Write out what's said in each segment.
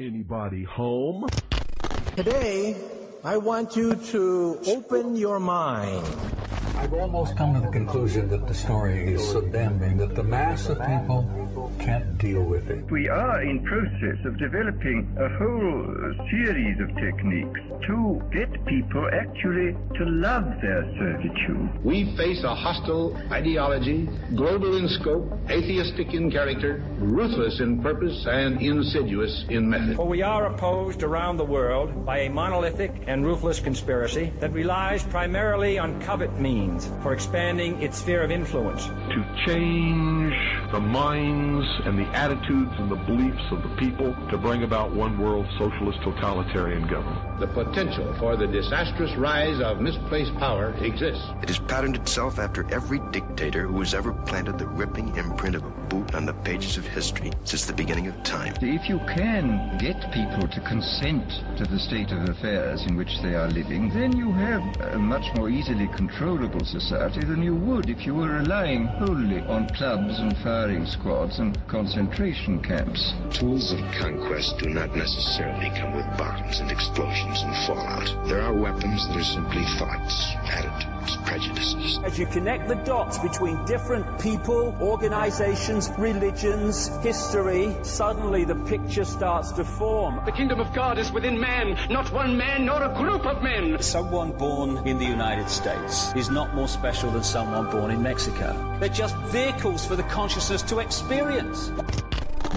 Anybody home? Today, I want you to open your mind. I've almost come to the conclusion that the story is so damning that the mass of people can't deal with it. We are in process of developing a whole series of techniques to get people actually to love their servitude. We face a hostile ideology, global in scope, atheistic in character, ruthless in purpose, and insidious in method. For we are opposed around the world by a monolithic and ruthless conspiracy that relies primarily on covert means for expanding its sphere of influence. To change the minds and the attitudes and the beliefs of the people to bring about one world socialist totalitarian government. The potential for the disastrous rise of misplaced power exists. It has patterned itself after every dictator who has ever planted the ripping imprint of a boot on the pages of history since the beginning of time. If you can get people to consent to the state of affairs in which they are living, then you have a much more easily controllable society than you would if you were relying wholly on clubs and firing squads and concentration camps. Tools of conquest do not necessarily come with bombs and explosions and fallout. There are weapons that are simply thoughts, attitudes, prejudices. As you connect the dots between different people, organizations, religions, history, suddenly the picture starts to form. The kingdom of God is within man, not one man nor a group of men. Someone born in the United States is not more special than someone born in Mexico. They're just vehicles for the consciousness to experience.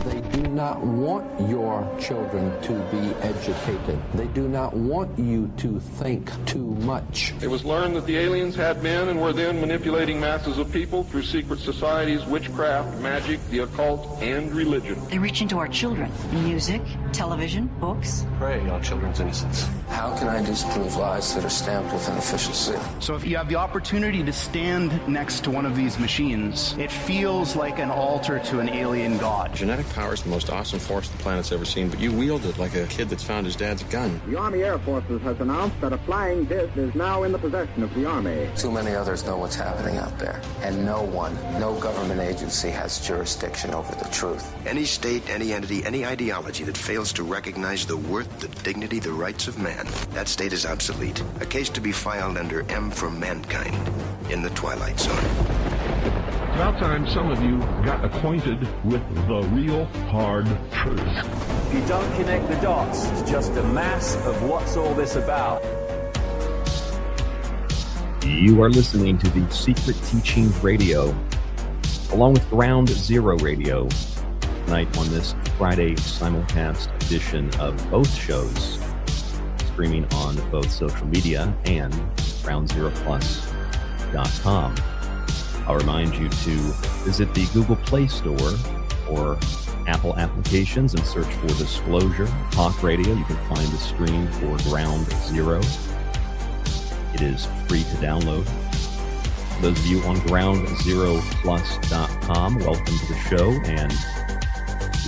They do not want your children to be educated. They do not want you to think too much. It was learned that the aliens had been and were then manipulating masses of people through secret societies, witchcraft, magic, the occult, and religion. They reach into our children. Music, television, books. Prey on children's innocence. How can I disprove lies that are stamped with an official seal? So if you have the opportunity to stand next to one of these machines, it feels like an altar to an alien god. Genetic power is the most awesome force the planet's ever seen, but you wield it like a kid that's found his dad's gun. The Army Air Forces has announced that a flying disc is now in the possession of the Army. Too many others know what's happening out there, and no one, no government agency has jurisdiction over the truth. Any state, any entity, any ideology that fails to recognize the worth, the dignity, the rights of man, that state is obsolete. A case to be filed under M for Mankind in the Twilight Zone. About time some of you got acquainted with the real hard truth. If you don't connect the dots, it's just a mass of what's all this about. You are listening to the Secret Teachings Radio, along with Ground Zero Radio, tonight on this Friday simulcast edition of both shows, streaming on both social media and GroundZeroPlus.com. I'll remind you to visit the Google Play Store or Apple applications and search for Disclosure Talk Radio. You can find the stream for Ground Zero. It is free to download. For those of you on GroundZeroPlus.com, welcome to the show, and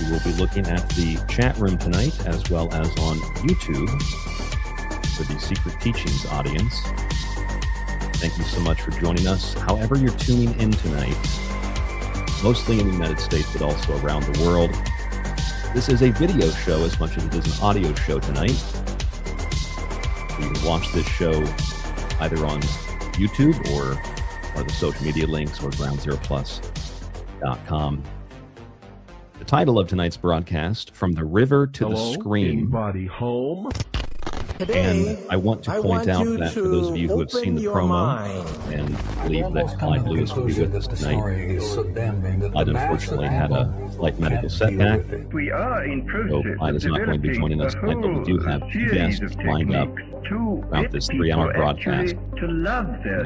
we will be looking at the chat room tonight as well as on YouTube for the Secret Teachings audience. Thank you so much for joining us. However you're tuning in tonight, mostly in the United States, but also around the world. This is a video show as much as it is an audio show tonight. You can watch this show either on YouTube or the social media links or GroundZeroPlus.com. The title of tonight's broadcast, From the River to the Screen. Anybody home? Today, and I want to point out that for those of you who have seen the promo and believe that Clyde Lewis will be with us tonight, Clyde unfortunately had a slight medical setback. We are in process So Clyde is not going to be joining us tonight, but we do have two guests lined up throughout this 3-hour broadcast.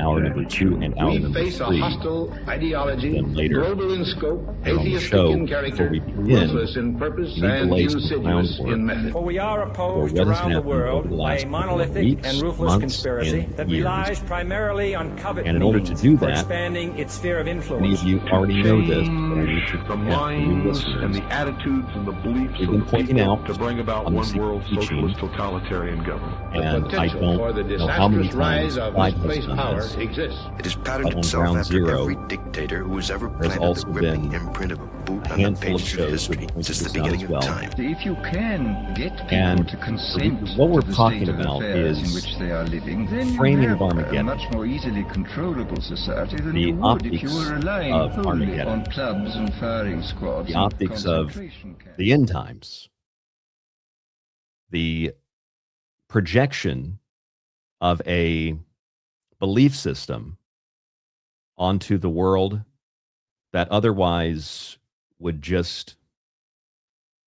Hour number 2 and hour number 3. We face a hostile ideology, then later, global in scope, on the atheistic show, in before character, we begin, ruthless in purpose, we need to and lay some insidious in groundwork method. For we are for opposed what has around the happened over world the by last a couple of monolithic weeks, and ruthless months, conspiracy and that years. relies primarily on covert And in order means to do for that, expanding its sphere of many influence. of you already know this, but I need to The for new minds listeners. and the attitudes and the beliefs We've of been the pointing people out to bring about on the one Secret world Teachings socialist totalitarian government. and potential for the disastrous rise of misplaced power exists. It has patterned itself after every dictator who has ever planted the ripping imprint of a boot on the pages of history since the beginning of time. If you can get people to consent what we're to the talking state of about affairs is in which they are living, then framing you of have a Armageddon. much more easily controllable society than The you would if you optics were relying of wholly Armageddon. on clubs and firing squads. The and optics of concentration camps. the end times, the projection of a belief system onto the world that otherwise would just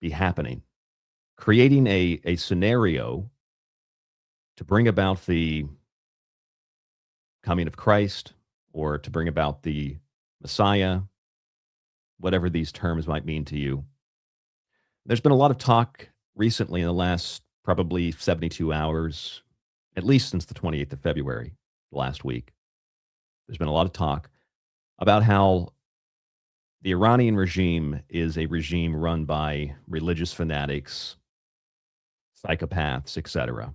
be happening, creating a scenario to bring about the coming of Christ or to bring about the Messiah, whatever these terms might mean to you. There's been a lot of talk recently in the last probably 72 hours, at least since the 28th of February, last week. There's been a lot of talk about how the Iranian regime is a regime run by religious fanatics, psychopaths, etc.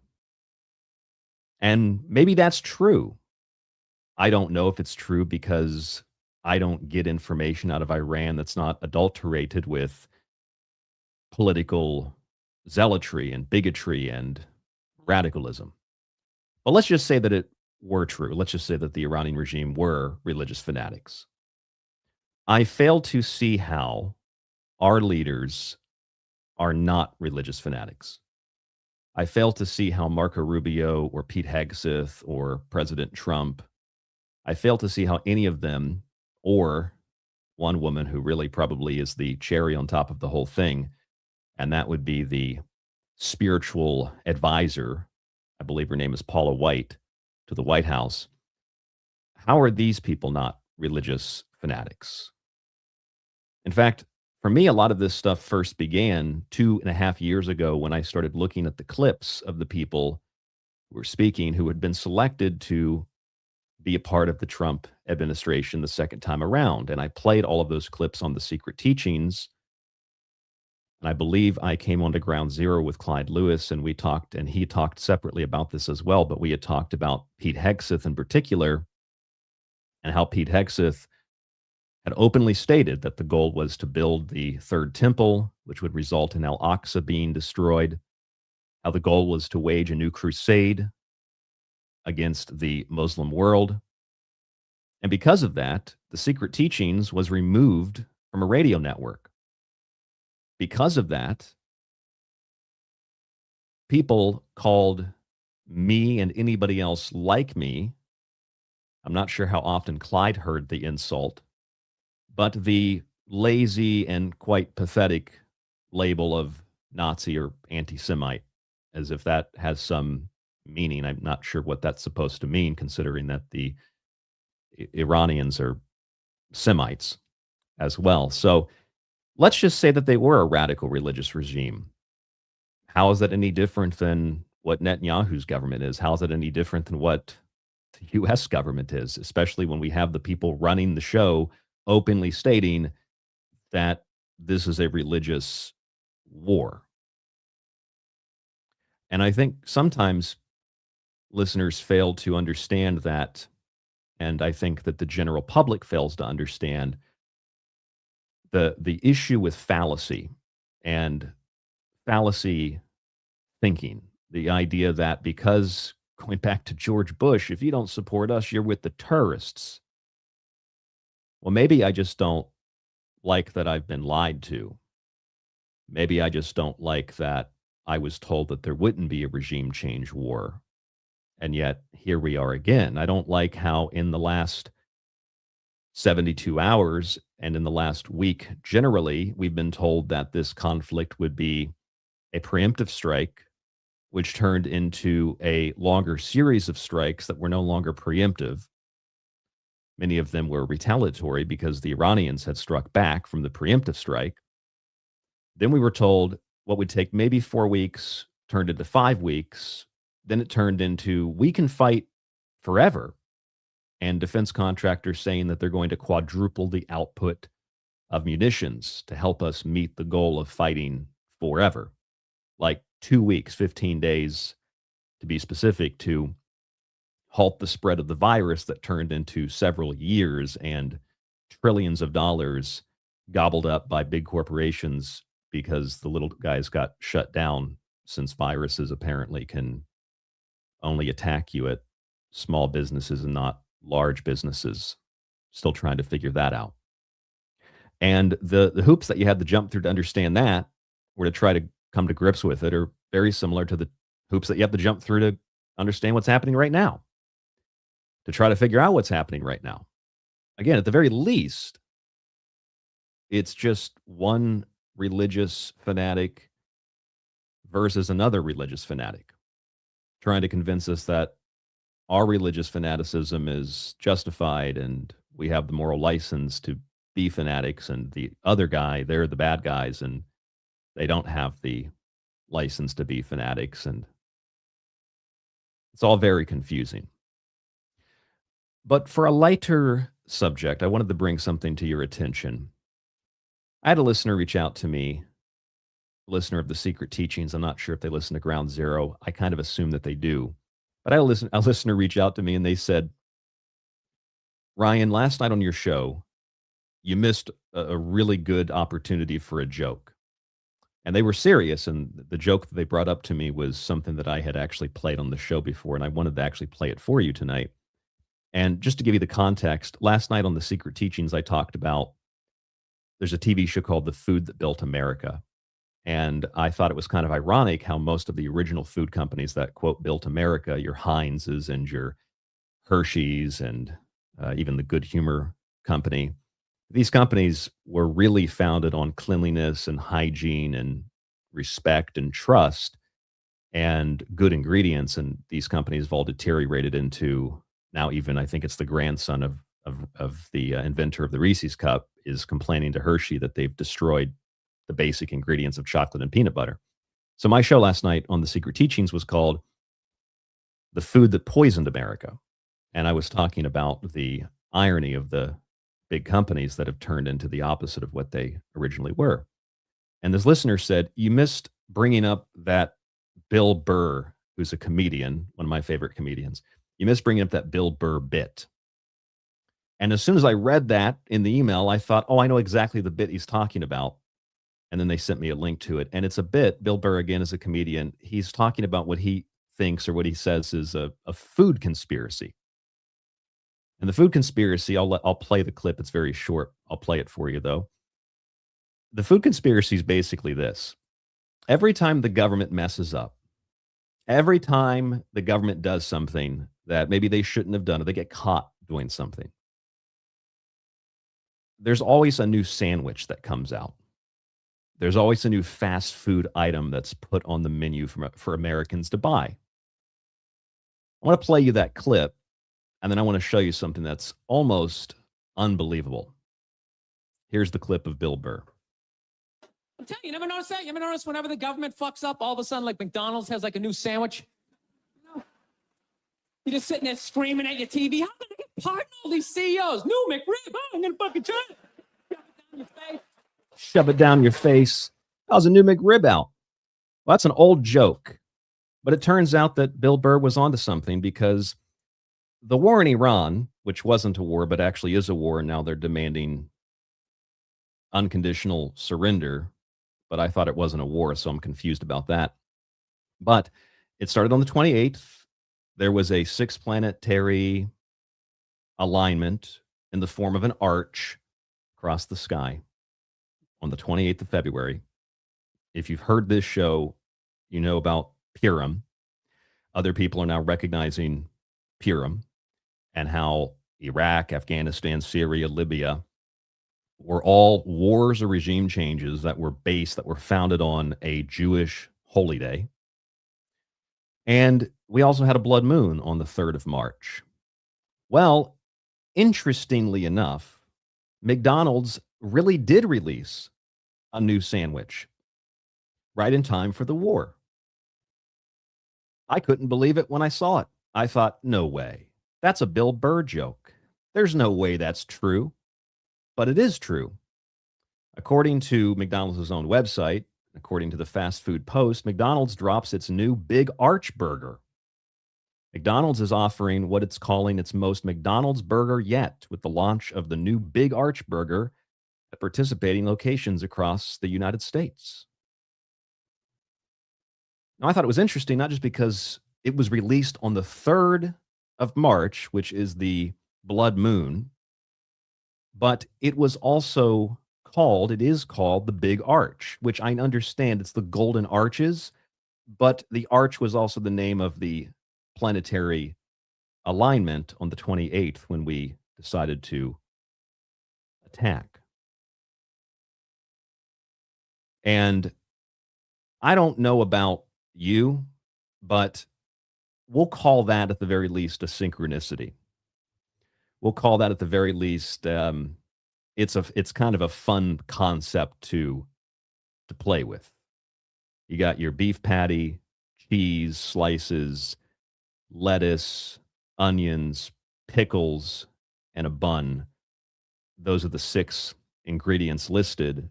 And maybe that's true. I don't know if it's true because I don't get information out of Iran that's not adulterated with political zealotry and bigotry and radicalism. But let's just say that it were true. Let's just say that the Iranian regime were religious fanatics. I fail to see how our leaders are not religious fanatics. I fail to see how Marco Rubio or Pete Hegseth or President Trump, I fail to see how any of them, or one woman who really probably is the cherry on top of the whole thing, and that would be the spiritual advisor, I believe her name is Paula White, to the White House. How are these people not religious fanatics? In fact, for me, a lot of this stuff first began 2.5 years ago when I started looking at the clips of the people who were speaking who had been selected to be a part of the Trump administration the second time around. And I played all of those clips on the Secret Teachings. And I believe I came onto Ground Zero with Clyde Lewis, and we talked, and he talked separately about this as well, but we had talked about Pete Hegseth in particular, and how Pete Hegseth had openly stated that the goal was to build the third temple, which would result in Al-Aqsa being destroyed, how the goal was to wage a new crusade against the Muslim world. And because of that, the Secret Teachings was removed from a radio network. Because of that, people called me and anybody else like me, I'm not sure how often Clyde heard the insult, but the lazy and quite pathetic label of Nazi or anti-Semite, as if that has some meaning. I'm not sure what that's supposed to mean, considering that the Iranians are Semites as well. So let's just say that they were a radical religious regime. How is that any different than what Netanyahu's government is? How is it any different than what the U.S. government is, especially when we have the people running the show openly stating that this is a religious war? And I think sometimes listeners fail to understand that, and I think that the general public fails to understand the issue with fallacy and fallacy thinking. The idea that because, going back to George Bush, if you don't support us, you're with the terrorists. Well, maybe I just don't like that I've been lied to. Maybe I just don't like that I was told that there wouldn't be a regime change war. And yet, here we are again. I don't like how in the last 72 hours and in the last week, generally, we've been told that this conflict would be a preemptive strike, which turned into a longer series of strikes that were no longer preemptive. Many of them were retaliatory because the Iranians had struck back from the preemptive strike. Then we were told what would take maybe 4 weeks turned into 5 weeks. Then it turned into, we can fight forever. And defense contractors saying that they're going to quadruple the output of munitions to help us meet the goal of fighting forever. Like 2 weeks, 15 days to be specific, to halt the spread of the virus that turned into several years and trillions of dollars gobbled up by big corporations because the little guys got shut down, since viruses apparently can only attack you at small businesses and not large businesses. Still trying to figure that out. And the hoops that you had to jump through to understand that, or to try to come to grips with it, are very similar to the hoops that you have to jump through to understand what's happening right now, to try to figure out what's happening right now. Again, at the very least, it's just one religious fanatic versus another religious fanatic, trying to convince us that our religious fanaticism is justified and we have the moral license to be fanatics, and the other guy, they're the bad guys and they don't have the license to be fanatics. And it's all very confusing. But for a lighter subject, I wanted to bring something to your attention. I had a listener reach out to me, a listener of the Secret Teachings. I'm not sure if they listen to Ground Zero. I kind of assume that they do. But I had a listener reach out to me and they said, Ryan, last night on your show, you missed a really good opportunity for a joke. And they were serious, and the joke that they brought up to me was something that I had actually played on the show before, and I wanted to actually play it for you tonight. And just to give you the context, last night on the Secret Teachings, I talked about, there's a TV show called The Food That Built America. And I thought it was kind of ironic how most of the original food companies that, quote, built America, your Heinz's and your Hershey's and even the Good Humor Company, these companies were really founded on cleanliness and hygiene and respect and trust and good ingredients. And these companies have all deteriorated into, now even I think it's the grandson of the inventor of the Reese's Cup is complaining to Hershey that they've destroyed the basic ingredients of chocolate and peanut butter. So my show last night on the Secret Teachings was called The Food That Poisoned America. And I was talking about the irony of the big companies that have turned into the opposite of what they originally were. And this listener said, you missed bringing up that Bill Burr, who's a comedian, one of my favorite comedians. You missed bringing up that Bill Burr bit. And as soon as I read that in the email, I thought, oh, I know exactly the bit he's talking about. And then they sent me a link to it. And it's a bit, Bill Burr, again, is a comedian. He's talking about what he thinks, or what he says is a food conspiracy. And the food conspiracy, I'll play the clip. It's very short. I'll play it for you, though. The food conspiracy is basically this. Every time the government messes up, every time the government does something that maybe they shouldn't have done, or they get caught doing something, there's always a new sandwich that comes out. There's always a new fast food item that's put on the menu for Americans to buy. I want to play you that clip, and then I want to show you something that's almost unbelievable. Here's the clip of Bill Burr. I'm telling you, you never notice that? You ever notice whenever the government fucks up, all of a sudden, like McDonald's has like a new sandwich? You know? You're just sitting there screaming at your TV. How can I get part in all these CEOs? New McRib. Oh, I'm going to fucking try it. Shove it down your face. How's a new McRib out? Well, that's an old joke. But it turns out that Bill Burr was onto something, because the war in Iran, which wasn't a war, but actually is a war, and now they're demanding unconditional surrender. But I thought it wasn't a war, so I'm confused about that. But it started on the 28th. There was a six-planetary alignment in the form of an arch across the sky on the 28th of February. If you've heard this show, you know about Purim. Other people are now recognizing Purim, and how Iraq, Afghanistan, Syria, Libya were all wars or regime changes that were founded on a Jewish holy day. And we also had a blood moon on the 3rd of March. Well, interestingly enough, McDonald's really did release a new sandwich right in time for the war. I couldn't believe it when I saw it. I thought, no way. That's a Bill Burr joke. There's no way that's true. But it is true. According to McDonald's own website, according to the Fast Food Post, McDonald's drops its new Big Arch Burger McDonald's is offering what it's calling its most McDonald's burger yet with the launch of the new Big Arch Burger at participating locations across the United States. Now, I thought it was interesting, not just because it was released on the 3rd of March, which is the blood moon, but it was also it is called the Big Arch, which I understand it's the Golden Arches, but the arch was also the name of the planetary alignment on the 28th when we decided to attack. And I don't know about you, but we'll call that at the very least a synchronicity. We'll call that at the very least, it's kind of a fun concept to play with. You got your beef patty, cheese slices, lettuce, onions, pickles, and a bun. Those are the 6 ingredients listed,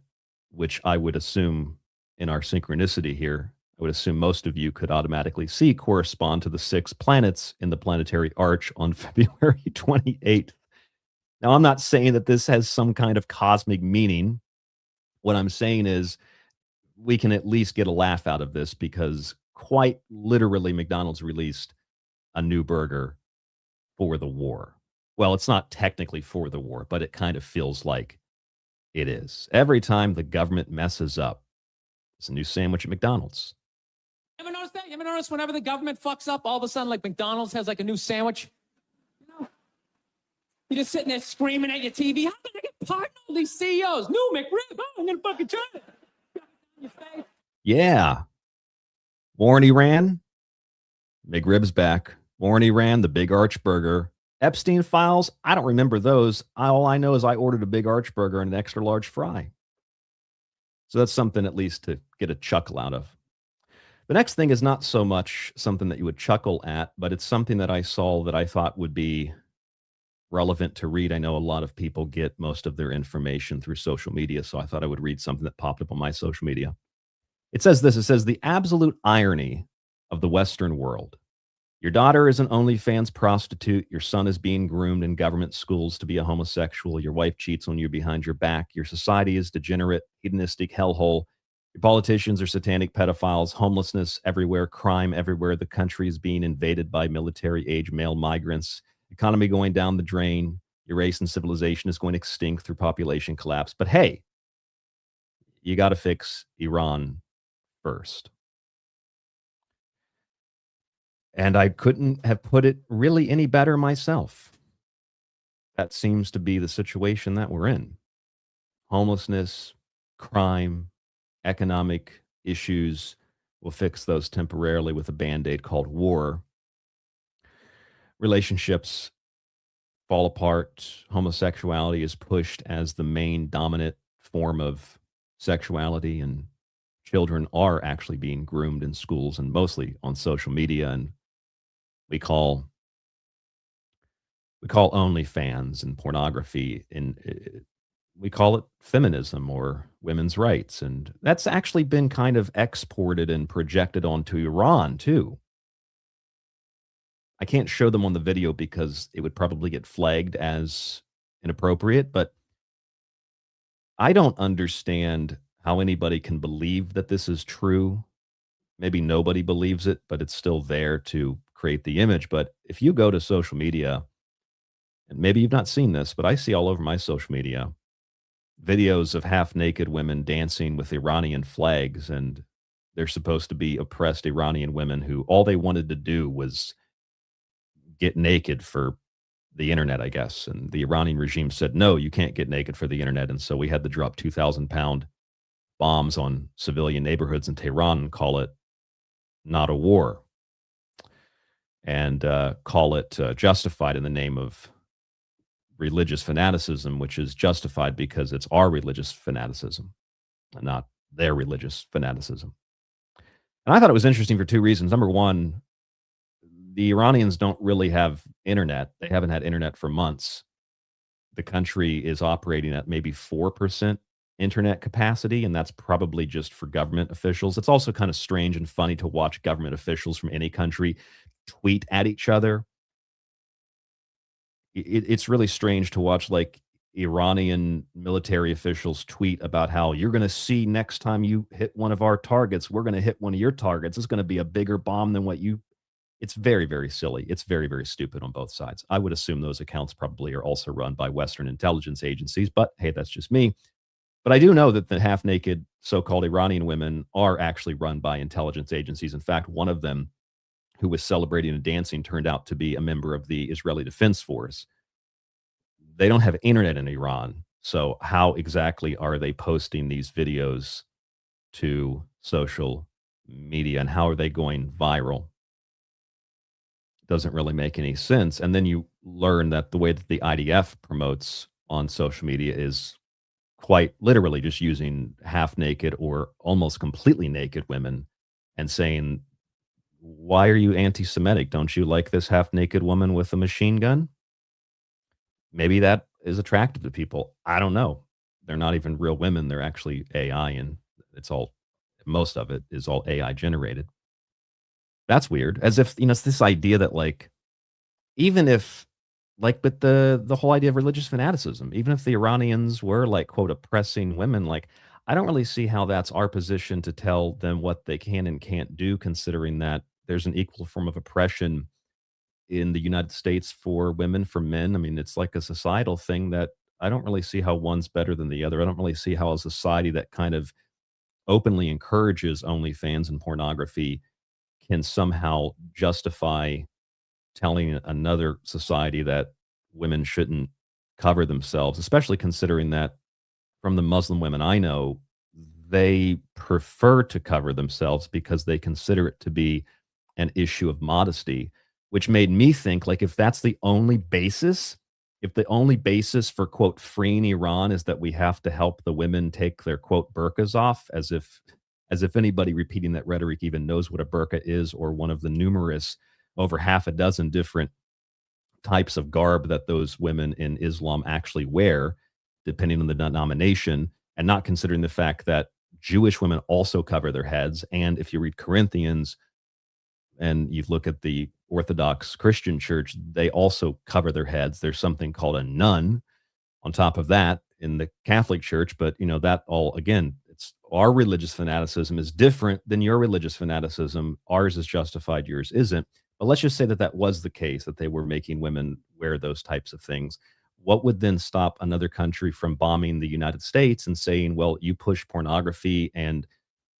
which I would assume in our synchronicity here, I would assume most of you could automatically see correspond to the 6 planets in the planetary arch on February 28th. Now, I'm not saying that this has some kind of cosmic meaning. What I'm saying is we can at least get a laugh out of this because quite literally McDonald's released a new burger for the war. Well, it's not technically for the war, but it kind of feels like it is. Every time the government messes up, it's a new sandwich at McDonald's. You ever notice that? You ever notice whenever the government fucks up, all of a sudden, like McDonald's has like a new sandwich? You know? You're just sitting there screaming at your TV. How can I get pardon all these CEOs? New McRib. Oh, I'm going to fucking try it. Yeah. War in Iran. McRib's back. War in Iran, the Big Arch Burger. Epstein files, I don't remember those. All I know is I ordered a Big Arch Burger and an extra large fry. So that's something at least to get a chuckle out of. The next thing is not so much something that you would chuckle at, but it's something that I saw that I thought would be relevant to read. I know a lot of people get most of their information through social media, so I thought I would read something that popped up on my social media. It says this, it says, the absolute irony of the Western world. Your daughter is an OnlyFans prostitute. Your son is being groomed in government schools to be a homosexual. Your wife cheats on you behind your back. Your society is degenerate, hedonistic hellhole. Your politicians are satanic pedophiles. Homelessness everywhere, crime everywhere. The country is being invaded by military-age male migrants. Economy going down the drain. Your race and civilization is going extinct through population collapse. But hey, you got to fix Iran first. And I couldn't have put it really any better myself. That seems to be the situation that we're in. Homelessness, crime, economic issues. We'll fix those temporarily with a Band-Aid called war. Relationships fall apart. Homosexuality is pushed as the main dominant form of sexuality, and children are actually being groomed in schools and mostly on social media, and we call OnlyFans and pornography, and we call it feminism or women's rights. And that's actually been kind of exported and projected onto Iran too. I can't show them on the video because it would probably get flagged as inappropriate, but I don't understand how anybody can believe that this is true. Maybe nobody believes it, but it's still there to create the image. But if you go to social media, and maybe you've not seen this, but I see all over my social media videos of half-naked women dancing with Iranian flags, and they're supposed to be oppressed Iranian women who all they wanted to do was get naked for the internet, I guess. And the Iranian regime said, no, you can't get naked for the internet. And so we had to drop 2,000-pound bombs on civilian neighborhoods in Tehran and call it not a war, and call it justified in the name of religious fanaticism, which is justified because it's our religious fanaticism and not their religious fanaticism. And I thought it was interesting for two reasons. Number one, the Iranians don't really have internet. They haven't had internet for months. The country is operating at maybe 4% internet capacity, and that's probably just for government officials. It's also kind of strange and funny to watch government officials from any country tweet at each other. It's really strange to watch like Iranian military officials tweet about how you're going to see next time you hit one of our targets, we're going to hit one of your targets. It's going to be a bigger bomb than what you. It's very, very silly. It's very, very stupid on both sides. I would assume those accounts probably are also run by Western intelligence agencies, but hey, that's just me. But I do know that the half-naked so-called Iranian women are actually run by intelligence agencies. In fact, one of them, who was celebrating and dancing, turned out to be a member of the Israeli Defense Force. They don't have internet in Iran, so how exactly are they posting these videos to social media, and how are they going viral? Doesn't really make any sense. And then you learn that the way that the IDF promotes on social media is quite literally just using half-naked or almost completely naked women and saying, why are you anti-Semitic? Don't you like this half-naked woman with a machine gun? Maybe that is attractive to people. I don't know. They're not even real women. They're actually AI, and most of it is all AI generated. That's weird. As if, it's this idea that like, even if like, but the whole idea of religious fanaticism, even if the Iranians were like, quote, oppressing women, like, I don't really see how that's our position to tell them what they can and can't do, considering that there's an equal form of oppression in the United States for women, for men. I mean, it's like a societal thing that I don't really see how one's better than the other. I don't really see how a society that kind of openly encourages OnlyFans and pornography can somehow justify telling another society that women shouldn't cover themselves, especially considering that from the Muslim women I know, they prefer to cover themselves because they consider it to be an issue of modesty, which made me think, like, if that's the only basis, if the only basis for, quote, freeing Iran is that we have to help the women take their, quote, burqas off, as if anybody repeating that rhetoric even knows what a burqa is, or one of the numerous, over half a dozen different types of garb that those women in Islam actually wear, depending on the denomination, and not considering the fact that Jewish women also cover their heads. And if you read Corinthians and you look at the Orthodox Christian church, they also cover their heads. There's something called a nun on top of that in the Catholic Church. But, that all, again, it's our religious fanaticism is different than your religious fanaticism. Ours is justified, yours isn't. But let's just say that that was the case, that they were making women wear those types of things. What would then stop another country from bombing the United States and saying, well, you push pornography and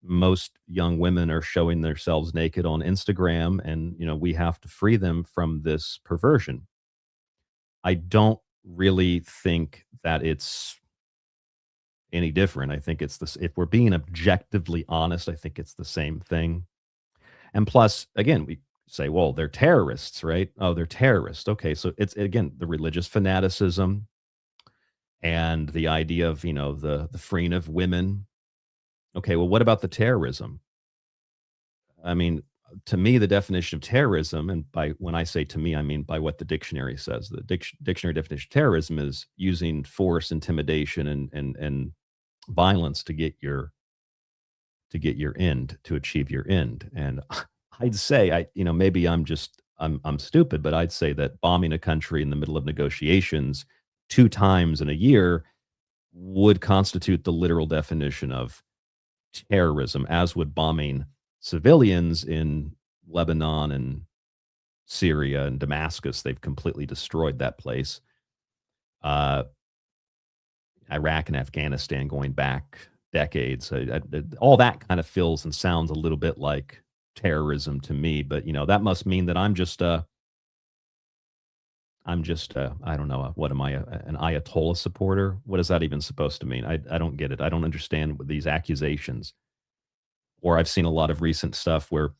most young women are showing themselves naked on Instagram, and, we have to free them from this perversion? I don't really think that it's any different. I think it's this, if we're being objectively honest, I think it's the same thing. And plus, again, we say, well, they're terrorists, right? Oh, they're terrorists. Okay, so it's, again, the religious fanaticism and the idea of, the freeing of women. Okay, well, what about the terrorism? I mean, to me, the definition of terrorism, and when I say to me, I mean by what the dictionary says. The dictionary definition of terrorism is using force, intimidation, and violence to get your end, to achieve your end. And I'd say, maybe I'm stupid, but I'd say that bombing a country in the middle of negotiations 2 times in a year would constitute the literal definition of terrorism, as would bombing civilians in Lebanon and Syria and Damascus. They've completely destroyed that place. Iraq and Afghanistan going back decades. All that kind of feels and sounds a little bit like terrorism to me, but that must mean that I'm just I don't know, what am I, an Ayatollah supporter? What is that even supposed to mean? I don't get it. I don't understand these accusations. Or I've seen a lot of recent stuff where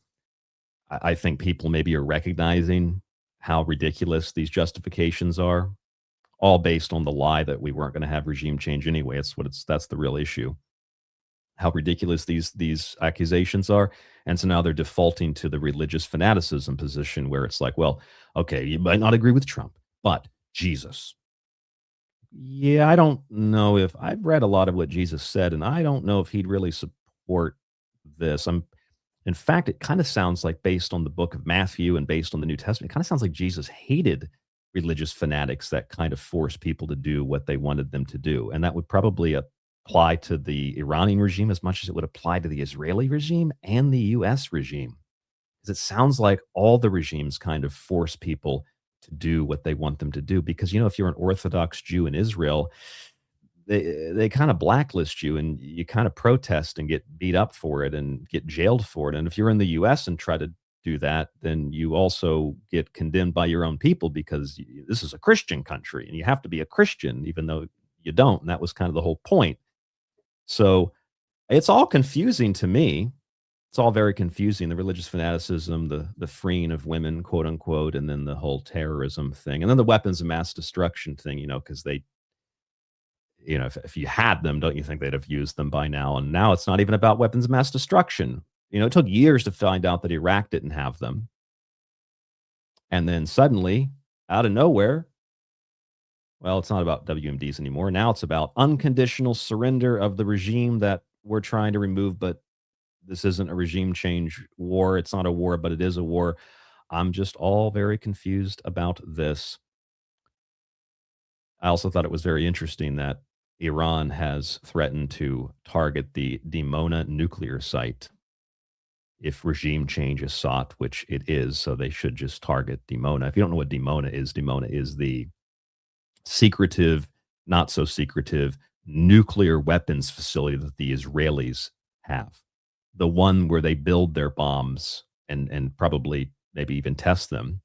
I think people maybe are recognizing how ridiculous these justifications are, all based on the lie that we weren't going to have regime change anyway. That's the real issue. How ridiculous these accusations are. And so now they're defaulting to the religious fanaticism position, where it's like, well, okay, you might not agree with Trump, but Jesus. Yeah, I don't know if I've read a lot of what Jesus said, and I don't know if he'd really support this. In fact, it kind of sounds like, based on the book of Matthew and based on the New Testament, it kind of sounds like Jesus hated religious fanatics that kind of forced people to do what they wanted them to do. And that would probably apply to the Iranian regime as much as it would apply to the Israeli regime and the US regime. Because it sounds like all the regimes kind of force people to do what they want them to do. Because, if you're an Orthodox Jew in Israel, they kind of blacklist you, and you kind of protest and get beat up for it and get jailed for it. And if you're in the US and try to do that, then you also get condemned by your own people, because this is a Christian country and you have to be a Christian, even though you don't. And that was kind of the whole point. So it's all confusing to me. It's all very confusing. The religious fanaticism, the freeing of women, quote unquote, and then the whole terrorism thing, and then the weapons of mass destruction thing, because they, if you had them, don't you think they'd have used them by now? And now it's not even about weapons of mass destruction. It took years to find out that Iraq didn't have them. And then suddenly, out of nowhere, well, it's not about WMDs anymore. Now it's about unconditional surrender of the regime that we're trying to remove. But this isn't a regime change war. It's not a war, but it is a war. I'm just all very confused about this. I also thought it was very interesting that Iran has threatened to target the Dimona nuclear site if regime change is sought, which it is. So they should just target Dimona. If you don't know what Dimona is the secretive, not so secretive nuclear weapons facility that the Israelis have. The one where they build their bombs and probably maybe even test them.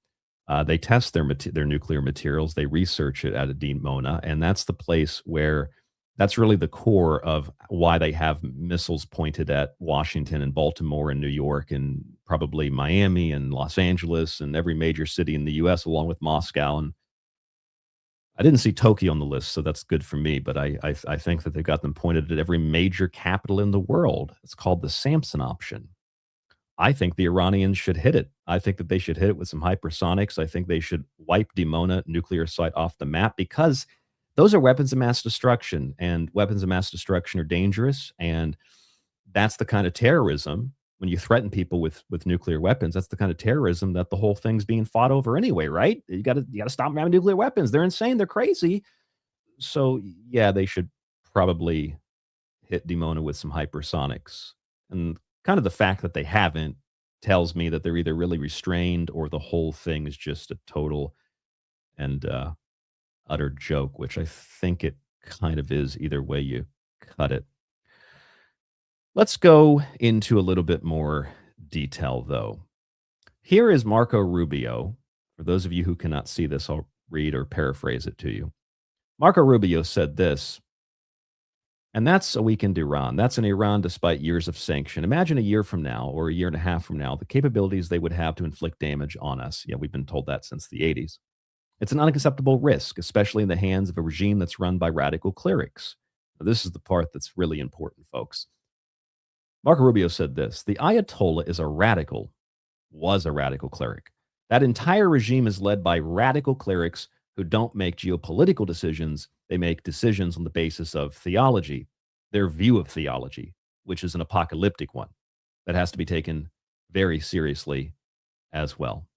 They test their nuclear materials. They research it at a Dimona, and that's the place where that's really the core of why they have missiles pointed at Washington and Baltimore and New York and probably Miami and Los Angeles and every major city in the U.S. along with Moscow. And I didn't see Tokyo on the list, so that's good for me. But I think that they've got them pointed at every major capital in the world. It's called the Samson option. I think the Iranians should hit it. I think that they should hit it with some hypersonics. I think they should wipe Dimona nuclear site off the map, because those are weapons of mass destruction, and weapons of mass destruction are dangerous. And that's the kind of terrorism, when you threaten people with nuclear weapons, that's the kind of terrorism that the whole thing's being fought over anyway, right? You got to stop them having nuclear weapons. They're insane. They're crazy. So yeah, they should probably hit Dimona with some hypersonics. And kind of the fact that they haven't tells me that they're either really restrained or the whole thing is just a total and utter joke, which I think it kind of is either way you cut it. Let's go into a little bit more detail, though. Here is Marco Rubio. For those of you who cannot see this, I'll read or paraphrase it to you. Marco Rubio said this, and that's a weakened Iran. That's an Iran despite years of sanction. Imagine a year from now or a year and a half from now, the capabilities they would have to inflict damage on us. Yeah, we've been told that since the 80s. It's an unacceptable risk, especially in the hands of a regime that's run by radical clerics. Now, this is the part that's really important, folks. Marco Rubio said this: the Ayatollah was a radical cleric. That entire regime is led by radical clerics who don't make geopolitical decisions. They make decisions on the basis of theology, their view of theology, which is an apocalyptic one that has to be taken very seriously as well.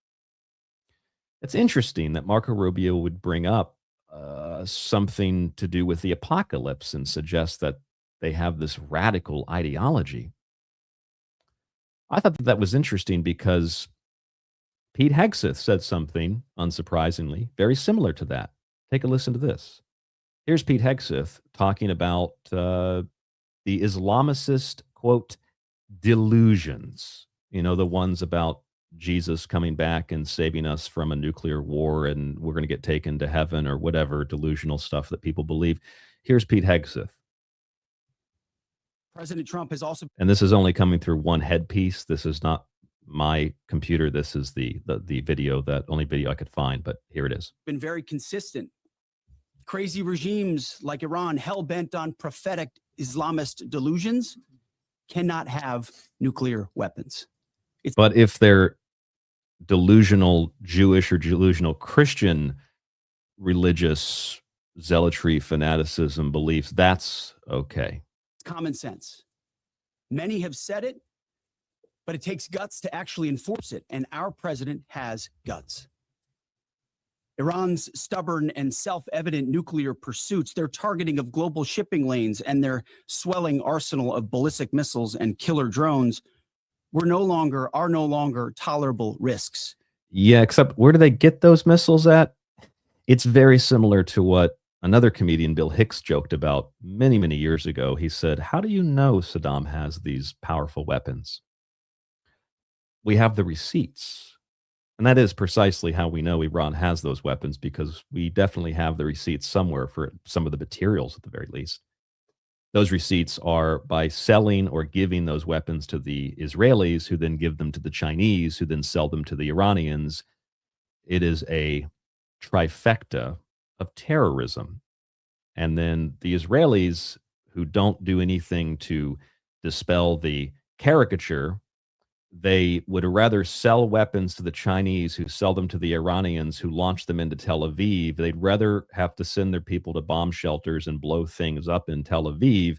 It's interesting that Marco Rubio would bring up something to do with the apocalypse and suggest that they have this radical ideology. I thought that was interesting because Pete Hegseth said something, unsurprisingly, very similar to that. Take a listen to this. Here's Pete Hegseth talking about the Islamicist, quote, delusions. The ones about Jesus coming back and saving us from a nuclear war and we're going to get taken to heaven or whatever delusional stuff that people believe. Here's Pete Hegseth. President Trump has also... And this is only coming through one headpiece. This is not my computer. This is the video, that only video I could find, but here it is. Been very consistent. Crazy regimes like Iran, hell-bent on prophetic Islamist delusions, cannot have nuclear weapons. But if they're delusional Jewish or delusional Christian religious zealotry, fanaticism, beliefs, that's okay. Common sense. Many have said it. but it takes guts to actually enforce it, and our president has guts. Iran's stubborn and self-evident nuclear pursuits, their targeting of global shipping lanes, and their swelling arsenal of ballistic missiles and killer drones are no longer tolerable risks. Yeah, except where do they get those missiles at? It's very similar to what another comedian, Bill Hicks, joked about many, many years ago. He said, how do you know Saddam has these powerful weapons? We have the receipts. And that is precisely how we know Iran has those weapons, because we definitely have the receipts somewhere for some of the materials at the very least. Those receipts are by selling or giving those weapons to the Israelis, who then give them to the Chinese, who then sell them to the Iranians. It is a trifecta of terrorism. And then the Israelis, who don't do anything to dispel the caricature, they would rather sell weapons to the Chinese, who sell them to the Iranians, who launch them into Tel Aviv. They'd rather have to send their people to bomb shelters and blow things up in Tel Aviv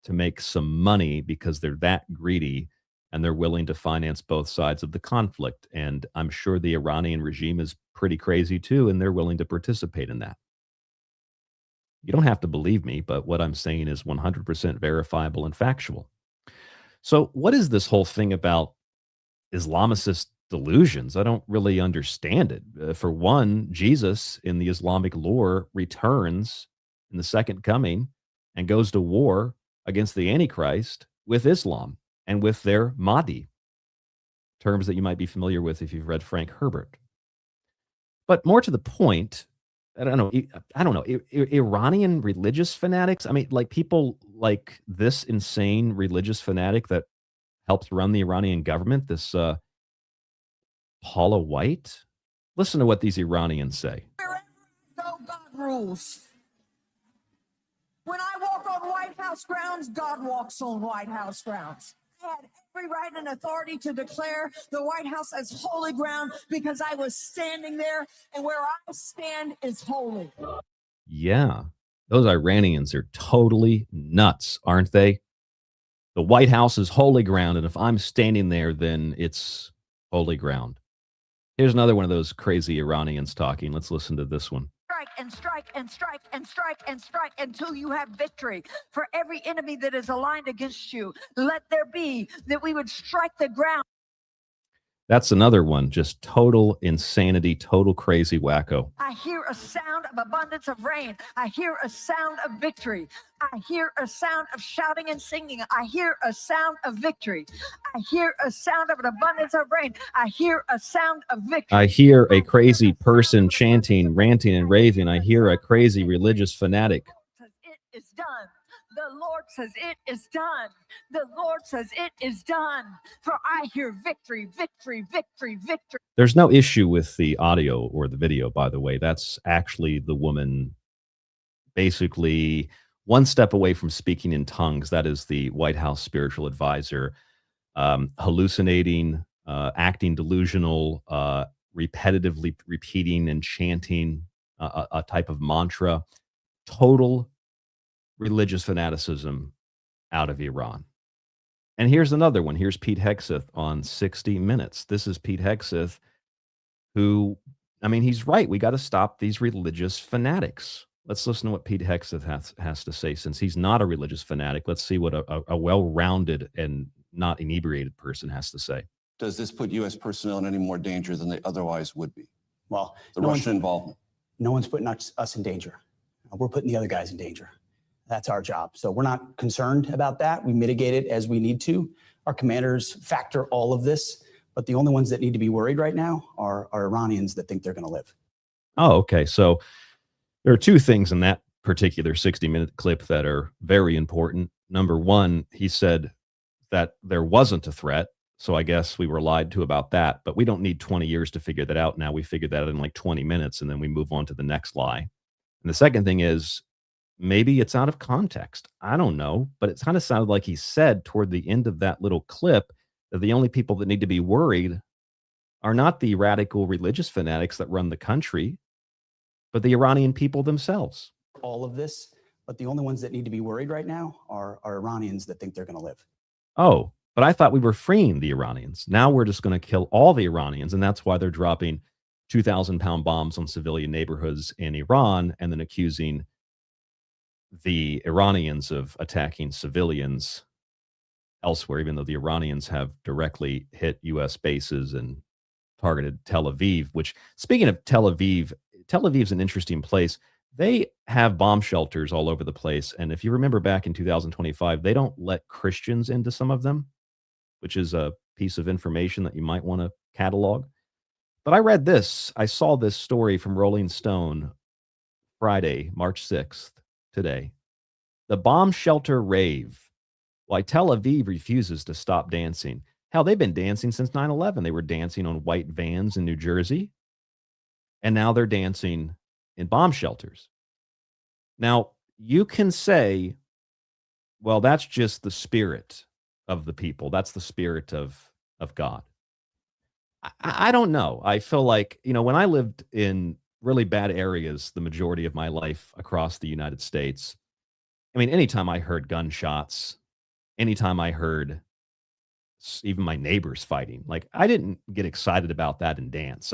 to make some money, because they're that greedy and they're willing to finance both sides of the conflict. And I'm sure the Iranian regime is pretty crazy too, and they're willing to participate in that. You don't have to believe me, but what I'm saying is 100% verifiable and factual. So what is this whole thing about Islamicist delusions? I don't really understand it. For one, Jesus in the Islamic lore returns in the second coming and goes to war against the Antichrist with Islam and with their Mahdi, terms that you might be familiar with if you've read Frank Herbert. But more to the point, I don't know, Iranian religious fanatics. I mean, like people like this insane religious fanatic that helps run the Iranian government, this Paula White. Listen to what these Iranians say. Wherever I go, God rules. When I walk on White House grounds, God walks on White House grounds. I had every right and authority to declare the White House as holy ground because I was standing there, and where I stand is holy. Yeah, those Iranians are totally nuts, aren't they? The White House is holy ground, and if I'm standing there, then it's holy ground. Here's another one of those crazy Iranians talking. Let's listen to this one. Strike and strike and strike and strike and strike until you have victory. For every enemy that is aligned against you, let there be that we would strike the ground. That's another one, just total insanity, total crazy wacko. I hear a sound of abundance of rain. I hear a sound of victory. I hear a sound of shouting and singing. I hear a sound of victory. I hear a sound of an abundance of rain. I hear a sound of victory. I hear a crazy person chanting, ranting, and raving. I hear a crazy religious fanatic. It is done. The Lord says it is done. The Lord says it is done. For I hear victory, victory, victory, victory. There's no issue with the audio or the video, by the way. That's actually the woman basically one step away from speaking in tongues. That is the White House spiritual advisor, hallucinating, acting delusional, repetitively repeating and chanting a type of mantra. Total religious fanaticism out of Iran. And here's another one. Here's Pete Hegseth on 60 Minutes. This is Pete Hegseth, who, I mean, he's right. We got to stop these religious fanatics. Let's listen to what Pete Hegseth has to say. Since he's not a religious fanatic, let's see what a well-rounded and not inebriated person has to say. Does this put U.S. personnel in any more danger than they otherwise would be? Well, the Russian involvement. No one's putting us in danger. We're putting the other guys in danger. That's our job. So we're not concerned about that. We mitigate it as we need to. Our commanders factor all of this, but the only ones that need to be worried right now are Iranians that think they're going to live. Oh, okay. So there are two things in that particular 60-minute clip that are very important. Number one, he said that there wasn't a threat. So I guess we were lied to about that, but we don't need 20 years to figure that out. Now we figured that out in like 20 minutes, and then we move on to the next lie. And the second thing is, maybe it's out of context. I don't know, but it kind of sounded like he said toward the end of that little clip that the only people that need to be worried are not the radical religious fanatics that run the country, but the Iranian people themselves. All of this, but the only ones that need to be worried right now are Iranians that think they're going to live. Oh, But I thought we were freeing the Iranians. Now we're just going to kill all the Iranians, and that's why they're dropping 2,000-pound bombs on civilian neighborhoods in Iran and then accusing the Iranians of attacking civilians elsewhere, even though the Iranians have directly hit U.S. bases and targeted Tel Aviv, which, speaking of Tel Aviv's an interesting place. They have bomb shelters all over the place. And if you remember back in 2025, they don't let Christians into some of them, which is a piece of information that you might want to catalog. But I read this. I saw this story from Rolling Stone Friday, March 6th, today. The bomb shelter rave. Why Tel Aviv refuses to stop dancing. Hell, they've been dancing since 9/11. They were dancing on white vans in New Jersey. And now they're dancing in bomb shelters. Now, you can say, well, that's just the spirit of the people. That's the spirit of God. I don't know. I feel like, when I lived in really bad areas the majority of my life across the United States, anytime I heard gunshots, anytime I heard even my neighbors fighting, I didn't get excited about that and dance.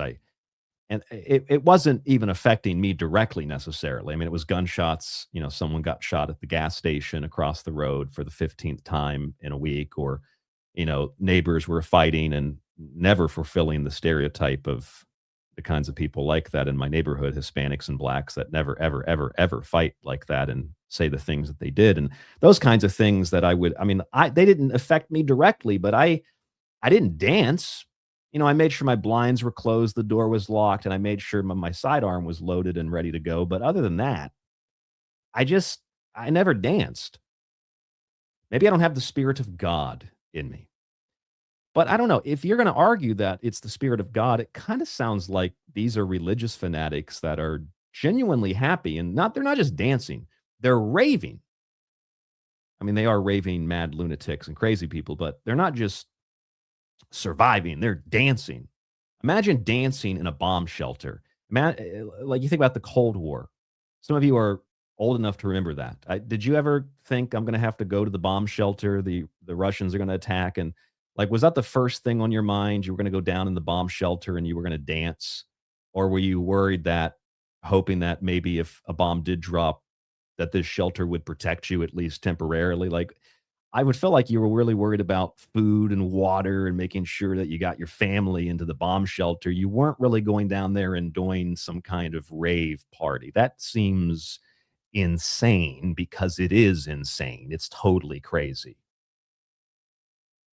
And it wasn't even affecting me directly necessarily. It was gunshots. Someone got shot at the gas station across the road for the 15th time in a week, or, neighbors were fighting and never fulfilling the stereotype of the kinds of people like that in my neighborhood, Hispanics and blacks that never, ever, ever, ever fight like that and say the things that they did. And those kinds of things that they didn't affect me directly, but I didn't dance. I made sure my blinds were closed, the door was locked, and I made sure my sidearm was loaded and ready to go. But other than that, I never danced. Maybe I don't have the spirit of God in me. But I don't know. If you're going to argue that it's the spirit of God, it kind of sounds like these are religious fanatics that are genuinely happy, and they're not just dancing, they're raving. They are raving mad lunatics and crazy people, but they're not just surviving, they're dancing. Imagine dancing in a bomb shelter. Like you think about the Cold War. Some of you are old enough to remember that. Did you ever think I'm going to have to go to the bomb shelter? The Russians are going to attack, and was that the first thing on your mind? You were going to go down in the bomb shelter and you were going to dance, or were you worried hoping that maybe if a bomb did drop, that this shelter would protect you at least temporarily? I would feel like you were really worried about food and water and making sure that you got your family into the bomb shelter. You weren't really going down there and doing some kind of rave party. That seems insane, because it is insane. It's totally crazy.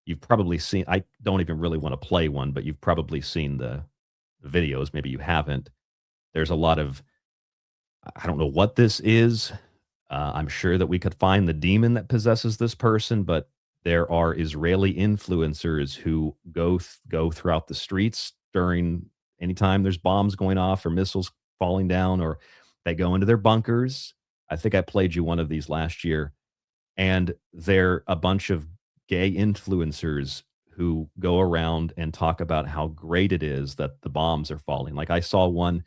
You've probably seen, I don't even really want to play one, but you've probably seen the videos. Maybe you haven't. There's a lot of, I don't know what this is. I'm sure that we could find the demon that possesses this person, but there are Israeli influencers who go throughout the streets during anytime there's bombs going off or missiles falling down, or they go into their bunkers. I think I played you one of these last year, and they're a bunch of gay influencers who go around and talk about how great it is that the bombs are falling. I saw one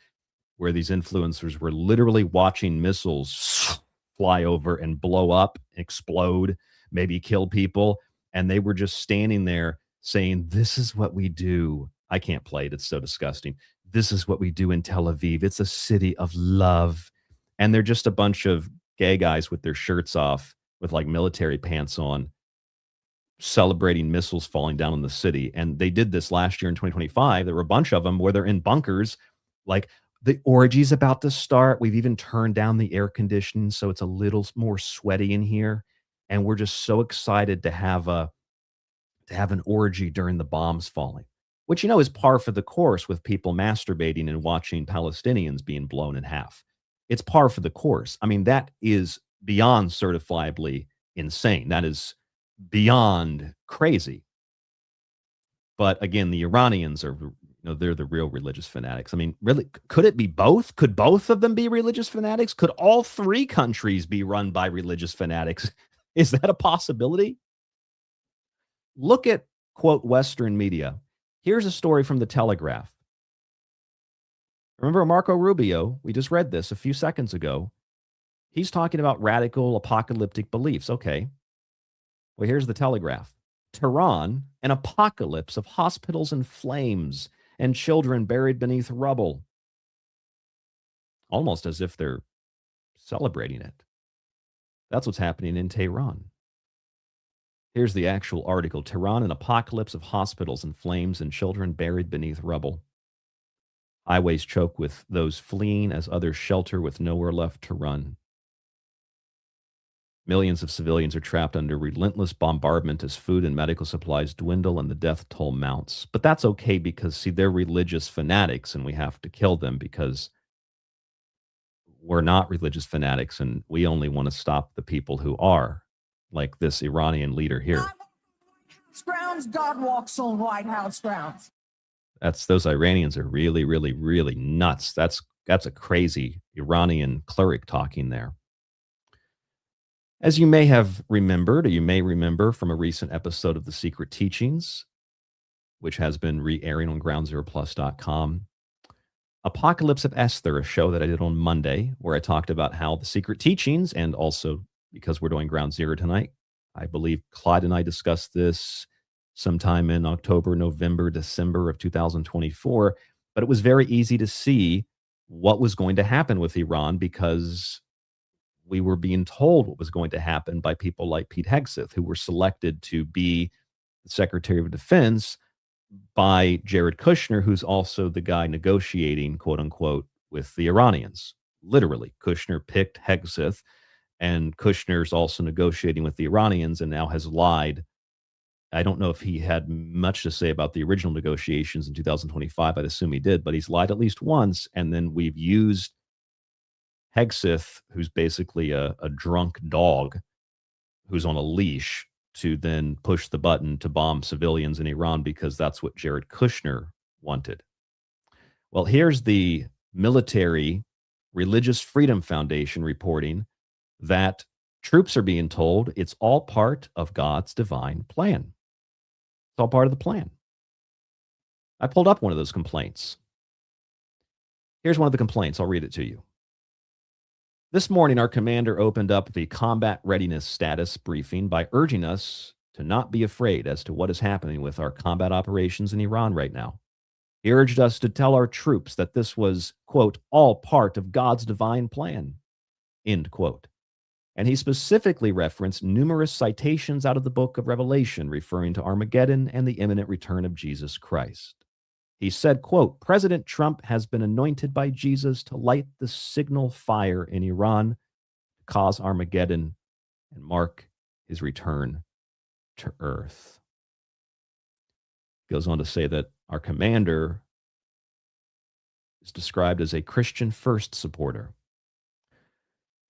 where these influencers were literally watching missiles fly over and blow up, explode, maybe kill people. And they were just standing there saying, this is what we do. I can't play it. It's so disgusting. This is what we do in Tel Aviv. It's a city of love. And they're just a bunch of gay guys with their shirts off, with military pants on, celebrating missiles falling down in the city. And they did this last year in 2025. There were a bunch of them where they're in bunkers, the orgy's about to start. We've even turned down the air conditioning, so it's a little more sweaty in here. And we're just so excited to have an orgy during the bombs falling, which, is par for the course with people masturbating and watching Palestinians being blown in half. It's par for the course. That is beyond certifiably insane. That is beyond crazy. But again, the Iranians are, they're the real religious fanatics. Really, could it be both? Could both of them be religious fanatics? Could all three countries be run by religious fanatics? Is that a possibility? Look at, quote, Western media. Here's a story from The Telegraph. Remember Marco Rubio? We just read this a few seconds ago. He's talking about radical apocalyptic beliefs. Okay. Well, here's The Telegraph. Tehran, an apocalypse of hospitals in flames and children buried beneath rubble. Almost as if they're celebrating it. That's what's happening in Tehran. Here's the actual article. Tehran, an apocalypse of hospitals in flames and children buried beneath rubble. Highways choke with those fleeing as others shelter with nowhere left to run. Millions of civilians are trapped under relentless bombardment as food and medical supplies dwindle and the death toll mounts. But that's okay because, see, they're religious fanatics and we have to kill them because we're not religious fanatics and we only want to stop the people who are, like this Iranian leader here. Grounds, God walks on White House grounds. Those Iranians are really, really, really nuts. That's a crazy Iranian cleric talking there. As you may have remembered, or you may remember from a recent episode of The Secret Teachings, which has been re-airing on groundzeroplus.com, Apocalypse of Esther, a show that I did on Monday, where I talked about how The Secret Teachings, and also because we're doing Ground Zero tonight, I believe Clyde and I discussed this sometime in October, November, December of 2024, but it was very easy to see what was going to happen with Iran because we were being told what was going to happen by people like Pete Hegseth, who were selected to be the Secretary of Defense by Jared Kushner, who's also the guy negotiating, quote unquote, with the Iranians. Literally, Kushner picked Hegseth, and Kushner's also negotiating with the Iranians and now has lied. I don't know if he had much to say about the original negotiations in 2025. I'd assume he did, but he's lied at least once, and then we've used Hegseth, who's basically a drunk dog who's on a leash, to then push the button to bomb civilians in Iran because that's what Jared Kushner wanted. Well, here's the Military Religious Freedom Foundation reporting that troops are being told it's all part of God's divine plan. It's all part of the plan. I pulled up one of those complaints. Here's one of the complaints. I'll read it to you. This morning, our commander opened up the combat readiness status briefing by urging us to not be afraid as to what is happening with our combat operations in Iran right now. He urged us to tell our troops that this was, quote, all part of God's divine plan, end quote. And he specifically referenced numerous citations out of the book of Revelation referring to Armageddon and the imminent return of Jesus Christ. He said, quote, President Trump has been anointed by Jesus to light the signal fire in Iran, cause Armageddon, and mark his return to earth. He goes on to say that our commander is described as a Christian First supporter.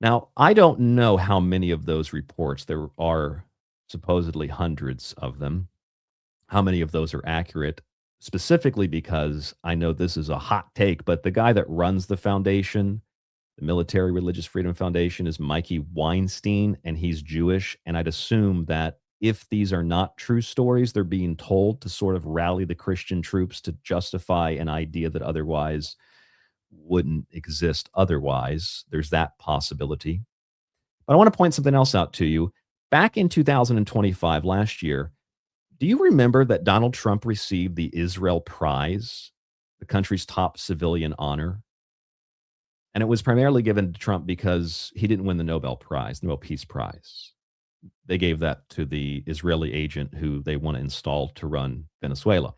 Now, I don't know how many of those reports, there are supposedly hundreds of them, how many of those are accurate, specifically because I know this is a hot take, but the guy that runs the foundation, the Military Religious Freedom Foundation, is Mikey Weinstein, and he's Jewish. And I'd assume that if these are not true stories, they're being told to sort of rally the Christian troops to justify an idea that otherwise wouldn't exist otherwise. There's that possibility. But I want to point something else out to you. Back in 2025, last year, do you remember that Donald Trump received the Israel Prize, the country's top civilian honor? And it was primarily given to Trump because he didn't win the Nobel Prize, the Nobel Peace Prize. They gave that to the Israeli agent who they want to install to run Venezuela.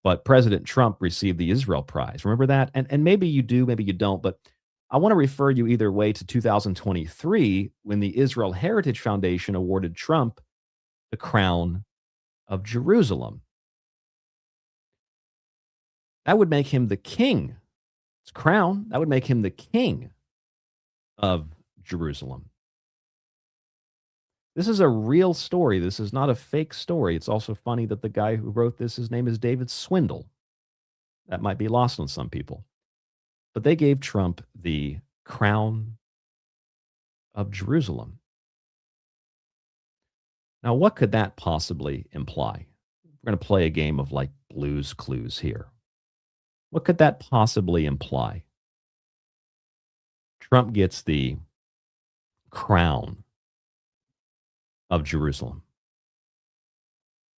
But President Trump received the Israel Prize. Remember that? And maybe you do, maybe you don't, but I want to refer you either way to 2023 when the Israel Heritage Foundation awarded Trump the crown of Jerusalem. That would make him the king. It's crown. That would make him the king of Jerusalem. This is a real story. This is not a fake story. It's also funny that the guy who wrote this, his name is David Swindle. That might be lost on some people. But they gave Trump the crown of Jerusalem. Now, what could that possibly imply? We're going to play a game of like Blue's Clues here. What could that possibly imply? Trump gets the crown of Jerusalem.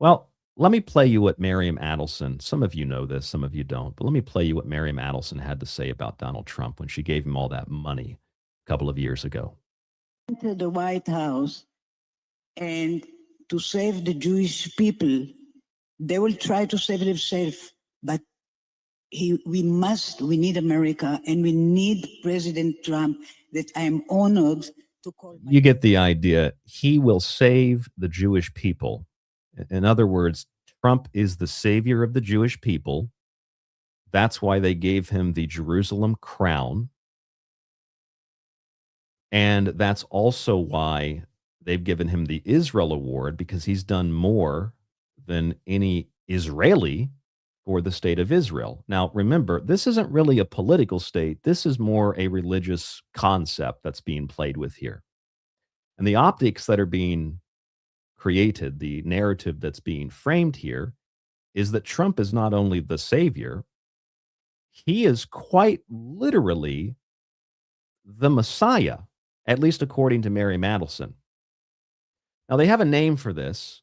Well, let me play you what Miriam Adelson, some of you know this, some of you don't, but let me play you what Miriam Adelson had to say about Donald Trump when she gave him all that money a couple of years ago. To the White House and to save the Jewish people, they will try to save themselves, but we need America, and we need President Trump, that I am honored to call. You get the idea. He will save the Jewish people. In other words, Trump is the savior of the Jewish people. That's why they gave him the Jerusalem crown. And that's also why they've given him the Israel Award, because he's done more than any Israeli for the state of Israel. Now, remember, this isn't really a political state. This is more a religious concept that's being played with here. And the optics that are being created, the narrative that's being framed here, is that Trump is not only the savior, he is quite literally the Messiah, at least according to Miriam Adelson. Now, they have a name for this.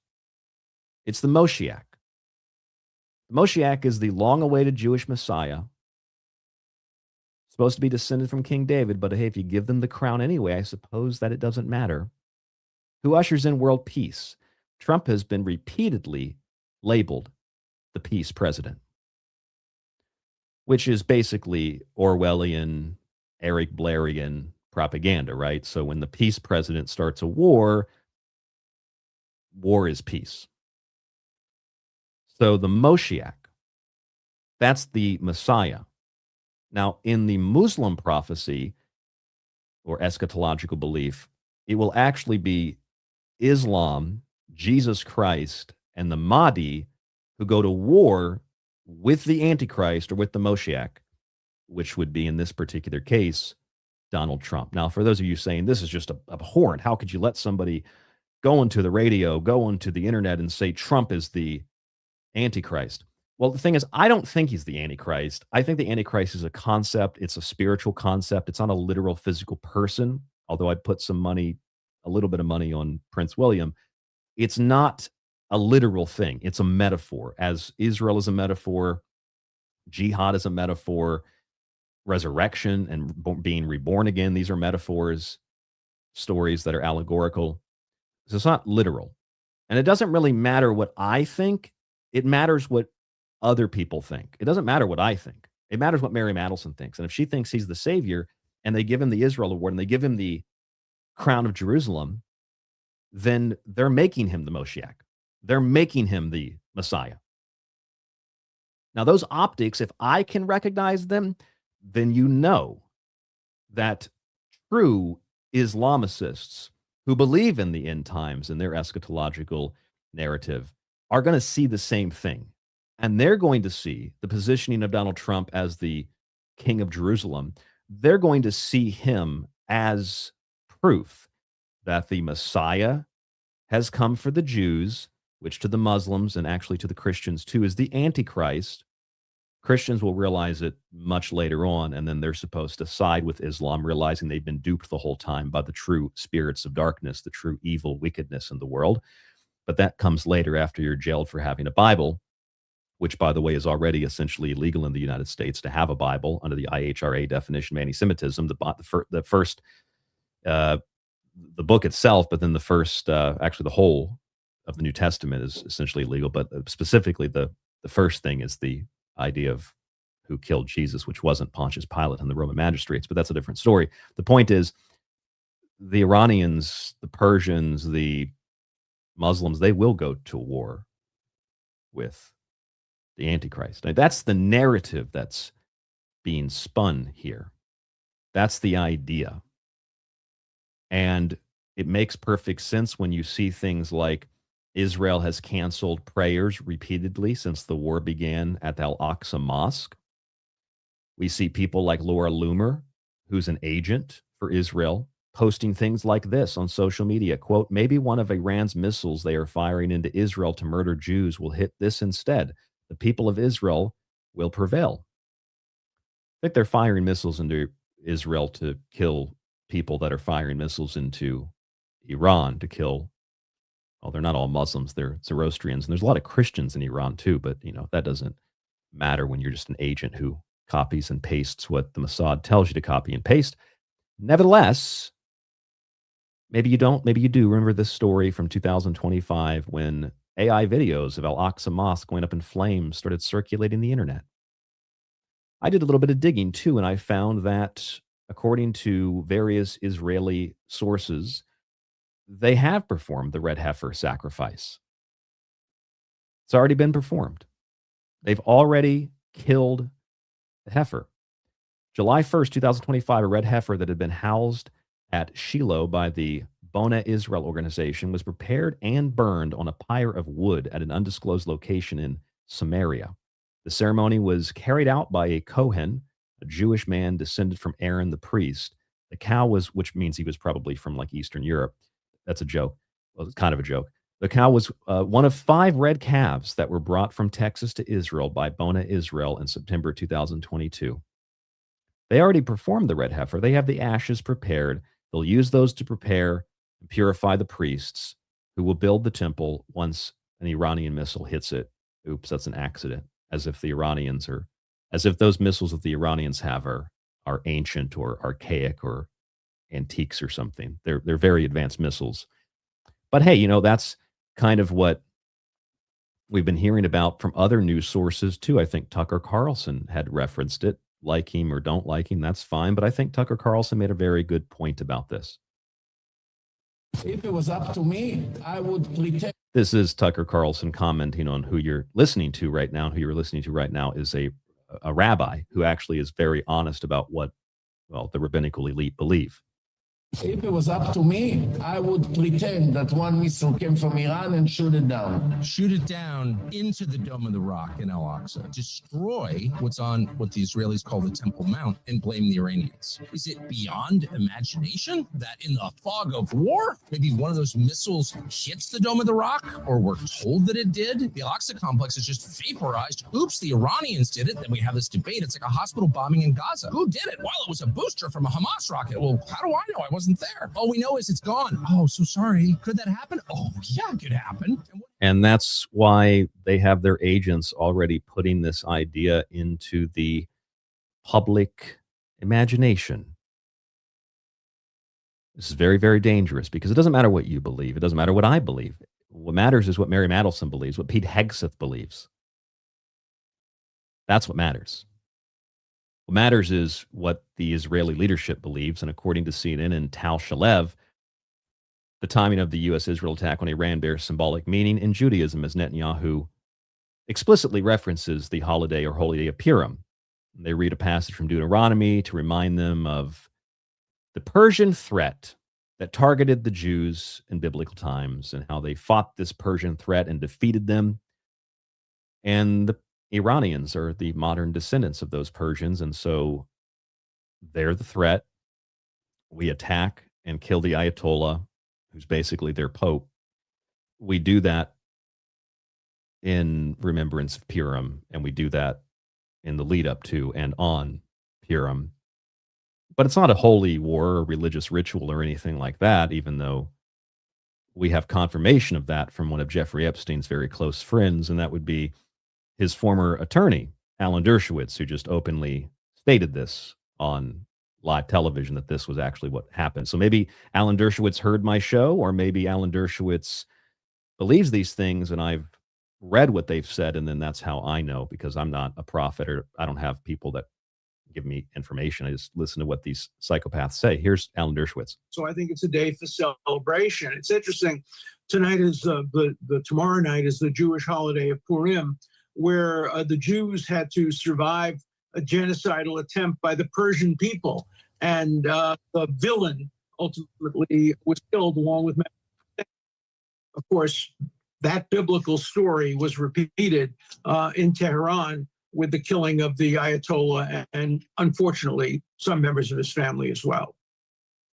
It's the Moshiach. The Moshiach is the long-awaited Jewish Messiah, supposed to be descended from King David, but hey, if you give them the crown anyway, I suppose that it doesn't matter. Who ushers in world peace. Trump has been repeatedly labeled the peace president, which is basically Orwellian, Eric Blairian propaganda, right? So when the peace president starts a war, war is peace. So the Moshiach, that's the Messiah. Now, in the Muslim prophecy or eschatological belief, it will actually be Islam, Jesus Christ, and the Mahdi who go to war with the Antichrist or with the Moshiach, which would be, in this particular case, Donald Trump. Now, for those of you saying this is just abhorrent, how could you let somebody go onto the radio, go onto the internet and say Trump is the Antichrist? Well, the thing is, I don't think he's the Antichrist. I think the Antichrist is a concept. It's a spiritual concept. It's not a literal physical person, although I'd put some money, a little bit of money on Prince William. It's not a literal thing. It's a metaphor. As Israel is a metaphor, jihad is a metaphor, resurrection and being reborn again, these are metaphors, stories that are allegorical. So it's not literal. And it doesn't really matter what I think. It matters what other people think. It doesn't matter what I think. It matters what Miriam Adelson thinks. And if she thinks he's the savior and they give him the Israel Award and they give him the crown of Jerusalem, then they're making him the Moshiach. They're making him the Messiah. Now, those optics, if I can recognize them, then you know that true Islamicists who believe in the end times and their eschatological narrative are going to see the same thing. And they're going to see the positioning of Donald Trump as the king of Jerusalem. They're going to see him as proof that the Messiah has come for the Jews, which to the Muslims and actually to the Christians too is the Antichrist. Christians will realize it much later on, and then they're supposed to side with Islam, realizing they've been duped the whole time by the true spirits of darkness, the true evil wickedness in the world. But that comes later after you're jailed for having a Bible, which, by the way, is already essentially illegal in the United States to have a Bible under the IHRA definition of anti-Semitism. The book itself, but then the first, actually the whole of the New Testament is essentially illegal. But specifically, the first thing is the idea of who killed Jesus, which wasn't Pontius Pilate and the Roman magistrates. But that's a different story. The point is, the Iranians, the Persians, the Muslims, they will go to war with the Antichrist. Now, that's the narrative that's being spun here. That's the idea. And it makes perfect sense when you see things like Israel has canceled prayers repeatedly since the war began at the Al-Aqsa Mosque. We see people like Laura Loomer, who's an agent for Israel, posting things like this on social media. Quote, maybe one of Iran's missiles they are firing into Israel to murder Jews will hit this instead. The people of Israel will prevail. I think they're firing missiles into Israel to kill people that are firing missiles into Iran to kill Well, they're not all Muslims. They're Zoroastrians. And there's a lot of Christians in Iran too, but that doesn't matter when you're just an agent who copies and pastes what the Mossad tells you to copy and paste. Nevertheless, maybe you don't, maybe you do remember this story from 2025 when AI videos of Al-Aqsa Mosque going up in flames started circulating the internet. I did a little bit of digging too, and I found that according to various Israeli sources, they have performed the red heifer sacrifice. It's already been performed. They've already killed the heifer. July 1st, 2025, a red heifer that had been housed at Shiloh by the Bona Israel organization was prepared and burned on a pyre of wood at an undisclosed location in Samaria. The ceremony was carried out by a Kohen, a Jewish man descended from Aaron the priest. The cow was, which means he was probably from like Eastern Europe. That's a joke. Well, it's kind of a joke. The cow was one of 5 red calves that were brought from Texas to Israel by Bona Israel in September 2022. They already performed the red heifer. They have the ashes prepared. They'll use those to prepare and purify the priests who will build the temple once an Iranian missile hits it. Oops, that's an accident. As if the Iranians are, as if those missiles that the Iranians have are ancient or archaic or antiques or something. They're very advanced missiles. But hey, that's kind of what we've been hearing about from other news sources too. I think Tucker Carlson had referenced it. Like him or don't like him, that's fine. But I think Tucker Carlson made a very good point about this. If it was up to me, I would pretend. This is Tucker Carlson commenting on who you're listening to right now. Who you're listening to right now is a rabbi who actually is very honest about what, the rabbinical elite believe. If it was up to me, I would pretend that one missile came from Iran and shoot it down. Shoot it down into the Dome of the Rock in Al-Aqsa. Destroy what's on what the Israelis call the Temple Mount and blame the Iranians. Is it beyond imagination that in the fog of war, maybe one of those missiles hits the Dome of the Rock, or we're told that it did? The Al-Aqsa complex is just vaporized. Oops, the Iranians did it. Then we have this debate. It's like a hospital bombing in Gaza. Who did it? Well, it was a booster from a Hamas rocket. Well, how do I know? I wasn't there. All we know is it's gone. Oh, so sorry. Could that happen? Oh, yeah, it could happen. And that's why they have their agents already putting this idea into the public imagination. This is very, very dangerous because it doesn't matter what you believe. It doesn't matter what I believe. What matters is what Mary Madelson believes, what Pete Hegseth believes. That's what matters. What matters is what the Israeli leadership believes, and according to CNN and Tal Shalev, the timing of the U.S.-Israel attack on Iran bears symbolic meaning in Judaism, as Netanyahu explicitly references the holiday or holy day of Purim. They read a passage from Deuteronomy to remind them of the Persian threat that targeted the Jews in biblical times and how they fought this Persian threat and defeated them. And the Iranians are the modern descendants of those Persians, and so they're the threat. We attack and kill the Ayatollah, who's basically their pope. We do that in remembrance of Purim, and we do that in the lead up to and on Purim. But it's not a holy war or religious ritual or anything like that, even though we have confirmation of that from one of Jeffrey Epstein's very close friends, and that would be his former attorney, Alan Dershowitz, who just openly stated this on live television, that this was actually what happened. So maybe Alan Dershowitz heard my show, or maybe Alan Dershowitz believes these things and I've read what they've said, and then that's how I know, because I'm not a prophet or I don't have people that give me information. I just listen to what these psychopaths say. Here's Alan Dershowitz. So I think it's a day for celebration. It's interesting. Tonight is tomorrow night is the Jewish holiday of Purim, where the Jews had to survive a genocidal attempt by the Persian people. And the villain ultimately was killed along with many. Of course, that biblical story was repeated in Tehran with the killing of the Ayatollah and, unfortunately, some members of his family as well.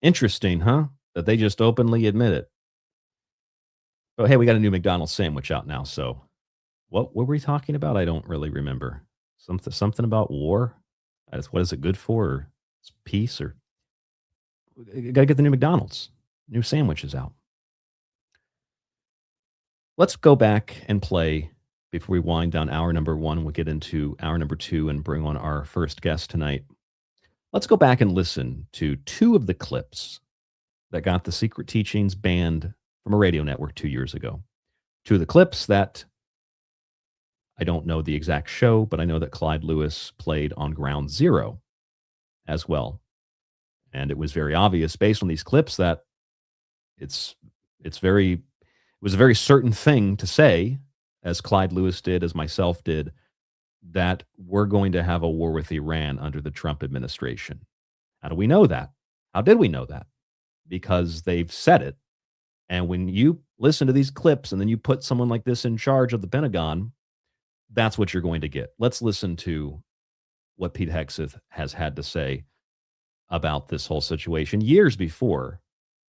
Interesting, huh? That they just openly admit it. Oh, hey, we got a new McDonald's sandwich out now, so what were we talking about? I don't really remember. Something about war? What is it good for? Or peace? Or got to get the new McDonald's. New sandwiches out. Let's go back and play before we wind down hour number one. We'll get into hour number two and bring on our first guest tonight. Let's go back and listen to two of the clips that got the Secret Teachings banned from a radio network 2 years ago. Two of the clips that I don't know the exact show, but I know that Clyde Lewis played on Ground Zero as well. And it was very obvious based on these clips that it was a very certain thing to say, as Clyde Lewis did, as myself did, that we're going to have a war with Iran under the Trump administration. How do we know that? How did we know that? Because they've said it. And when you listen to these clips and then you put someone like this in charge of the Pentagon, that's what you're going to get. Let's listen to what Pete Hegseth has had to say about this whole situation years before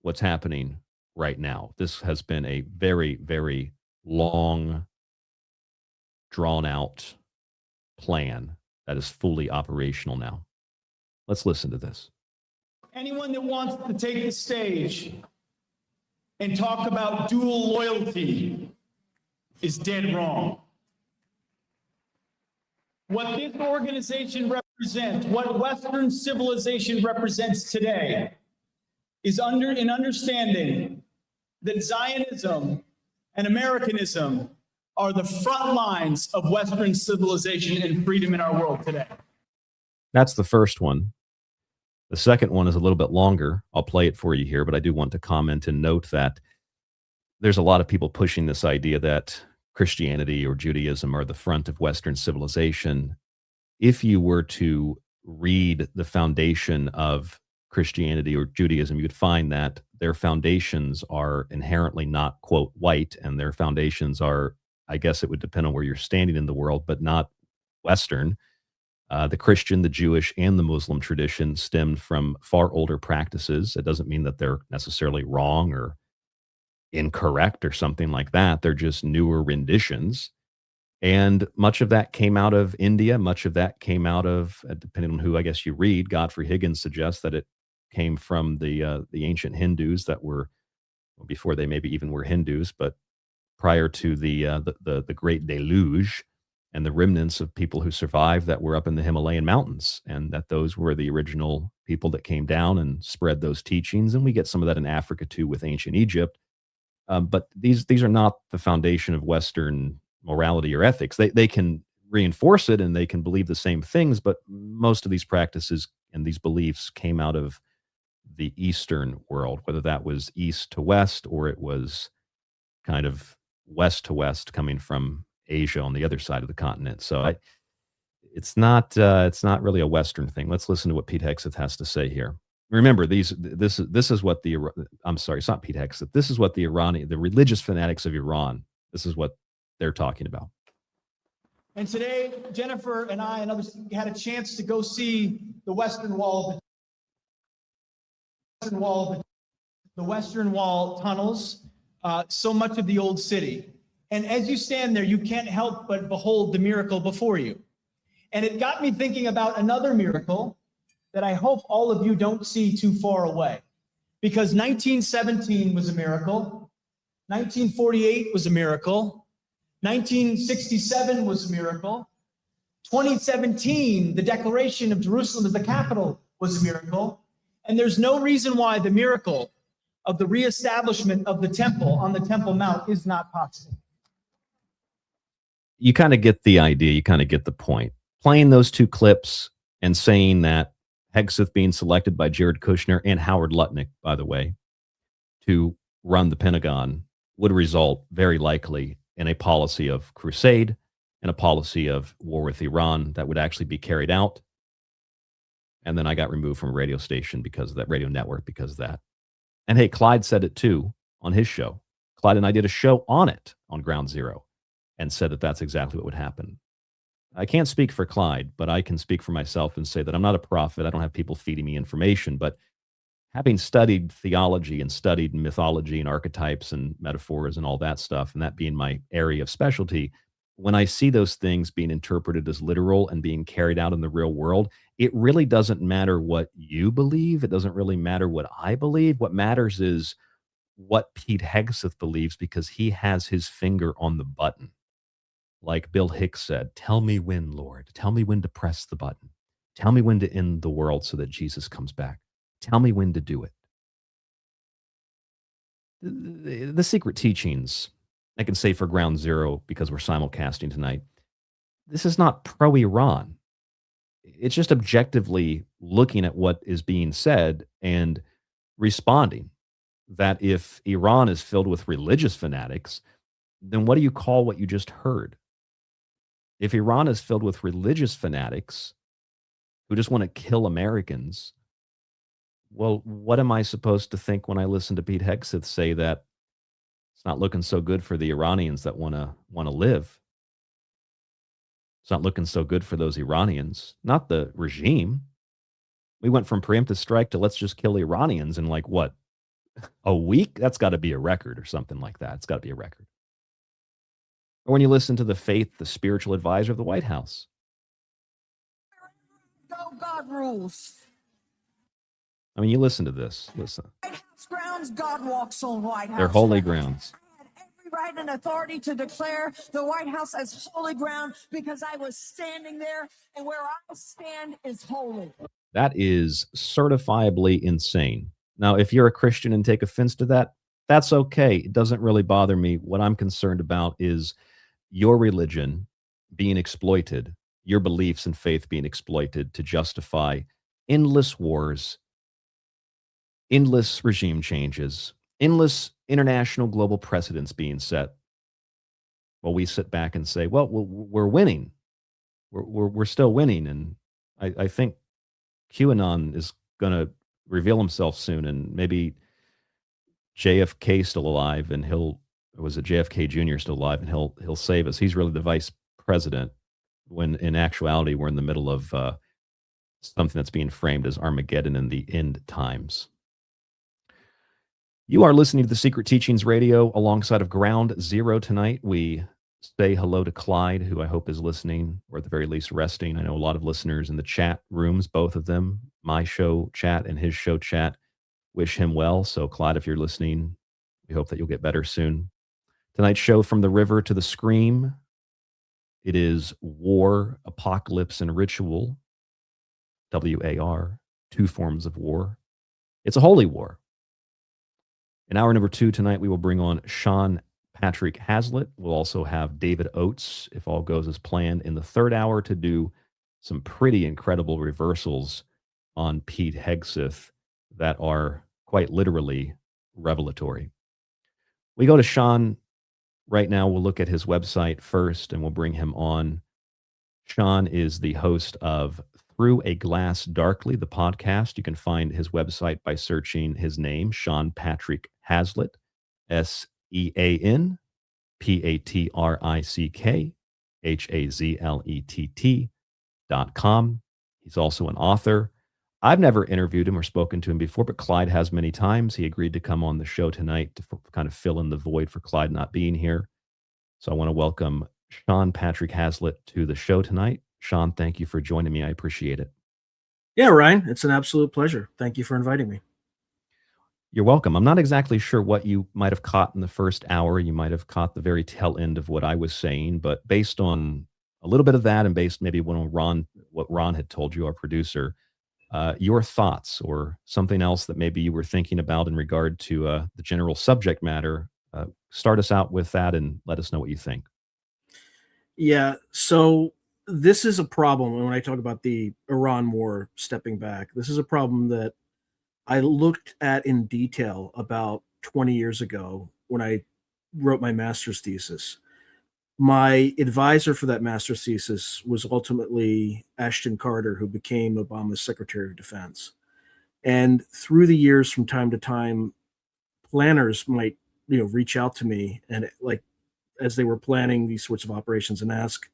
what's happening right now. This has been a very, very long, drawn-out plan that is fully operational now. Let's listen to this. Anyone that wants to take the stage and talk about dual loyalty is dead wrong. What this organization represents, what Western civilization represents today, is an understanding that Zionism and Americanism are the front lines of Western civilization and freedom in our world today. That's the first one. The second one is a little bit longer. I'll play it for you here, but I do want to comment and note that there's a lot of people pushing this idea that Christianity or Judaism are the front of Western civilization. If you were to read the foundation of Christianity or Judaism, you'd find that their foundations are inherently not, quote, white, and their foundations are, I guess it would depend on where you're standing in the world, but not Western. The Christian, the Jewish, and the Muslim tradition stemmed from far older practices. It doesn't mean that they're necessarily wrong or incorrect or something like that. They're just newer renditions. And much of that came out of India. Much of that came out of, depending on who I guess you read, Godfrey Higgins suggests that it came from the ancient Hindus that were, well, before they maybe even were Hindus, but prior to the Great Deluge, and the remnants of people who survived that were up in the Himalayan mountains, and that those were the original people that came down and spread those teachings. And we get some of that in Africa too with ancient Egypt. But these are not the foundation of Western morality or ethics. They can reinforce it and they can believe the same things, but most of these practices and these beliefs came out of the Eastern world, whether that was east to west or it was kind of west to west coming from Asia on the other side of the continent. So it's not really a Western thing. Let's listen to what Pete Hegseth has to say here. Remember, this is what I'm sorry, it's not Pete Hegseth. This is what the religious fanatics of Iran, this is what they're talking about. And today, Jennifer and I and others had a chance to go see the Western Wall, the Western Wall tunnels, so much of the old city. And as you stand there, you can't help but behold the miracle before you. And it got me thinking about another miracle that I hope all of you don't see too far away. Because 1917 was a miracle, 1948 was a miracle, 1967 was a miracle, 2017, the declaration of Jerusalem as the capital was a miracle. And there's no reason why the miracle of the reestablishment of the temple on the Temple Mount is not possible. You kind of get the idea. You kind of get the point. Playing those two clips and saying that Hegseth being selected by Jared Kushner and Howard Lutnick, by the way, to run the Pentagon would result very likely in a policy of crusade and a policy of war with Iran that would actually be carried out. And then I got removed from a radio station because of that, radio network because of that. And hey, Clyde said it too on his show. Clyde and I did a show on it on Ground Zero and said that that's exactly what would happen. I can't speak for Clyde, but I can speak for myself and say that I'm not a prophet. I don't have people feeding me information, but having studied theology and studied mythology and archetypes and metaphors and all that stuff, and that being my area of specialty, when I see those things being interpreted as literal and being carried out in the real world, it really doesn't matter what you believe. It doesn't really matter what I believe. What matters is what Pete Hegseth believes because he has his finger on the button. Like Bill Hicks said, tell me when, Lord. Tell me when to press the button. Tell me when to end the world so that Jesus comes back. Tell me when to do it. The secret teachings, I can say for Ground Zero, because we're simulcasting tonight, this is not pro-Iran. It's just objectively looking at what is being said and responding that if Iran is filled with religious fanatics, then what do you call what you just heard? If Iran is filled with religious fanatics who just want to kill Americans, well, what am I supposed to think when I listen to Pete Hegseth say that it's not looking so good for the Iranians that want to live? It's not looking so good for those Iranians, not the regime. We went from preemptive strike to let's just kill Iranians in like what, a week? That's got to be a record or something like that. It's got to be a record. Or when you listen to the spiritual advisor of the White House. Go, God rules. I mean, you listen to this. Listen. White House grounds, God walks on White House. They're holy grounds. I had every right and authority to declare the White House as holy ground because I was standing there, and where I stand is holy. That is certifiably insane. Now, if you're a Christian and take offense to that, that's okay. It doesn't really bother me. What I'm concerned about is your religion being exploited, your beliefs and faith being exploited to justify endless wars, endless regime changes, endless international global precedents being set. While we sit back and say, well, we're winning. We're still winning. And I think QAnon is going to reveal himself soon, and maybe JFK still alive, and was it JFK Jr. still alive, and he'll save us. He's really the vice president, when in actuality we're in the middle of something that's being framed as Armageddon in the end times. You are listening to the Secret Teachings Radio alongside of Ground Zero tonight. We say hello to Clyde, who I hope is listening, or at the very least resting. I know a lot of listeners in the chat rooms, both of them, my show chat and his show chat, wish him well. So Clyde, if you're listening, we hope that you'll get better soon. Tonight's show, From the River to the Scream. It is War, Apocalypse, and Ritual. WAR, two forms of war. It's a holy war. In hour number 2 tonight, we will bring on Sean Patrick Hazlett. We'll also have David Oates, if all goes as planned, in the third hour to do some pretty incredible reversals on Pete Hegseth that are quite literally revelatory. We go to Sean right now. We'll look at his website first, and we'll bring him on. Sean is the host of Through a Glass Darkly, the podcast. You can find his website by searching his name, Sean Patrick Hazlett, SEANPatrick He's also an author. I've never interviewed him or spoken to him before, but Clyde has many times. He agreed to come on the show tonight to kind of fill in the void for Clyde not being here. So I want to welcome Sean Patrick Hazlett to the show tonight. Sean, thank you for joining me. I appreciate it. Yeah, Ryan, it's an absolute pleasure. Thank you for inviting me. You're welcome. I'm not exactly sure what you might have caught in the first hour. You might have caught the very tail end of what I was saying, but based on a little bit of that and based maybe on what Ron had told you, our producer, your thoughts or something else that maybe you were thinking about in regard to the general subject matter, start us out with that and let us know what you think. Yeah, so this is a problem. When I talk about the Iran war stepping back, this is a problem that I looked at in detail about 20 years ago when I wrote my master's thesis. My advisor for that master's thesis was ultimately Ashton Carter, who became Obama's Secretary of Defense. And through the years, from time to time, planners might, reach out to me and as they were planning these sorts of operations and ask,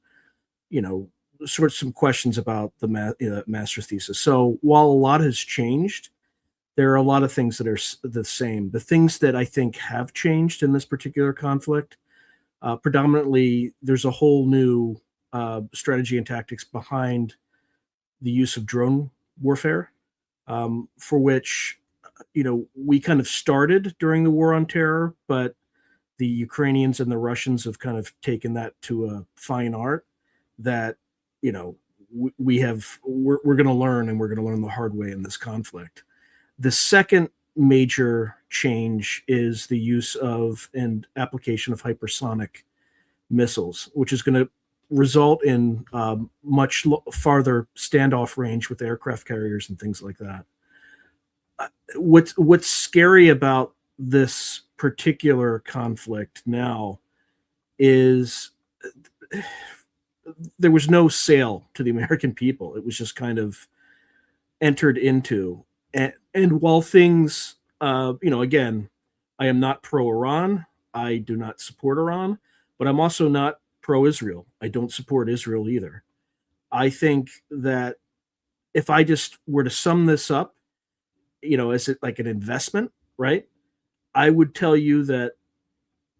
some questions about the master's thesis. So while a lot has changed, there are a lot of things that are the same. The things that I think have changed in this particular conflict, predominantly, there's a whole new strategy and tactics behind the use of drone warfare, for which we kind of started during the war on terror, but the Ukrainians and the Russians have kind of taken that to a fine art that, we're going to learn, and we're going to learn the hard way in this conflict. The second major change is the use of and application of hypersonic missiles, which is going to result in much farther standoff range with aircraft carriers and things like that. What's scary about this particular conflict now is there was no sale to the American people. It was just kind of entered into. And while things, again, I am not pro-Iran. I do not support Iran, but I'm also not pro-Israel. I don't support Israel either. I think that if I just were to sum this up, as it like an investment, right? I would tell you that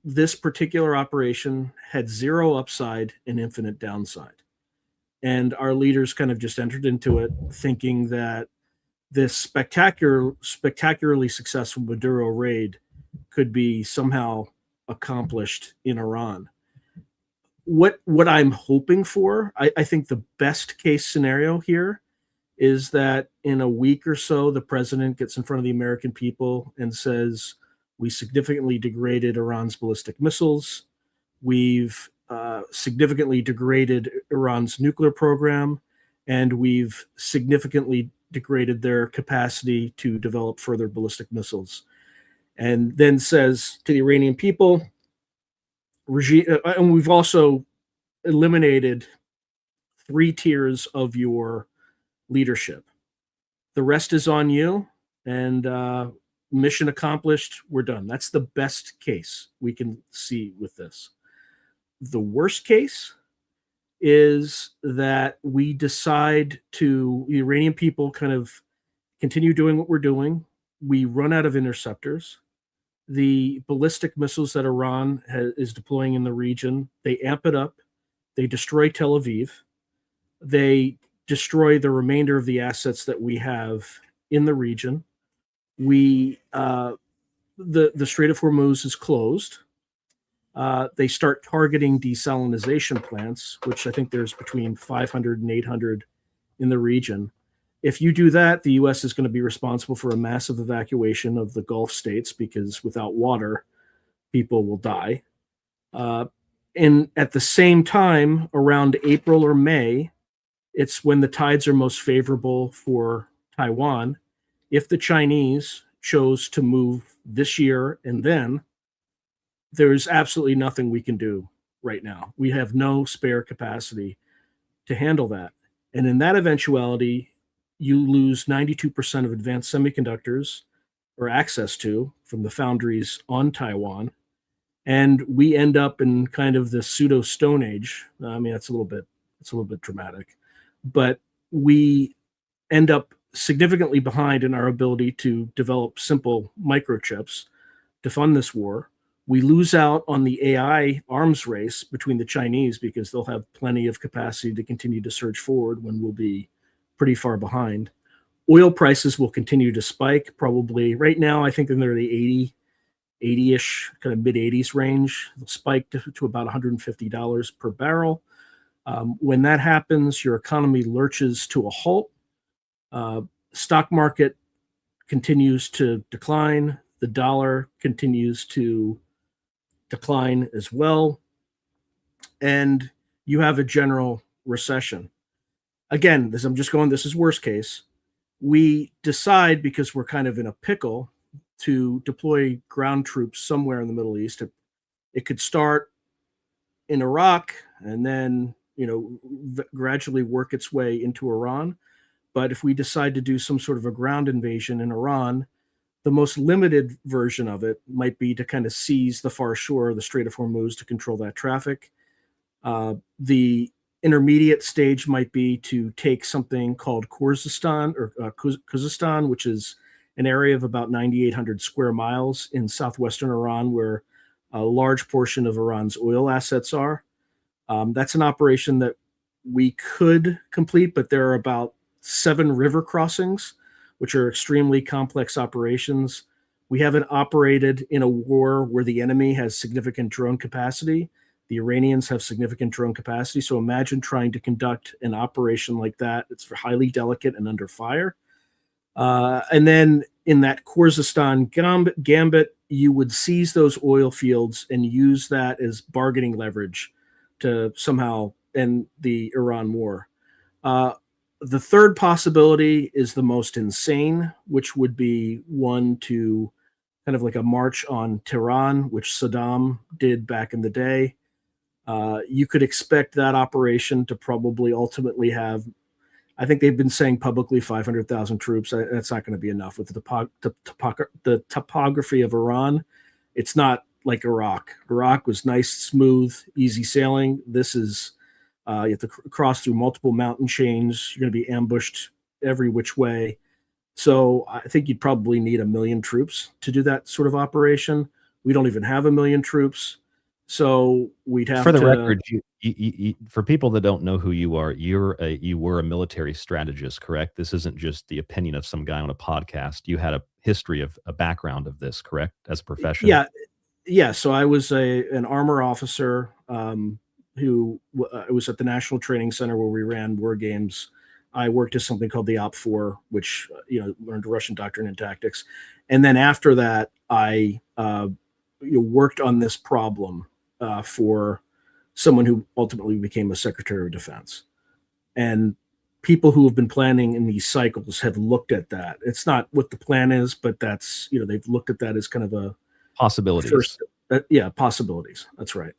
this particular operation had zero upside and infinite downside. And our leaders kind of just entered into it thinking that this spectacularly successful Maduro raid could be somehow accomplished in Iran. What I'm hoping for, I think the best case scenario here is that in a week or so, the president gets in front of the American people and says, we significantly degraded Iran's ballistic missiles. We've significantly degraded Iran's nuclear program, and we've significantly degraded their capacity to develop further ballistic missiles. And then says to the Iranian people, and we've also eliminated 3 tiers of your leadership. The rest is on you, and mission accomplished, we're done. That's the best case we can see with this. The worst case is that we decide the Iranian people kind of continue doing what we're doing. We run out of interceptors. The ballistic missiles that Iran is deploying in the region, they amp it up. They destroy Tel Aviv. They destroy the remainder of the assets that we have in the region. The Strait of Hormuz is closed. They start targeting desalinization plants, which I think there's between 500 and 800 in the region. If you do that, the U.S. is going to be responsible for a massive evacuation of the Gulf states because without water, people will die. And at the same time, around April or May, it's when the tides are most favorable for Taiwan. If the Chinese chose to move this year and then, there's absolutely nothing we can do right now. We have no spare capacity to handle that. And in that eventuality, you lose 92% of advanced semiconductors or access to from the foundries on Taiwan. And we end up in kind of the pseudo Stone Age. I mean, it's a little bit dramatic, but we end up significantly behind in our ability to develop simple microchips to fund this war. We lose out on the AI arms race between the Chinese because they'll have plenty of capacity to continue to surge forward when we'll be pretty far behind. Oil prices will continue to spike, probably right now. I think they're the 80-ish, kind of mid 80s range. They'll spike to about $150 per barrel. When that happens, your economy lurches to a halt. Stock market continues to decline. The dollar continues to decline as well. And you have a general recession. Again, this is worst case. We decide, because we're kind of in a pickle, to deploy ground troops somewhere in the Middle East. It could start in Iraq and then, gradually work its way into Iran. But if we decide to do some sort of a ground invasion in Iran, the most limited version of it might be to kind of seize the far shore of the Strait of Hormuz to control that traffic. The intermediate stage might be to take something called Khuzestan, which is an area of about 9,800 square miles in southwestern Iran, where a large portion of Iran's oil assets are. That's an operation that we could complete, but there are about 7 river crossings which are extremely complex operations. We haven't operated in a war where the enemy has significant drone capacity. The Iranians have significant drone capacity. So imagine trying to conduct an operation like that. It's highly delicate and under fire. And then in that Khuzestan gambit, you would seize those oil fields and use that as bargaining leverage to somehow end the Iran war. The third possibility is the most insane, which would be one to kind of like a march on Tehran, which Saddam did back in the day. You could expect that operation to probably ultimately have, I think they've been saying publicly 500,000 troops. That's not going to be enough with the topography of Iran. It's not like Iraq. Iraq was nice, smooth, easy sailing. This is, you have to cross through multiple mountain chains. You're going to be ambushed every which way. So I think you'd probably need 1 million troops to do that sort of operation. We don't even have 1 million troops. So we'd have for the to, record, for people that don't know who you are, you were a military strategist, correct? This isn't just the opinion of some guy on a podcast. You had a history of a background of this, correct, as a profession? Yeah. So I was an armor officer who was at the National Training Center where we ran war games. I worked as something called the Op4, which learned Russian doctrine and tactics, and then after that, I worked on this problem for someone who ultimately became a Secretary of Defense. And people who have been planning in these cycles have looked at that. It's not what the plan is, but that's, they've looked at that as kind of a possibilities. Possibilities. That's right.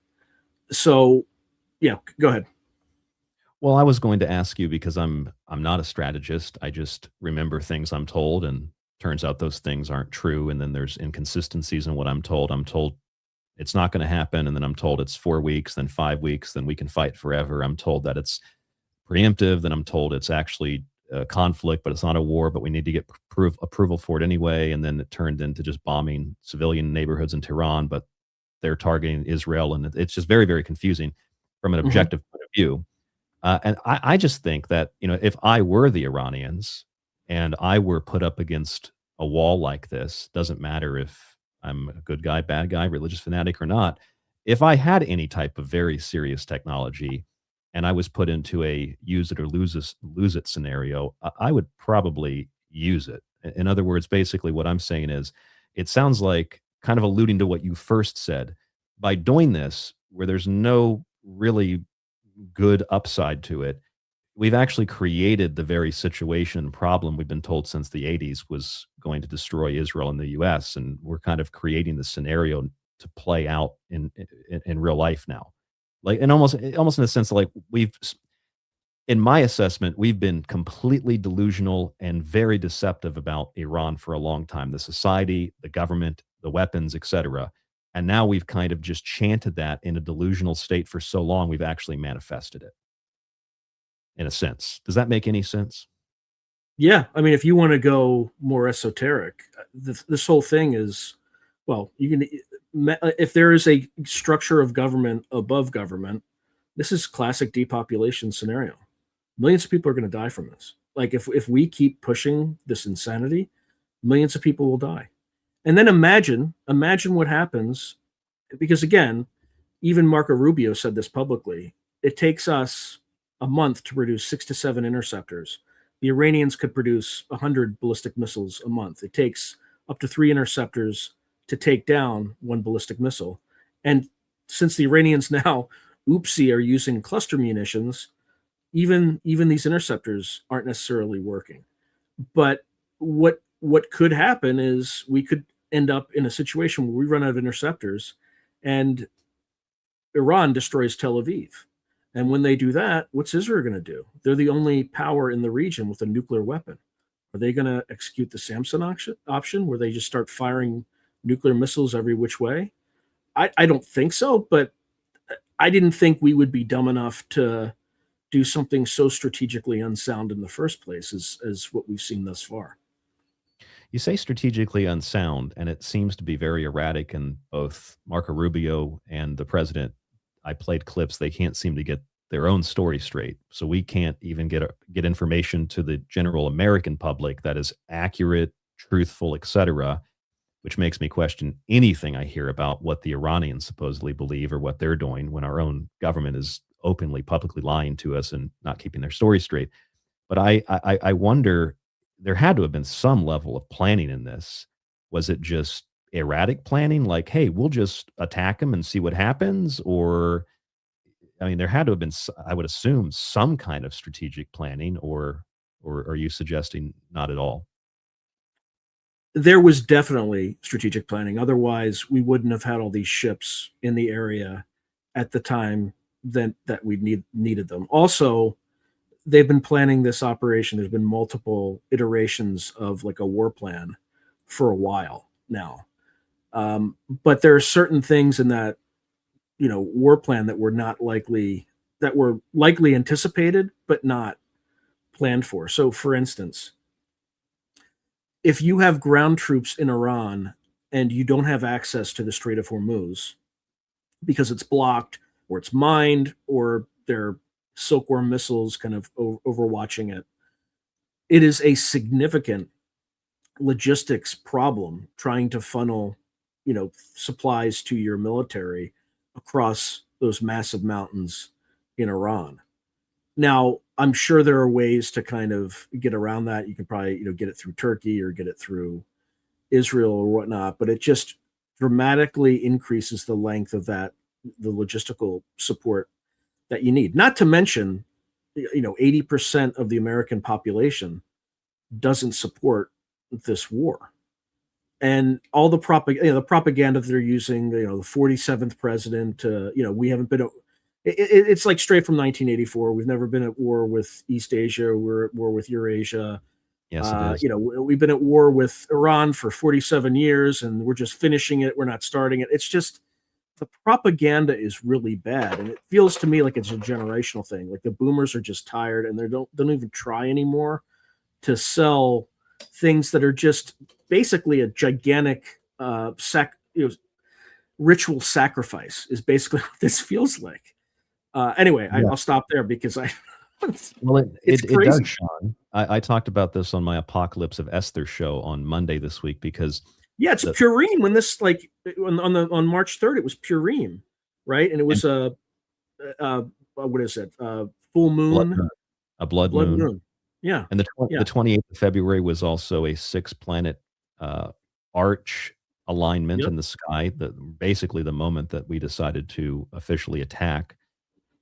So, go ahead. Well, I was going to ask you because I'm not a strategist. I just remember things I'm told, and turns out those things aren't true. And then there's inconsistencies in what I'm told. I'm told it's not going to happen, and then I'm told it's 4 weeks, then 5 weeks, then we can fight forever. I'm told that it's preemptive, then I'm told it's actually a conflict, but it's not a war, but we need to get approval for it anyway. And then it turned into just bombing civilian neighborhoods in Tehran, but they're targeting Israel, and it's just very, very confusing from an objective point of view. And I just think that, if I were the Iranians and I were put up against a wall like this, doesn't matter if I'm a good guy, bad guy, religious fanatic or not, if I had any type of very serious technology and I was put into a use it or lose it scenario, I would probably use it. In other words, basically what I'm saying is, it sounds like, kind of alluding to what you first said, by doing this, where there's no really good upside to it, we've actually created the very situation and problem we've been told since the 80s was going to destroy Israel and the US. And we're kind of creating the scenario to play out in real life now. And almost in a sense, like in my assessment, we've been completely delusional and very deceptive about Iran for a long time, the society, the government, the weapons, etc. And now we've kind of just chanted that in a delusional state for so long, we've actually manifested it, in a sense. Does that make any sense? Yeah. I mean, if you want to go more esoteric, this whole thing is, well, if there is a structure of government above government, this is classic depopulation scenario. Millions of people are going to die from this. Like if we keep pushing this insanity, millions of people will die. And then imagine what happens, because again, even Marco Rubio said this publicly. It takes us a month to produce 6 to 7 interceptors. The Iranians could produce 100 ballistic missiles a month. It takes up to 3 interceptors to take down 1 ballistic missile. And since the Iranians now, oopsie, are using cluster munitions, even these interceptors aren't necessarily working. But what could happen is we could end up in a situation where we run out of interceptors and Iran destroys Tel Aviv. And when they do that, what's Israel going to do? They're the only power in the region with a nuclear weapon. Are they going to execute the Samson option where they just start firing nuclear missiles every which way? I don't think so, but I didn't think we would be dumb enough to do something so strategically unsound in the first place as what we've seen thus far. You say strategically unsound, and it seems to be very erratic, and both Marco Rubio and the president, I played clips, they can't seem to get their own story straight. So we can't even get information to the general American public that is accurate, truthful, etc., which makes me question anything I hear about what the Iranians supposedly believe or what they're doing when our own government is openly, publicly lying to us and not keeping their story straight. But I wonder, there had to have been some level of planning in this. Was it just erratic planning, like, hey, we'll just attack them and see what happens? Or, I mean, there had to have been, I would assume, some kind of strategic planning, or are you suggesting not at all? There was definitely strategic planning. Otherwise, we wouldn't have had all these ships in the area at the time that we needed them. Also, they've been planning this operation. There's been multiple iterations of like a war plan for a while now. But there are certain things in that, war plan that were likely anticipated, but not planned for. So for instance, if you have ground troops in Iran and you don't have access to the Strait of Hormuz because it's blocked or it's mined or there are silkworm missiles kind of overwatching it, it is a significant logistics problem trying to funnel, supplies to your military across those massive mountains in Iran. Now, I'm sure there are ways to kind of get around that. You can probably, get it through Turkey or get it through Israel or whatnot, but it just dramatically increases the length of the logistical support that you need. Not to mention, 80% of the American population doesn't support this war. And all the propaganda that they're using, the 47th president, we haven't been, it's like straight from 1984. We've never been at war with East Asia. We're at war with Eurasia. Yes, it is. We've been at war with Iran for 47 years and we're just finishing it. We're not starting it. It's just, the propaganda is really bad. And it feels to me like it's a generational thing. Like the boomers are just tired and they don't even try anymore to sell things that are just basically a gigantic ritual sacrifice is basically what this feels like. Anyway, Yeah. I'll stop there because Well, it's it crazy. does, Sean. I talked about this on my Apocalypse of Esther show on Monday this week because Yeah, it's Purim when this on March 3rd it was Purim, right? And it was what is it? Full moon, a blood moon. Yeah. And the Yeah. 28th of February was also a 6-planet arch alignment Yep. in the sky. Basically the moment that we decided to officially attack.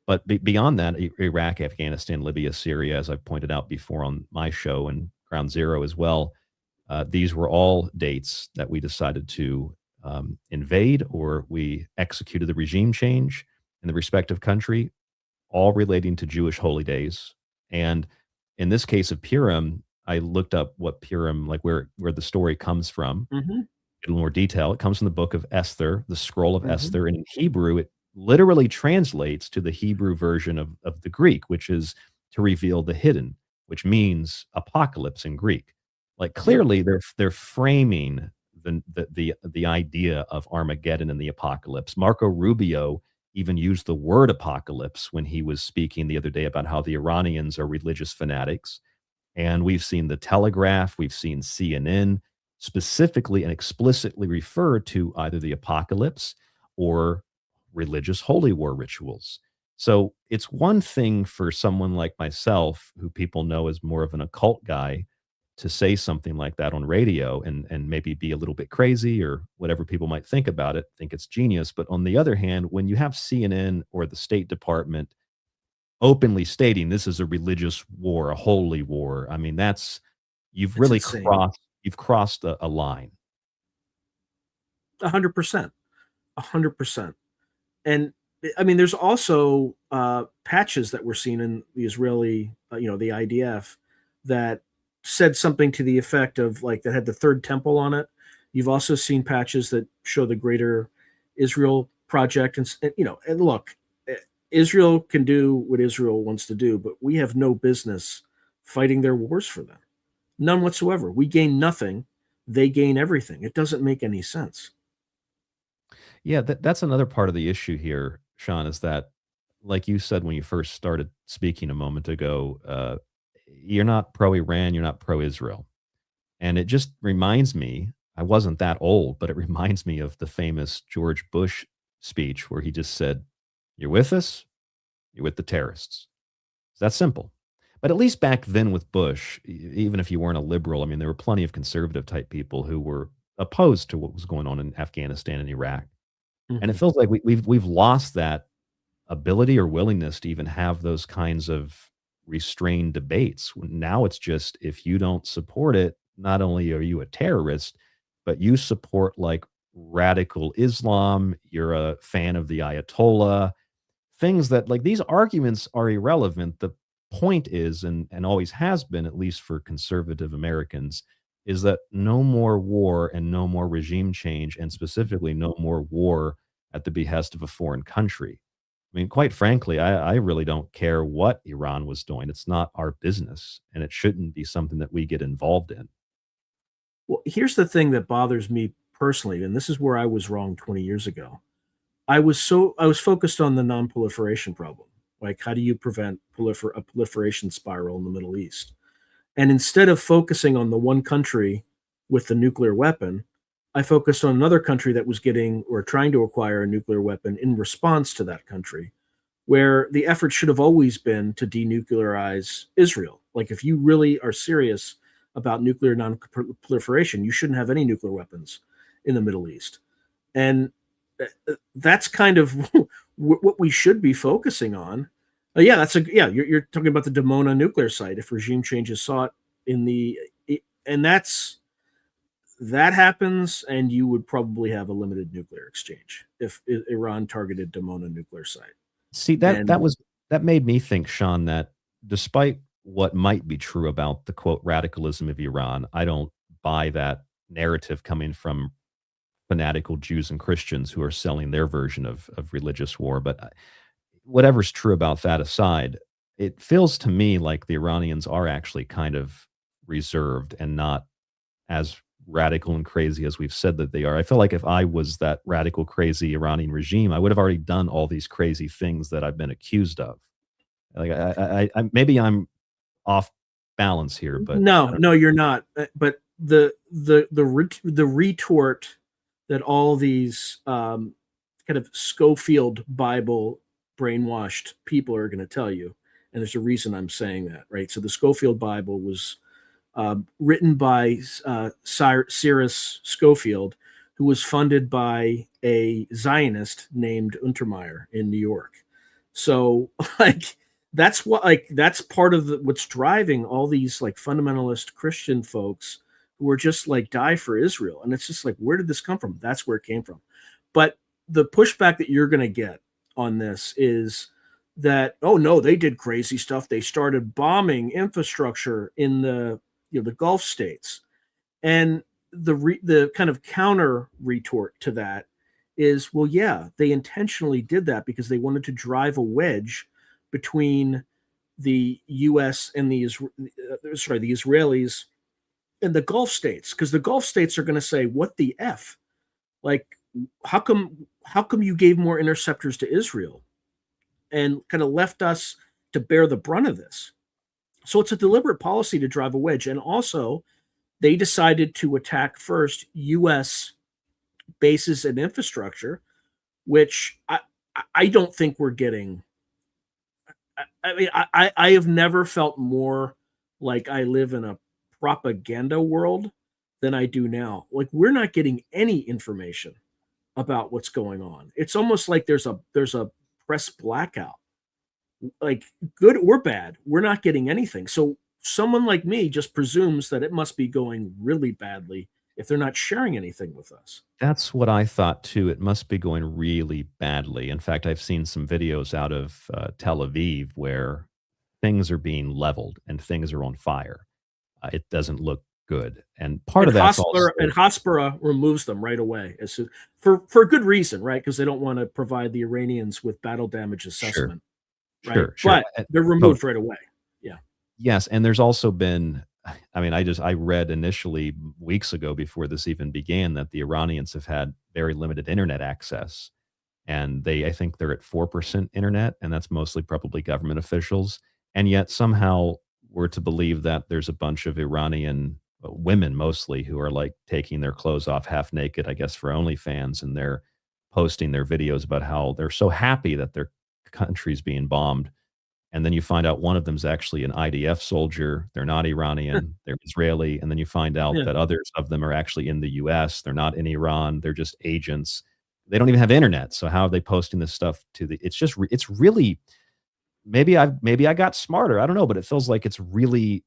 But beyond that, Iraq, Afghanistan, Libya, Syria, as I've pointed out before on my show and Ground Zero as well, these were all dates that we decided to invade, or we executed the regime change in the respective country, all relating to Jewish holy days. And in this case of Purim, I looked up what Purim, like where the story comes from. Mm-hmm. In a little more detail, it comes from the book of Esther, the scroll of Mhm. Esther, and in Hebrew, it literally translates to the Hebrew version of the Greek, which is to reveal the hidden, which means apocalypse in Greek. Like clearly, they're framing the idea of Armageddon and the apocalypse. Marco Rubio even used the word apocalypse when he was speaking the other day about how the Iranians are religious fanatics. And we've seen the Telegraph, we've seen CNN specifically and explicitly refer to either the apocalypse or religious holy war rituals. So it's one thing for someone like myself, who people know as more of an occult guy, to say something like that on radio and maybe be a little bit crazy or whatever people might think about it, think it's genius. But on the other hand, when you have CNN or the State Department openly stating this is a religious war, a holy war, I mean, you've really insane. crossed a line. 100%. 100%. And I mean, there's also patches that we're seeing in the Israeli, the IDF, that said something to the effect of like that had the third temple on it. You've also seen patches that show the Greater Israel Project, and look, Israel can do what Israel wants to do, but we have no business fighting their wars for them. None whatsoever. We gain nothing. They gain everything. It doesn't make any sense. Yeah, that's another part of the issue here, Sean, is that like you said when you first started speaking a moment ago, you're not pro-Iran, you're not pro-Israel. And it just reminds me, I wasn't that old, but it reminds me of the famous George Bush speech where he just said, "You're with us, you're with the terrorists." It's that simple. But at least back then with Bush, even if you weren't a liberal, I mean, there were plenty of conservative type people who were opposed to what was going on in Afghanistan and Iraq. And it feels like we've lost that ability or willingness to even have those kinds of restrained debates. Now it's just, if you don't support it, not only are you a terrorist, but you support like radical Islam, you're a fan of the Ayatollah, things that, like, these arguments are irrelevant. The point is, and always has been, at least for conservative Americans, is that no more war and no more regime change, and specifically no more war at the behest of a foreign country. I mean, quite frankly, I really don't care what Iran was doing. It's not our business, and it shouldn't be something that we get involved in. Well, here's the thing that bothers me personally, and this is where I was wrong 20 years ago. I was focused on the non-proliferation problem. Like, how do you prevent a proliferation spiral in the Middle East? And instead of focusing on the one country with the nuclear weapon, I focused on another country that was getting or trying to acquire a nuclear weapon in response to that country, where the effort should have always been to denuclearize Israel. Like, if you really are serious about nuclear non-proliferation, you shouldn't have any nuclear weapons in the Middle East. And that's kind of what we should be focusing on. You're talking about the Dimona nuclear site. If regime change is sought that happens, and you would probably have a limited nuclear exchange if Iran targeted Dimona nuclear site. See, that made me think, Sean, that despite what might be true about the quote radicalism of Iran, I don't buy that narrative coming from fanatical Jews and Christians who are selling their version of religious war. But whatever's true about that aside, it feels to me like the Iranians are actually kind of reserved and not as radical and crazy as we've said that they are. I feel like if I was that radical, crazy Iranian regime, I would have already done all these crazy things that I've been accused of. Like, I maybe I'm off balance here, but no, you're not. But the retort that all these kind of Schofield Bible brainwashed people are going to tell you, and there's a reason I'm saying that, right? So the Schofield Bible was written by Cyrus Schofield, who was funded by a Zionist named Untermeyer in New York. So that's part of what's driving all these like fundamentalist Christian folks who are just like die for Israel. And it's just like, where did this come from? That's where it came from. But the pushback that you're going to get on this is that, oh no, they did crazy stuff. They started bombing infrastructure in the Gulf states. And the kind of counter retort to that is, well, yeah, they intentionally did that because they wanted to drive a wedge between the U.S. and the Israelis and the Gulf states, because the Gulf states are going to say, what the F? Like, how come you gave more interceptors to Israel and kind of left us to bear the brunt of this? So it's a deliberate policy to drive a wedge. And also, they decided to attack first U.S. bases and infrastructure, which I don't think we're getting. I mean, I have never felt more like I live in a propaganda world than I do now. Like, we're not getting any information about what's going on. It's almost like there's a press blackout. Like, good or bad, we're not getting anything. So someone like me just presumes that it must be going really badly if they're not sharing anything with us. That's what I thought too. It must be going really badly. In fact, I've seen some videos out of Tel Aviv where things are being leveled and things are on fire. It doesn't look good. And part of that and Hospira removes them right away for good reason, right? Because they don't want to provide the Iranians with battle damage assessment. Right? Sure. But they're removed right away. Yeah. Yes, and there's also been, I mean, I read initially weeks ago before this even began that the Iranians have had very limited internet access. and I think they're at 4% internet, and that's mostly probably government officials. And yet somehow we're to believe that there's a bunch of Iranian women mostly who are like taking their clothes off half naked, I guess, for OnlyFans, and they're posting their videos about how they're so happy that their country's being bombed. And then you find out one of them's actually an IDF soldier. They're not Iranian, they're Israeli. And then you find out that others of them are actually in the US. They're not in Iran. They're just agents. They don't even have internet. So how are they posting this stuff to it's really, maybe I got smarter. I don't know, but it feels like it's really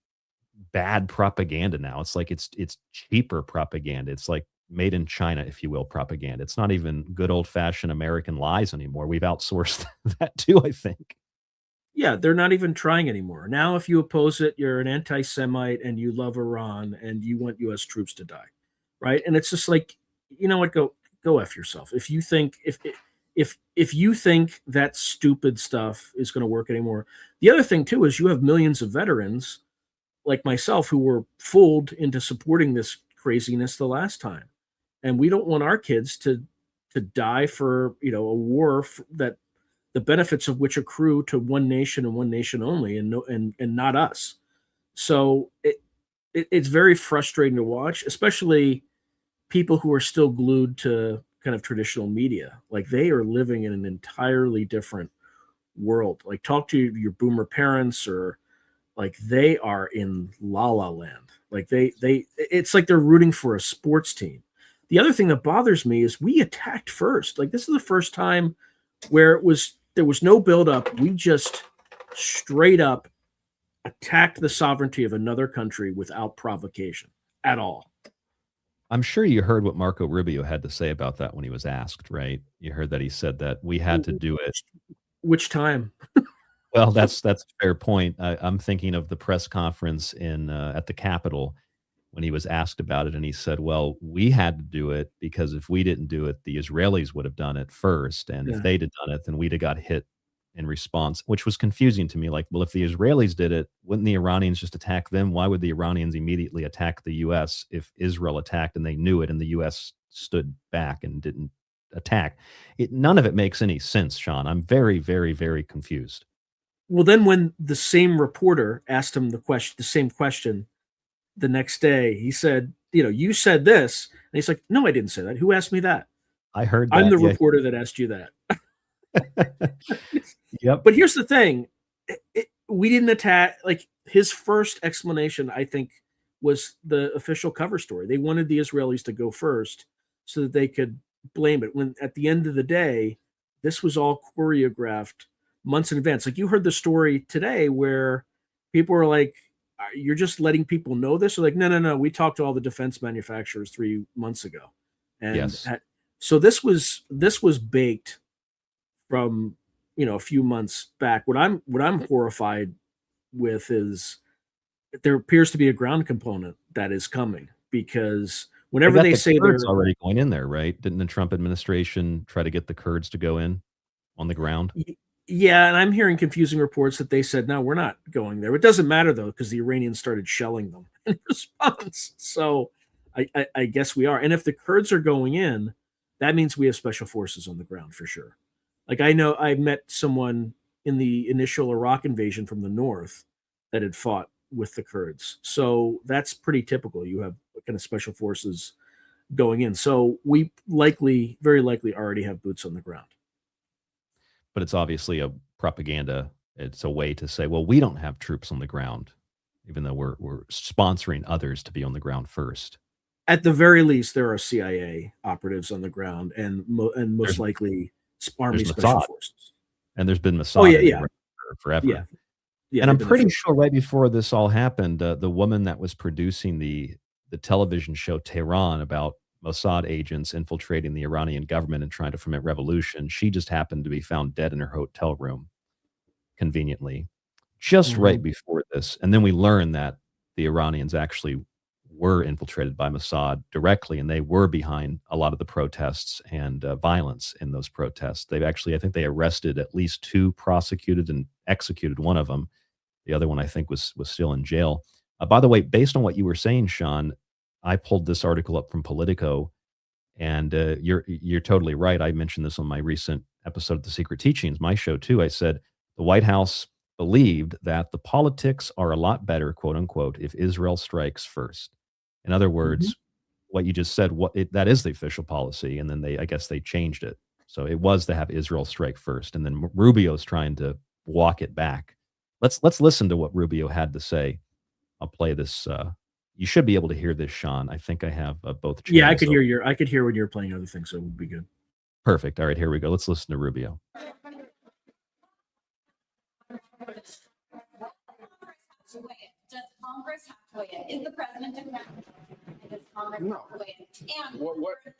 bad propaganda now. It's like it's cheaper propaganda. It's like made in China, if you will, propaganda. It's not even good old fashioned American lies anymore. We've outsourced that too, I think. Yeah, they're not even trying anymore. Now, if you oppose it, you're an anti-Semite and you love Iran and you want U.S. troops to die, right? And it's just like, you know what? Go F yourself. If you think if you think that stupid stuff is going to work anymore. The other thing too is you have millions of veterans like myself who were fooled into supporting this craziness the last time, and we don't want our kids to die for a war that the benefits of which accrue to one nation and one nation only, and not us. So it's very frustrating to watch, especially people who are still glued to kind of traditional media. Like, they are living in an entirely different world. Like, talk to your boomer parents, or like they are in la la land. Like it's like they're rooting for a sports team. The other thing that bothers me is we attacked first. Like, this is the first time where there was no buildup. We just straight up attacked the sovereignty of another country without provocation at all. I'm sure you heard what Marco Rubio had to say about that when he was asked, right? You heard that he said that we had to do it. Which time? Well, that's a fair point. I'm thinking of the press conference at the Capitol when he was asked about it, and he said, well, we had to do it because if we didn't do it, the Israelis would have done it first. And if they'd have done it, then we'd have got hit in response, which was confusing to me. Like, well, if the Israelis did it, wouldn't the Iranians just attack them? Why would the Iranians immediately attack the U.S. if Israel attacked and they knew it and the U.S. stood back and didn't attack? None of it makes any sense, Sean. I'm very, very, very confused. Well, then when the same reporter asked him the same question the next day, he said, you said this. And he's like, no, I didn't say that. Who asked me that? I heard that. I'm the reporter that asked you that. Yep. But here's the thing. We didn't attack. Like, his first explanation, I think, was the official cover story. They wanted the Israelis to go first so that they could blame it. When at the end of the day, this was all choreographed months in advance. Like, you heard the story today where people were like, you're just letting people know this? Or like, no. We talked to all the defense manufacturers 3 months ago. And yes. So this was baked from, a few months back. What I'm horrified with is there appears to be a ground component that is coming, because whenever they say they're already going in there, right? Didn't the Trump administration try to get the Kurds to go in on the ground? Yeah, and I'm hearing confusing reports that they said, no, we're not going there. It doesn't matter, though, because the Iranians started shelling them in response. So I guess we are. And if the Kurds are going in, that means we have special forces on the ground for sure. Like, I know I met someone in the initial Iraq invasion from the north that had fought with the Kurds. So that's pretty typical. You have kind of special forces going in. So we very likely already have boots on the ground. But it's obviously a propaganda. It's a way to say, well, we don't have troops on the ground, even though we're sponsoring others to be on the ground first. At the very least, there are CIA operatives on the ground, and most likely Army Special Forces. And there's been Mossad forever. Yeah, and I'm pretty sure right before this all happened, the woman that was producing the television show Tehran about Mossad agents infiltrating the Iranian government and trying to foment revolution, she just happened to be found dead in her hotel room, conveniently, just right before this. And then we learned that the Iranians actually were infiltrated by Mossad directly, and they were behind a lot of the protests and violence in those protests. They've actually, I think they arrested at least 2, prosecuted and executed one of them. The other one, I think, was still in jail. By the way, based on what you were saying, Sean, I pulled this article up from Politico, and you're totally right. I mentioned this on my recent episode of The Secret Teachings, my show too, I said the White House believed that the politics are a lot better, quote unquote, if Israel strikes first. In other words, what you just said, that is the official policy, and then I guess they changed it. So it was to have Israel strike first, and then Rubio's trying to walk it back. Let's listen to what Rubio had to say. I'll play this. You should be able to hear this, Sean. I think I have both. Yeah, I could hear when you're playing other things, so it would be good. Perfect. All right, here we go. Let's listen to Rubio. Does Congress have to weigh in? Is the president accountable? Does Congress have to weigh in? And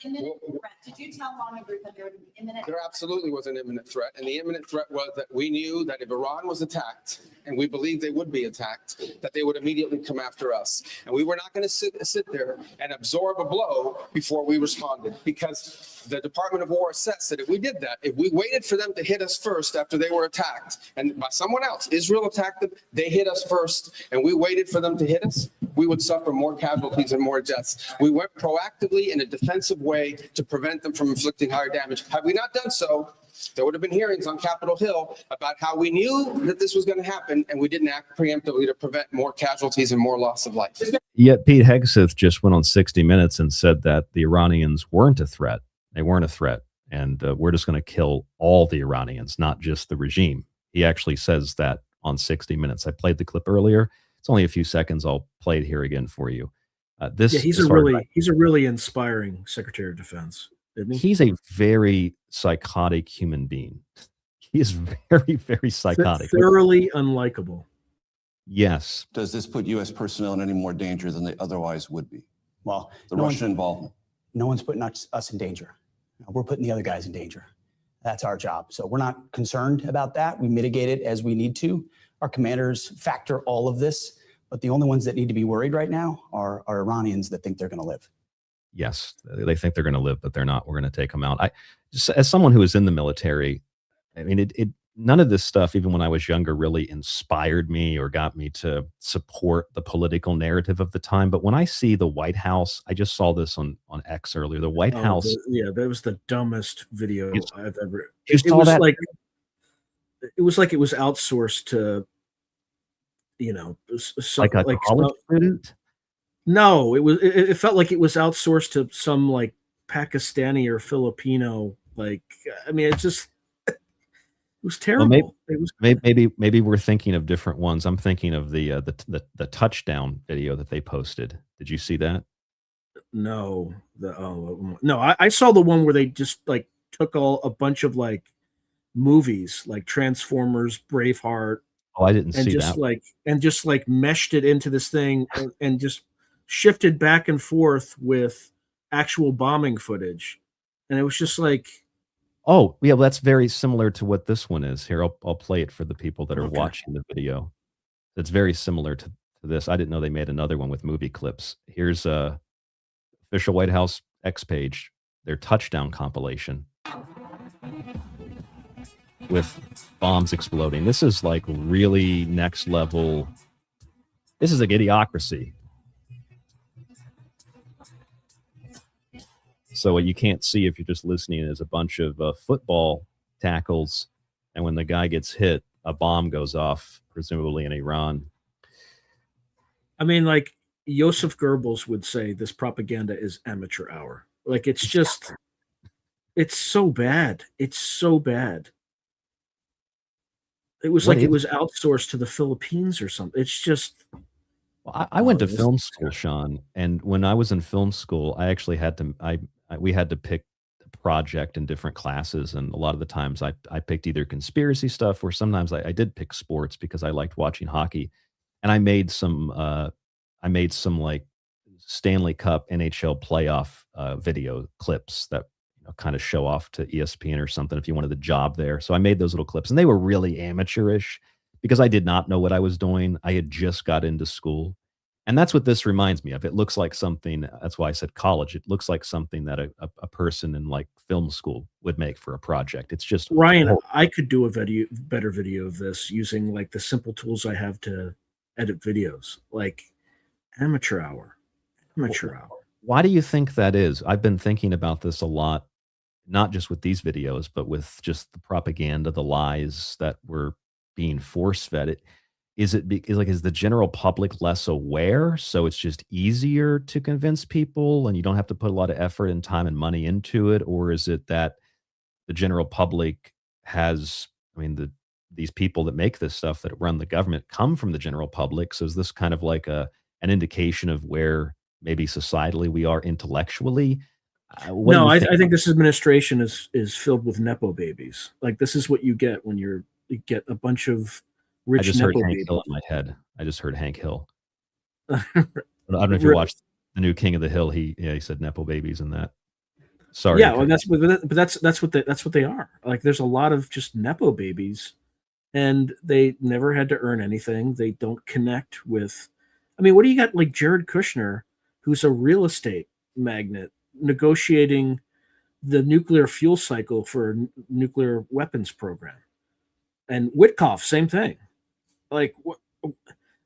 imminent threat. Did you tell Ronald Group that there was an imminent There absolutely was an imminent threat. And the imminent threat was that we knew that if Iran was attacked, and we believed they would be attacked, that they would immediately come after us. And we were not going to sit there and absorb a blow before we responded, because the Department of War assessed that if we did that, if we waited for them to hit us first after they were attacked, and by someone else, Israel attacked them, they hit us first, and we waited for them to hit us, we would suffer more casualties and more deaths. We went proactively in a defensive way to prevent them from inflicting higher damage. Had we not done so, there would have been hearings on Capitol Hill about how we knew that this was going to happen, and we didn't act preemptively to prevent more casualties and more loss of life. Yet Pete Hegseth just went on 60 Minutes and said that the Iranians weren't a threat. They weren't a threat, and we're just going to kill all the Iranians, not just the regime. He actually says that on 60 Minutes. I played the clip earlier. It's only a few seconds. I'll play it here again for you. He's a really inspiring Secretary of Defense, isn't he? He's a very psychotic human being. He is very, very psychotic. Thoroughly unlikable. Yes. Does this put U.S. personnel in any more danger than they otherwise would be? Well, the Russian involvement. No one's putting us in danger. We're putting the other guys in danger. That's our job. So we're not concerned about that. We mitigate it as we need to. Our commanders factor all of this, but the only ones that need to be worried right now are Iranians that think they're going to live. Yes, they think they're going to live, but they're not. We're going to take them out. As someone who was in the military, I mean, none of this stuff, even when I was younger, really inspired me or got me to support the political narrative of the time. But when I see the White House, I just saw this on X earlier. The White House. That was the dumbest video I've ever. It was like it was outsourced to, like a college student. No, it felt like it was outsourced to some like Pakistani or Filipino. Like, I mean, it was terrible. Well, maybe we're thinking of different ones. I'm thinking of the touchdown video that they posted. Did you see that? No, I saw the one where they just like took a bunch of like movies like Transformers, Braveheart. Oh, I didn't see that. Just meshed it into this thing and just shifted back and forth with actual bombing footage, and it was just like. Oh, yeah, well, that's very similar to what this one is. Here, I'll play it for the people that are watching the video. It's very similar to this. I didn't know they made another one with movie clips. Here's official White House X page, their touchdown compilation with bombs exploding. This is like really next level. This is like idiocracy. So what you can't see if you're just listening is a bunch of football tackles, and when the guy gets hit, a bomb goes off, presumably in Iran. I mean, like Joseph Goebbels would say, this propaganda is amateur hour. Like, it's just, it's so bad. It's so bad. It was like it was outsourced to the Philippines or something. It's just... Well, I went to film school, Sean, and when I was in film school, I actually had to, we had to pick a project in different classes, and a lot of the times I picked either conspiracy stuff, or sometimes I did pick sports because I liked watching hockey, and I made some like Stanley Cup NHL playoff video clips that kind of show off to ESPN or something if you wanted the job there. So I made those little clips, and they were really amateurish because I did not know what I was doing. I had just got into school. And that's what this reminds me of. It looks like something, that's why I said college. It looks like something that a person in like film school would make for a project. It's just... Ryan, I could do a better video of this using like the simple tools I have to edit videos. Like amateur hour. Amateur hour. Why do you think that is? I've been thinking about this a lot not just with these videos, but with just the propaganda, the lies that were being force fed. Is the general public less aware, so it's just easier to convince people, and you don't have to put a lot of effort and time and money into it, or is it that the general public has, these people that make this stuff that run the government come from the general public? So is this kind of like an indication of where maybe societally we are intellectually? No, I think this administration is filled with nepo babies. Like, this is what you get when you get a bunch of rich I just heard nepo Hank babies. Hill in my head. I just heard Hank Hill. I don't know if you watched the new King of the Hill. He said nepo babies in that. Sorry. Yeah, well, that's what they are. Like, there's a lot of just nepo babies, and they never had to earn anything. They don't connect with. What do you got? Like Jared Kushner, who's a real estate magnate, negotiating the nuclear fuel cycle for a nuclear weapons program, and Witkoff, same thing. Like,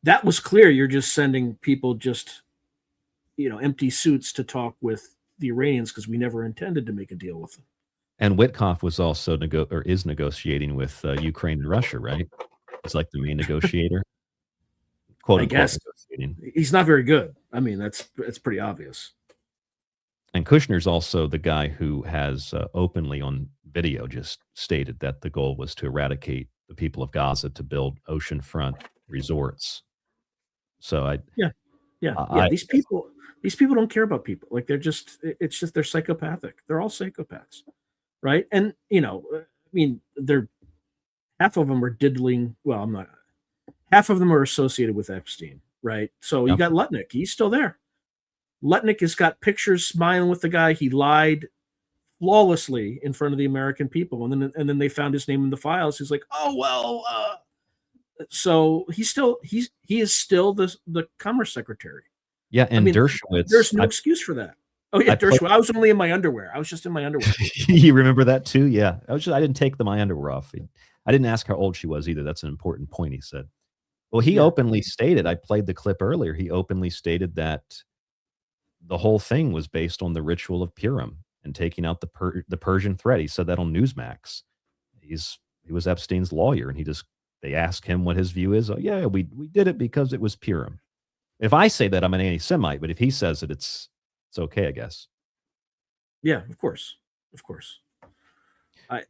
that was clear. You're just sending people just, empty suits to talk with the Iranians because we never intended to make a deal with them. And Witkoff was also is negotiating with Ukraine and Russia, right? It's like the main negotiator. Quote unquote, I guess negotiating. He's not very good. That's pretty obvious. And Kushner's also the guy who has openly on video just stated that the goal was to eradicate the people of Gaza to build oceanfront resorts. So these people don't care about people. Like, they're psychopathic. They're all psychopaths, right? And they're half of them are diddling. Well, I'm not. Half of them are associated with Epstein, right? So you got Lutnick. He's still there. Lutnick has got pictures smiling with the guy. He lied flawlessly in front of the American people, and then they found his name in the files. He's like, oh well. So he is still the Commerce Secretary. Yeah, and Dershowitz. There's no excuse for that. Oh yeah, Dershowitz. I was only in my underwear. I was just in my underwear. You remember that too? Yeah, I didn't take my underwear off. I didn't ask how old she was either. That's an important point. He said. Well, he openly stated. I played the clip earlier. He openly stated that the whole thing was based on the ritual of Purim and taking out the Persian threat. He said that on Newsmax. He was Epstein's lawyer, and they asked him what his view is. Oh yeah, we did it because it was Purim. If I say that, I'm an anti-Semite, but if he says it, it's okay, I guess. Yeah, of course.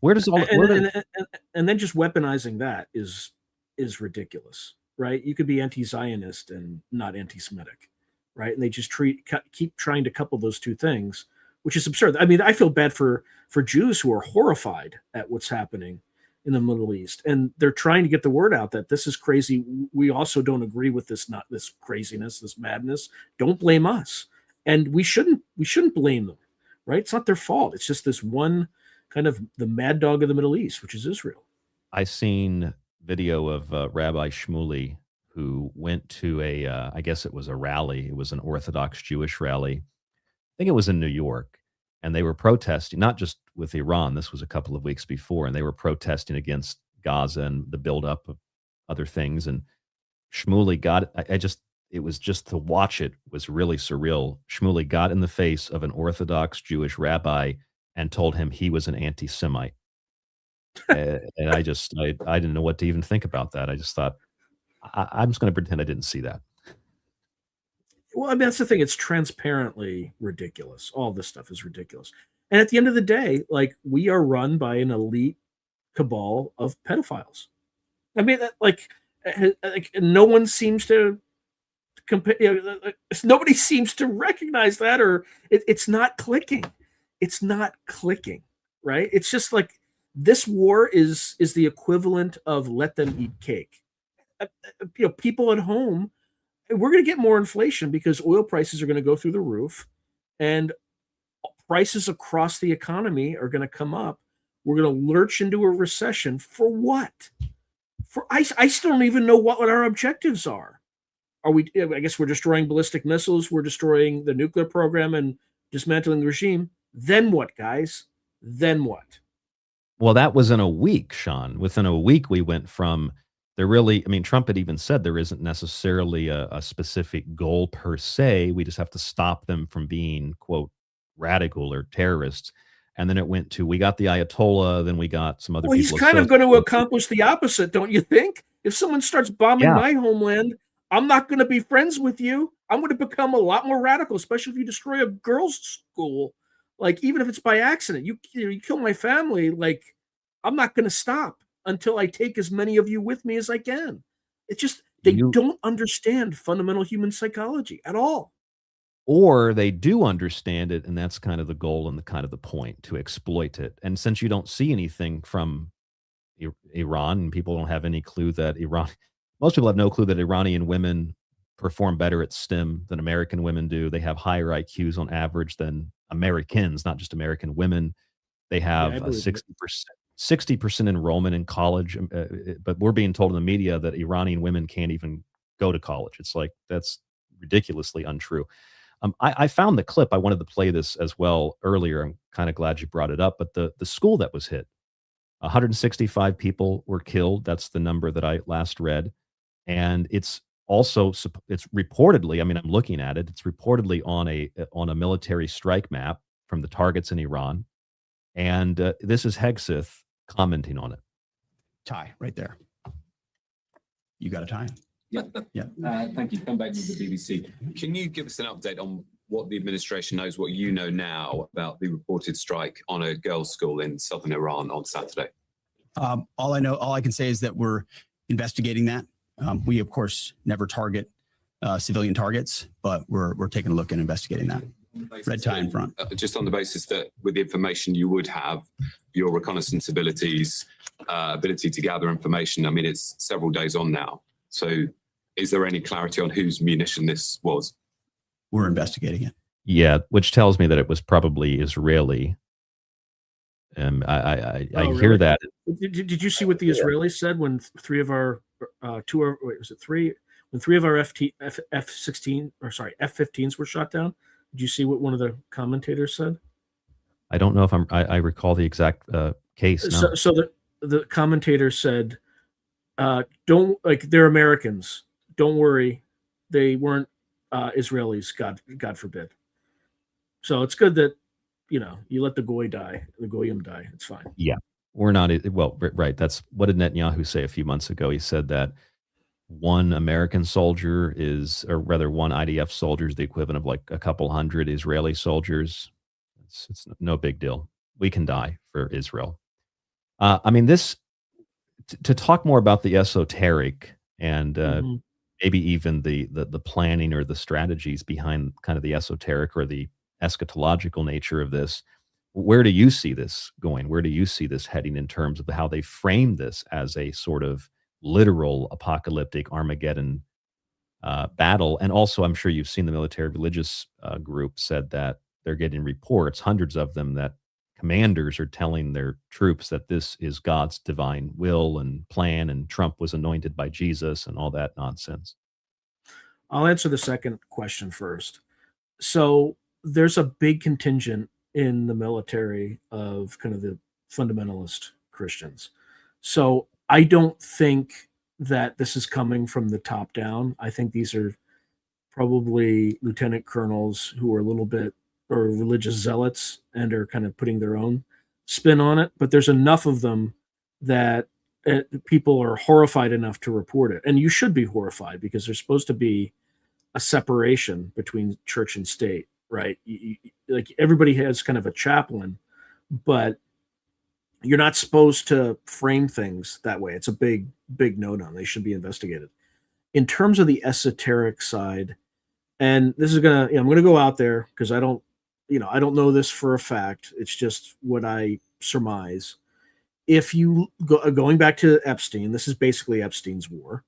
Where does all and then just weaponizing that is ridiculous, right? You could be anti-Zionist and not anti-Semitic, right? And they just keep trying to couple those two things, which is absurd. I feel bad for Jews who are horrified at what's happening in the Middle East, and they're trying to get the word out that this is crazy. We also don't agree with this craziness, this madness. Don't blame us, and we shouldn't blame them, right? It's not their fault. It's just this one kind of the mad dog of the Middle East, which is Israel. I seen video of Rabbi Shmuley, who went to I guess it was a rally. It was an Orthodox Jewish rally. I think it was in New York. And they were protesting, not just with Iran. This was a couple of weeks before, and they were protesting against Gaza and the buildup of other things. And Shmuley got it. It was just to watch it was really surreal. Shmuley got in the face of an Orthodox Jewish rabbi and told him he was an anti-Semite. And I didn't know what to even think about that. I just thought, I'm just going to pretend I didn't see that. Well, that's the thing. It's transparently ridiculous. All this stuff is ridiculous. And at the end of the day, like, we are run by an elite cabal of pedophiles. No one seems to compare. Nobody seems to recognize that, or it's not clicking. It's not clicking, right? It's just like this war is the equivalent of let them eat cake. People at home. We're going to get more inflation because oil prices are going to go through the roof, and prices across the economy are going to come up. We're going to lurch into a recession for what? I still don't even know what our objectives are. I guess we're destroying ballistic missiles. We're destroying the nuclear program and dismantling the regime. Then what, guys? Then what? Well, that was in a week, Sean. Within a week, we went from Trump had even said there isn't necessarily a specific goal per se. We just have to stop them from being, quote, radical or terrorists. and then it went to we got the Ayatollah, then we got some other Well, people. he's kind of going to accomplish the opposite, don't you think? If someone starts bombing my homeland, I'm not going to be friends with you. I'm going to become a lot more radical, especially if you destroy a girls' school. Like, even if it's by accident, you kill my family. Like, I'm not going to stop until I take as many of you with me as I can. It's just they don't understand fundamental human psychology at all. Or they do understand it, and that's kind of the goal and the kind of the point, to exploit it. And since you don't see anything from Iran, and people don't have any clue that most people have no clue that Iranian women perform better at STEM than American women do. They have higher IQs on average than Americans, not just American women. They have 60% enrollment in college, but we're being told in the media that Iranian women can't even go to college. It's like, that's ridiculously untrue. I found the clip. I wanted to play this as well earlier. I'm kind of glad you brought it up. But the school that was hit, 165 people were killed. That's the number that I last read. And it's reportedly, I mean, I'm looking at it, it's reportedly on a military strike map from the targets in Iran. And this is Hegseth commenting on it. Tie right there. You got a tie. Yeah. Thank you. Come back to the BBC. Can you give us an update on what the administration knows, what you know now about the reported strike on a girls' school in southern Iran on Saturday? All I can say is that we're investigating that. We, of course, never target civilian targets, but we're taking a look and investigating that. Red tie in front. Just on the basis that with the information you would have, your reconnaissance abilities, ability to gather information, I mean, it's several days on now. So is there any clarity on whose munition this was? We're investigating it. Yeah, which tells me that it was probably Israeli. I hear that. Did you see what the Israelis said when three of our F-15s were shot down? Did you see what one of the commentators said? I don't know if I recall the exact case. No. So the commentator said, they're Americans. Don't worry. They weren't Israelis, God forbid. So it's good that, you let the goyim die. It's fine. Yeah. We're not, well, right. That's what did Netanyahu say a few months ago? He said that one American soldier one IDF soldier is the equivalent of like a couple hundred Israeli soldiers. It's no big deal. We can die for Israel. I mean, to talk more about the esoteric and maybe even the planning or the strategies behind kind of the esoteric or the eschatological nature of this, where do you see this going? Where do you see this heading in terms of how they frame this as a sort of literal apocalyptic Armageddon battle? And also, I'm sure you've seen the military religious group said that they're getting reports, hundreds of them, that commanders are telling their troops that this is God's divine will and plan, and Trump was anointed by Jesus and all that nonsense. I'll answer the second question first. So there's a big contingent in the military of kind of the fundamentalist Christians. So I don't think that this is coming from the top down. I think these are probably lieutenant colonels who are a little bit or religious zealots and are kind of putting their own spin on it. But there's enough of them that people are horrified enough to report it. And you should be horrified because there's supposed to be a separation between church and state, right? Like everybody has kind of a chaplain, but you're not supposed to frame things that way. It's a big no-no. They should be investigated. In terms of the esoteric side, and this is I'm going to go out there because I don't know this for a fact. It's just what I surmise. If you going back to Epstein, this is basically Epstein's war.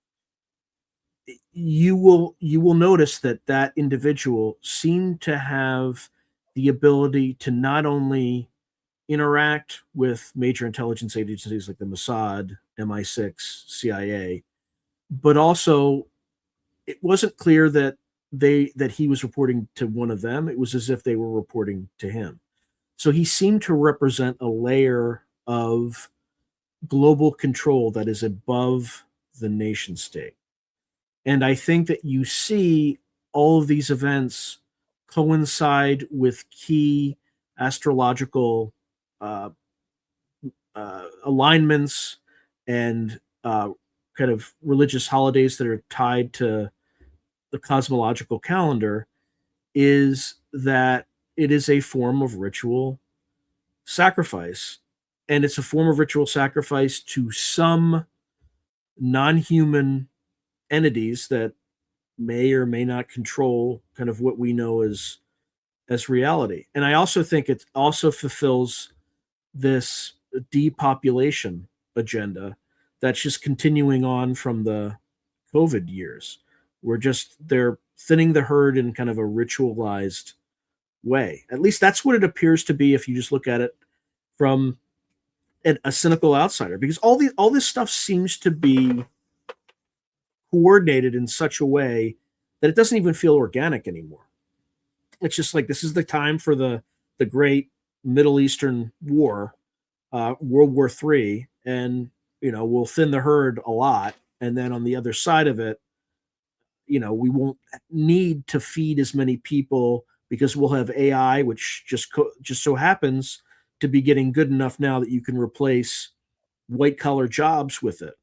You will notice that individual seemed to have the ability to not only interact with major intelligence agencies like the Mossad, MI6, CIA, but also it wasn't clear that he was reporting to one of them. It was as if they were reporting to him. So he seemed to represent a layer of global control that is above the nation state. And I think that you see all of these events coincide with key astrological uh, alignments and kind of religious holidays that are tied to the cosmological calendar is that it is a form of ritual sacrifice. And it's a form of ritual sacrifice to some non-human entities that may or may not control kind of what we know as reality. And I also think it also fulfills this depopulation agenda that's just continuing on from the COVID years. They're thinning the herd in kind of a ritualized way. At least that's what it appears to be if you just look at it from a cynical outsider, because all this stuff seems to be coordinated in such a way that it doesn't even feel organic anymore. It's just like, this is the time for the great Middle Eastern war, World War III, and we'll thin the herd a lot, and then on the other side of it, we won't need to feed as many people because we'll have AI, which just so happens to be getting good enough now that you can replace white collar jobs with it.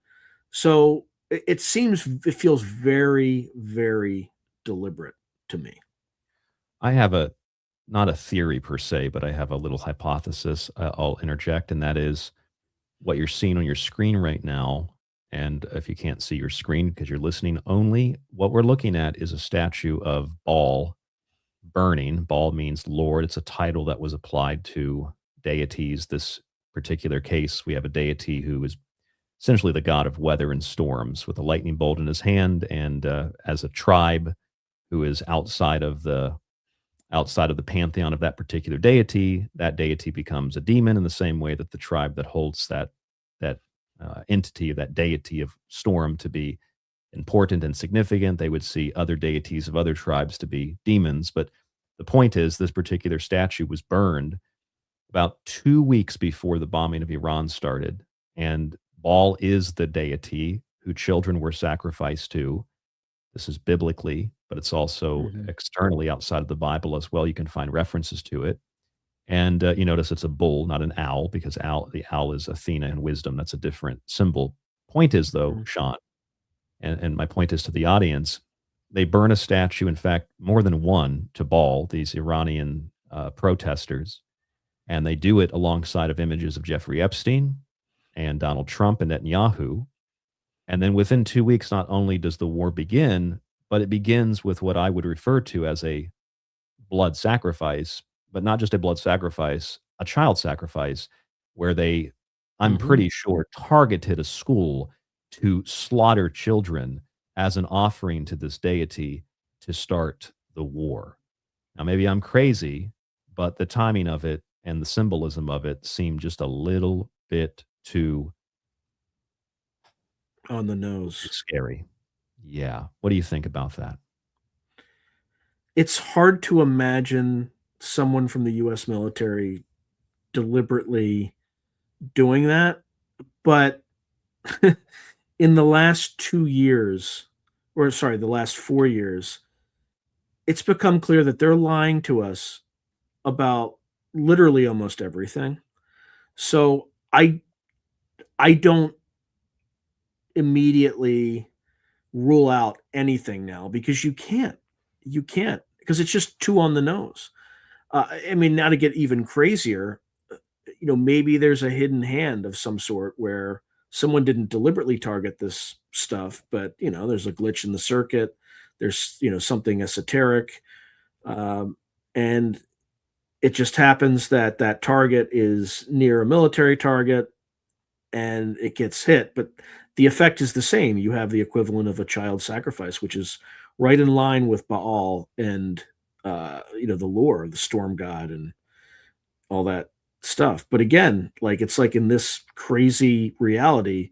So it feels very, very deliberate to me. I have not a theory per se, but I have a little hypothesis I'll interject, and that is what you're seeing on your screen right now. And if you can't see your screen because you're listening only, what we're looking at is a statue of Baal burning. Baal means Lord. It's a title that was applied to deities. This particular case, we have a deity who is essentially the god of weather and storms, with a lightning bolt in his hand, and as a tribe who is outside of the pantheon of that particular deity, that deity becomes a demon in the same way that the tribe that holds that entity, that deity of storm, to be important and significant, they would see other deities of other tribes to be demons. But the point is, this particular statue was burned about 2 weeks before the bombing of Iran started, and Baal is the deity who children were sacrificed to. This is biblically, but it's also externally outside of the Bible as well. You can find references to it. And you notice it's a bull, not an owl, because the owl is Athena and wisdom. That's a different symbol. Point is, though, Sean, and my point is to the audience, they burn a statue, in fact, more than one, to Baal, these Iranian protesters, and they do it alongside of images of Jeffrey Epstein and Donald Trump and Netanyahu. And then within 2 weeks, not only does the war begin, but it begins with what I would refer to as a blood sacrifice, but not just a blood sacrifice, a child sacrifice, where they, I'm pretty sure, targeted a school to slaughter children as an offering to this deity to start the war. Now, maybe I'm crazy, but the timing of it and the symbolism of it seemed just a little bit too on the nose. Scary. Yeah. What do you think about that? It's hard to imagine someone from the U.S. military deliberately doing that, but in the last 2 years, or sorry, the last 4 years, it's become clear that they're lying to us about literally almost everything. So I don't immediately rule out anything now, because you can't, because it's just too on the nose. I mean, now to get even crazier, maybe there's a hidden hand of some sort where someone didn't deliberately target this stuff, but there's a glitch in the circuit. There's something esoteric, and it just happens that that target is near a military target, and it gets hit. But the effect is the same. You have the equivalent of a child sacrifice, which is right in line with Baal and the lore of the storm god and all that stuff. But again, it's like in this crazy reality,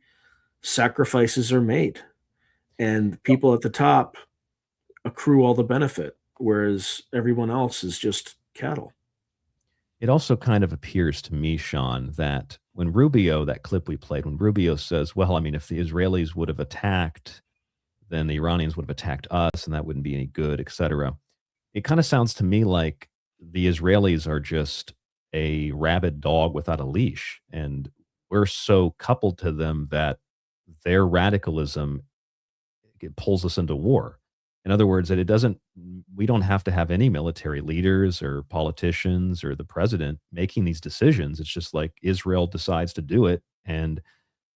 sacrifices are made and people at the top accrue all the benefit, whereas everyone else is just cattle. It also kind of appears to me, Sean, that when Rubio, that clip we played, when Rubio says, well, I mean, if the Israelis would have attacked, then the Iranians would have attacked us and that wouldn't be any good, etc. It kind of sounds to me like the Israelis are just a rabid dog without a leash, and we're so coupled to them that their radicalism, it pulls us into war. In other words, that we don't have to have any military leaders or politicians or the president making these decisions. It's just like Israel decides to do it, and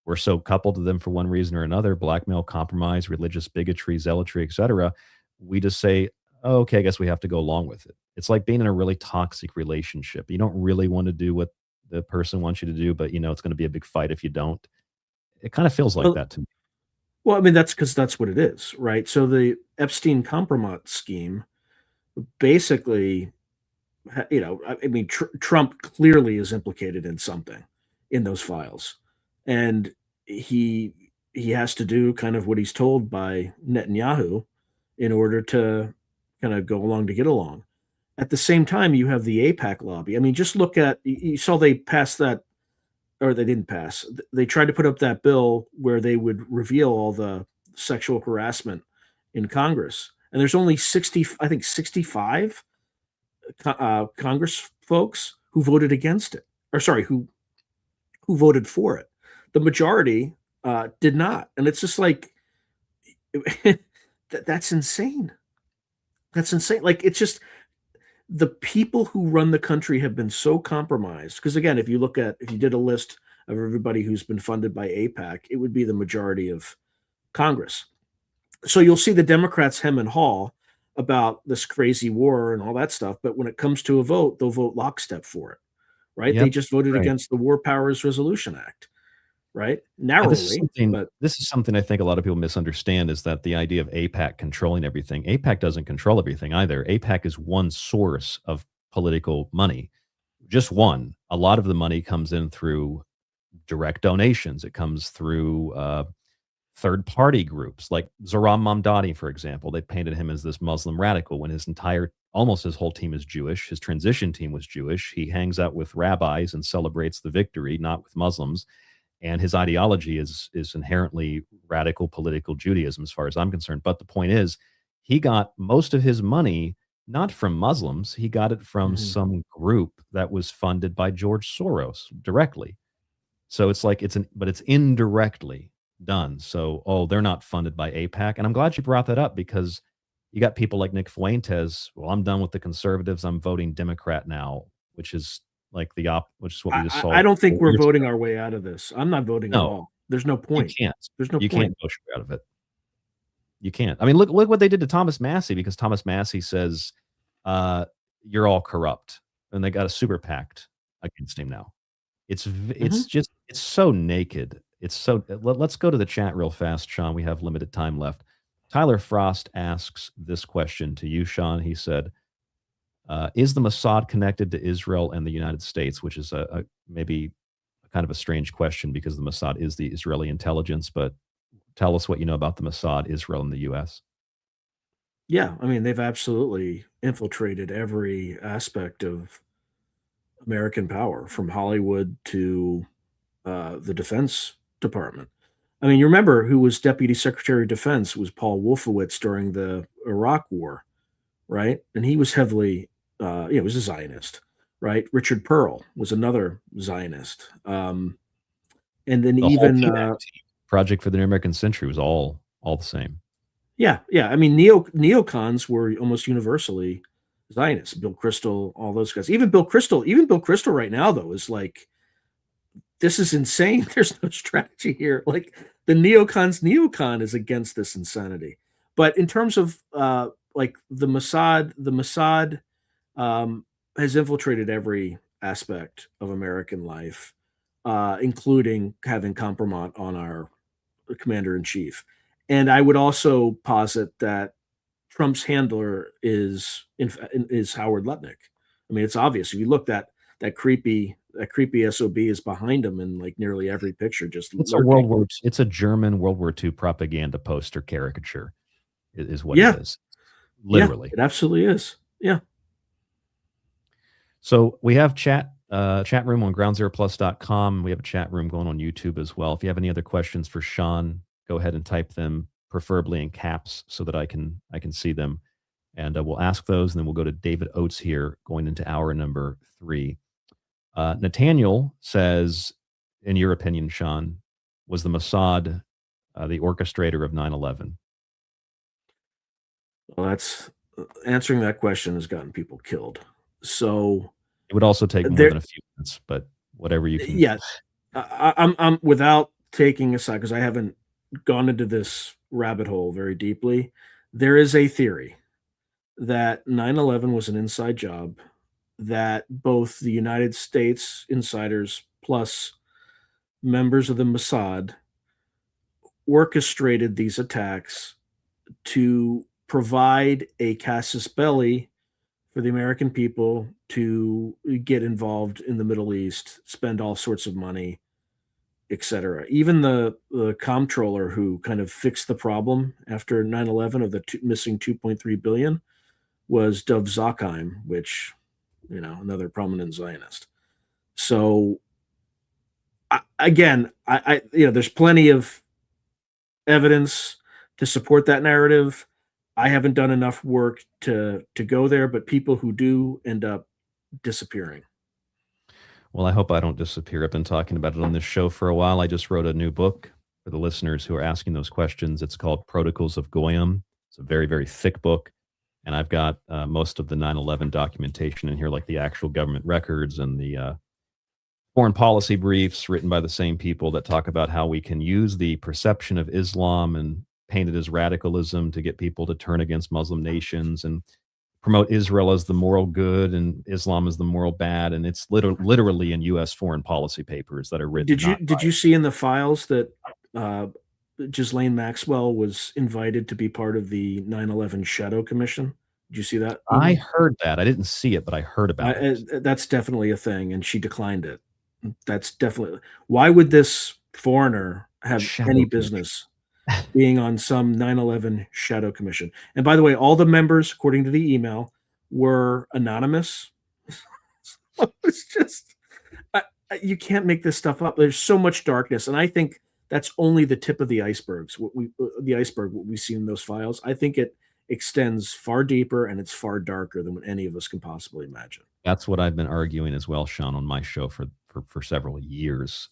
we're so coupled to them for one reason or another: blackmail, compromise, religious bigotry, zealotry, etc. We just say, oh, okay, I guess we have to go along with it. It's like being in a really toxic relationship. You don't really want to do what the person wants you to do, but it's going to be a big fight if you don't. It kind of feels like that to me. Well, I mean, that's because that's what it is, right? So the Epstein compromise scheme basically, I mean, Trump clearly is implicated in something in those files. And he has to do kind of what he's told by Netanyahu in order to kind of go along to get along. At the same time, you have the AIPAC lobby. I mean, just look at, you saw they passed that, or they didn't pass. They tried to put up that bill where they would reveal all the sexual harassment in Congress. And there's only 65 Congress folks who voted against it, or sorry, who voted for it. The majority did not. And it's just like, that's insane. That's insane. Like, it's just, the people who run the country have been so compromised. Because again, if you did a list of everybody who's been funded by AIPAC, it would be the majority of Congress. So you'll see the Democrats hem and haw about this crazy war and all that stuff. But when it comes to a vote, they'll vote lockstep for it, right? Yep, they just voted right. against the War Powers Resolution Act, right? Narrowly. This is something I think a lot of people misunderstand, is that the idea of AIPAC controlling everything. AIPAC doesn't control everything either. AIPAC is one source of political money, just one. A lot of the money comes in through direct donations. It comes through third-party groups like Zohran Mamdani, for example. They painted him as this Muslim radical when almost his whole team is Jewish. His transition team was Jewish. He hangs out with rabbis and celebrates the victory, not with Muslims. And his ideology is inherently radical political Judaism, as far as I'm concerned. But the point is, he got most of his money not from Muslims. He got it from some group that was funded by George Soros directly. So it's like but it's indirectly done. So, they're not funded by AIPAC. And I'm glad you brought that up, because you got people like Nick Fuentes. Well, I'm done with the conservatives. I'm voting Democrat now, which is like which is what we just saw. I don't think we're voting our way out of this. I'm not voting at all. There's no point. You can't. There's no you point. Can't vote out of it. You can't. I mean, look what they did to Thomas Massey, because Thomas Massey says, you're all corrupt. And they got a super PAC against him now. It's so naked. Let's go to the chat real fast, Sean. We have limited time left. Tyler Frost asks this question to you, Sean. He said, is the Mossad connected to Israel and the United States? Which is maybe kind of a strange question, because the Mossad is the Israeli intelligence. But tell us what you know about the Mossad, Israel, and the U.S. Yeah, I mean, they've absolutely infiltrated every aspect of American power, from Hollywood to the Defense Department. I mean, you remember who was Deputy Secretary of Defense was Paul Wolfowitz during the Iraq War, right? And he was heavily, he was a Zionist, right? Richard Pearl was another Zionist. And then the Project for the New American Century was all the same. Yeah. I mean, neocons were almost universally Zionists. Bill Kristol, all those guys. Even Bill Kristol right now, though, is like, this is insane. There's no strategy here. Like, the neocon is against this insanity. But in terms of like the Mossad has infiltrated every aspect of American life, including having compromise on our commander-in-chief. And I would also posit that Trump's handler is Howard Lutnick. I mean, it's obvious. If you look, that creepy SOB is behind him in like nearly every picture. It's a German World War II propaganda poster caricature, is what it is. Literally, it absolutely is. Yeah. So we have chat room on groundzeroplus.com. We have a chat room going on YouTube as well. If you have any other questions for Sean, go ahead and type them, preferably in caps, so that I can see them, and we'll ask those, and then we'll go to David Oates here, going into hour number 3. Nathaniel says, in your opinion, Sean, was the Mossad the orchestrator of 9/11? Well, that's answering that question has gotten people killed. So it would also take more than a few minutes, but whatever you can. Yes, I'm without taking a side because I haven't gone into this rabbit hole very deeply. There is a theory that 9/11 was an inside job, that both the United States insiders plus members of the Mossad orchestrated these attacks to provide a casus belli for the American people to get involved in the Middle East, spend all sorts of money, etc. Even the comptroller who kind of fixed the problem after 9/11 of the missing 2.3 billion was Dov Zakheim, which, another prominent Zionist. So again, there's plenty of evidence to support that narrative. I haven't done enough work to go there, but people who do end up disappearing. Well, I hope I don't disappear. I've been talking about it on this show for a while. I just wrote a new book for the listeners who are asking those questions. It's called Protocols of Goyim. It's a very, very thick book. And I've got most of the 9/11 documentation in here, like the actual government records and the foreign policy briefs written by the same people that talk about how we can use the perception of Islam and paint it as radicalism to get people to turn against Muslim nations and promote Israel as the moral good and Islam as the moral bad. And it's literally in U.S. foreign policy papers that are written. Did you see in the files that Ghislaine Maxwell was invited to be part of the 9/11 Shadow Commission? Did you see that? I heard that. I didn't see it, but I heard about it. That's definitely a thing, and she declined it. That's definitely. Why would this foreigner have any business being on some 9/11 Shadow Commission? And by the way, all the members, according to the email, were anonymous. It's just, you can't make this stuff up. There's so much darkness, and I think that's only the tip of the iceberg. What we see in those files. I think it extends far deeper, and it's far darker than what any of us can possibly imagine. That's what I've been arguing as well, Sean, on my show for several years,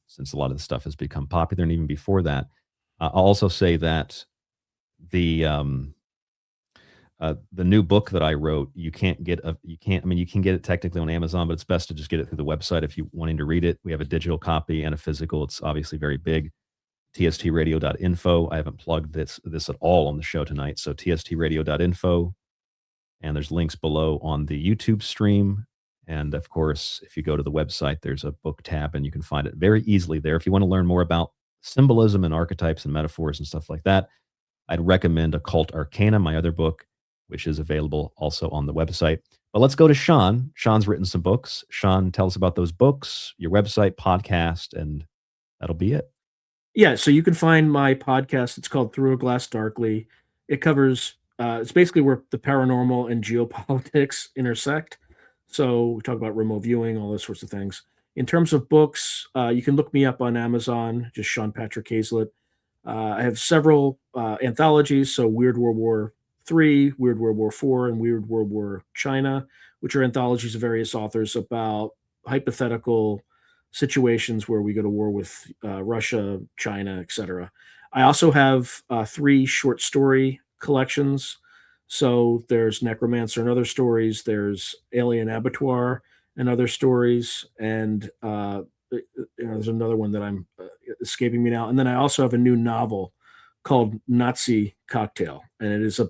since a lot of the stuff has become popular, and even before that. I'll also say that the new book that I wrote, you can get it technically on Amazon, but it's best to just get it through the website if you're wanting to read it. We have a digital copy and a physical. It's obviously very big. tstradio.info. I haven't plugged this at all on the show tonight. So tstradio.info, and there's links below on the YouTube stream. And of course, if you go to the website, there's a book tab, and you can find it very easily there. If you want to learn more about symbolism and archetypes and metaphors and stuff like that, I'd recommend Occult Arcana, my other book, which is available also on the website. But let's go to Sean. Sean's written some books. Sean, tell us about those books, your website, podcast, and that'll be it. Yeah, so you can find my podcast. It's called Through a Glass Darkly. It covers, it's basically where the paranormal and geopolitics intersect. So we talk about remote viewing, all those sorts of things. In terms of books, you can look me up on Amazon, just Sean Patrick Hazlett. I have several anthologies, so Weird World War III, Weird World War IV, and Weird World War China, which are anthologies of various authors about hypothetical situations where we go to war with Russia, China, etc. I also have 3 short story collections. So there's Necromancer and other stories. There's Alien Abattoir and other stories. And there's another one that I'm escaping me now. And then I also have a new novel called Nazi Cocktail. And it's a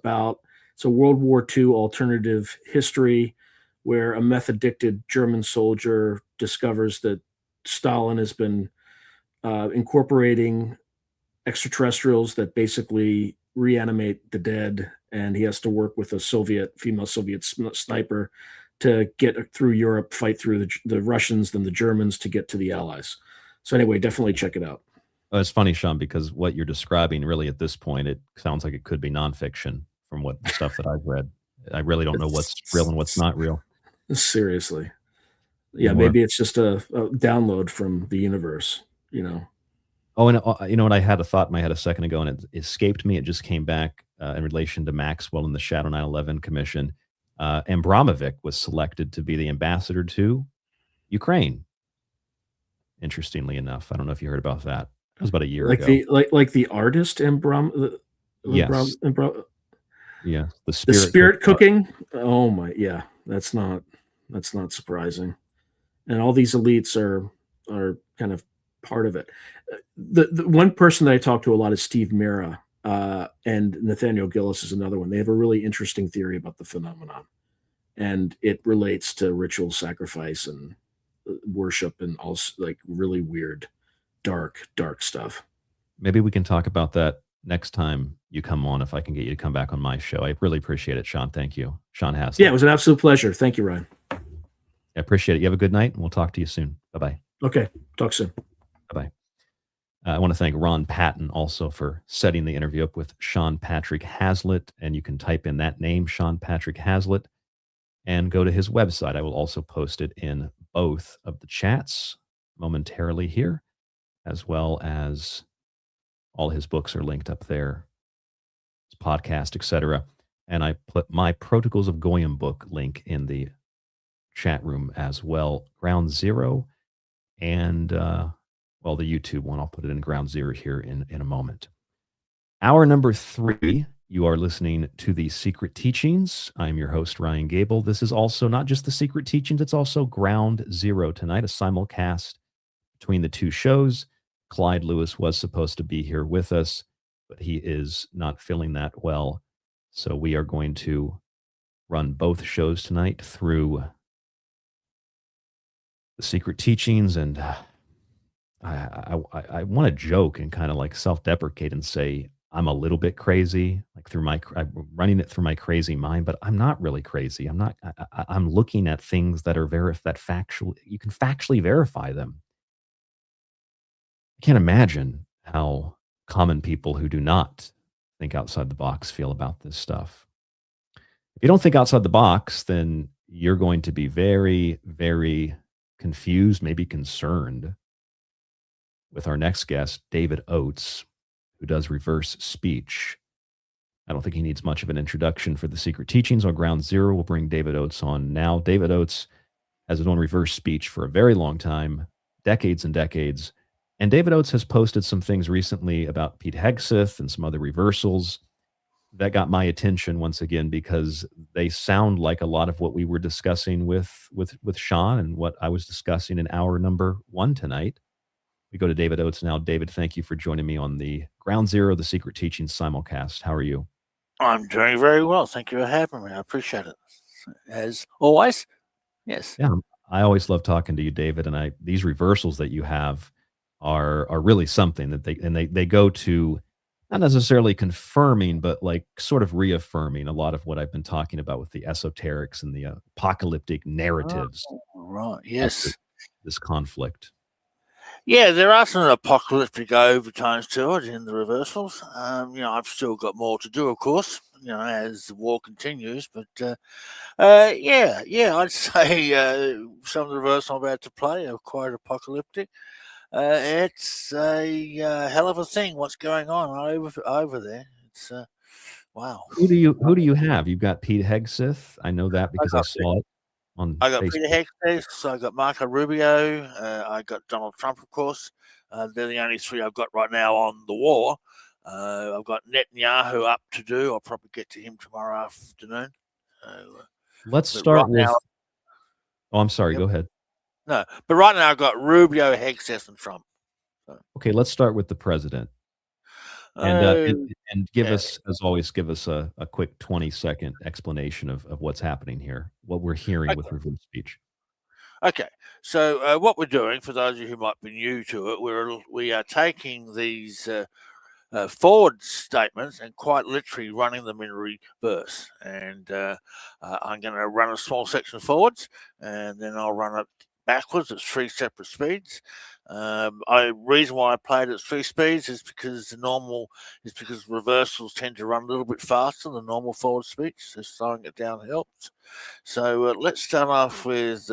World War II alternative history where a meth-addicted German soldier discovers that Stalin has been incorporating extraterrestrials that basically reanimate the dead, and he has to work with a female Soviet sniper to get through Europe, fight through the Russians, then the Germans to get to the Allies. So anyway, definitely check it out. It's funny, Sean, because what you're describing really at this point, it sounds like it could be nonfiction from what stuff that I've read. I really don't know what's real and what's not real. Seriously. Yeah, maybe it's just a download from the universe, Oh, and you know what? I had a thought in my head a second ago, and it escaped me. It just came back in relation to Maxwell and the Shadow 9/11 Commission. Abramovich was selected to be the ambassador to Ukraine. Interestingly enough, I don't know if you heard about that. It was about a year Like ago. the artist Yes. Yeah, the spirit cooking. Oh my, yeah, that's not surprising. And all these elites are kind of part of it. The one person that I talk to a lot is Steve Mera, and Nathaniel Gillis is another one. They have a really interesting theory about the phenomenon, and it relates to ritual sacrifice and worship and also like really weird, dark stuff. Maybe we can talk about that next time you come on, if I can get you to come back on my show. I really appreciate it, Sean. Thank you. Sean Hazlett. Yeah, it was an absolute pleasure. Thank you, Ryan. I appreciate it. You have a good night, and we'll talk to you soon. Bye-bye. Okay, talk soon. Bye-bye. I want to thank Ron Patton also for setting the interview up with Sean Patrick Hazlett, and you can type in that name, Sean Patrick Hazlett, and go to his website. I will also post it in both of the chats momentarily here, as well as all his books are linked up there, his podcast, etc. And I put my Protocols of Goyim book link in the chat room as well. Ground Zero and, well, the YouTube one. I'll put it in Ground Zero here in a moment. Hour number 3, you are listening to The Secret Teachings. I'm your host, Ryan Gable. This is also not just The Secret Teachings, it's also Ground Zero tonight, a simulcast between the two shows. Clyde Lewis was supposed to be here with us, but he is not feeling that well. So we are going to run both shows tonight through The Secret Teachings. And I want to joke and kind of like self-deprecate and say I'm a little bit crazy, like I'm running it through my crazy mind, but I'm not really crazy. I'm looking at things that are you can factually verify them. I can't imagine how common people who do not think outside the box feel about this stuff. If you don't think outside the box, then you're going to be very, very confused, maybe concerned with our next guest, David Oates, who does reverse speech. I don't think he needs much of an introduction for The Secret Teachings on Ground Zero. We'll bring David Oates on now. David Oates has known reverse speech for a very long time, decades and decades. And David Oates has posted some things recently about Pete Hegseth and some other reversals that got my attention once again, because they sound like a lot of what we were discussing with Sean and what I was discussing in hour number 1 tonight. We go to David Oates now. David, thank you for joining me on the Ground Zero, The Secret Teachings simulcast. How are you? I'm doing very well. Thank you for having me. I appreciate it. As always, yes. Yeah, I always love talking to you, David. And these reversals that you have are really something that they go to not necessarily confirming, but like sort of reaffirming a lot of what I've been talking about with the esoterics and the apocalyptic narratives. Oh, right. Yes. This conflict. Yeah, there are some apocalyptic overtones to it in the reversals. I've still got more to do, of course, as the war continues. But I'd say some of the reversals I'm about to play are quite apocalyptic. It's a hell of a thing what's going on over there. It's wow. Who do you have? You've got Pete Hegseth. I know that because I saw it on I got Facebook. Peter Hegseth, I got Marco Rubio, I got Donald Trump, of course. They're the only 3 I've got right now on the war. I've got Netanyahu up to do. I'll probably get to him tomorrow afternoon. Let's start with. Oh, I'm sorry. Yep. Go ahead. No, but right now I've got Rubio, Hegseth, and Trump. So. Okay, let's start with the president. And give us, as always, a quick 20-second explanation of what's happening here, what we're hearing with reverse speech. Okay, so what we're doing, for those of you who might be new to it, we are taking these forward statements and quite literally running them in reverse. And I'm going to run a small section forwards, and then I'll run it backwards at 3 separate speeds. Reason why I played at 3 speeds is because reversals tend to run a little bit faster than normal forward speech, so slowing it down helps. So let's start off with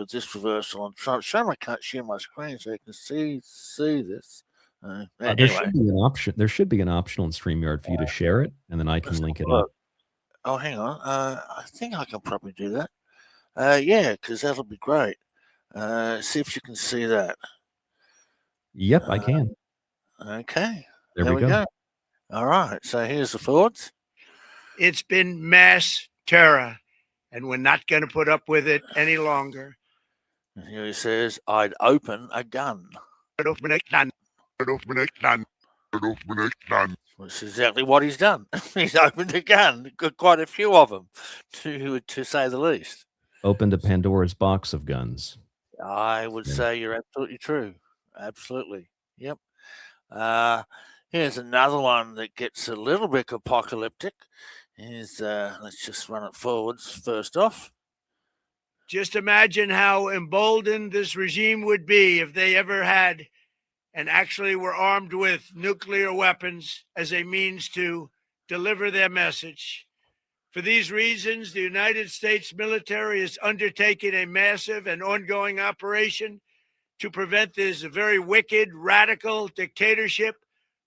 this reversal. I'm trying to show I can't share my screen so you can see this. Anyway. There should be an option on StreamYard for you to share it, and then I can link it up. Oh, hang on. I think I can probably do that. Yeah, because that'll be great. See if you can see that. Yep, I can. Okay. There we go. All right. So here's the thoughts. It's been mass terror, and we're not going to put up with it any longer. And here he says, I'd open a gun. Which is exactly what he's done. He's opened a gun, quite a few of them, to say the least. Opened a Pandora's box of guns. I would say you're absolutely true. Absolutely. Yep. Here's another one that gets a little bit apocalyptic. Let's just run it forwards first off. Just imagine how emboldened this regime would be if they ever had and actually were armed with nuclear weapons as a means to deliver their message. For these reasons, the United States military is undertaking a massive and ongoing operation to prevent this very wicked, radical dictatorship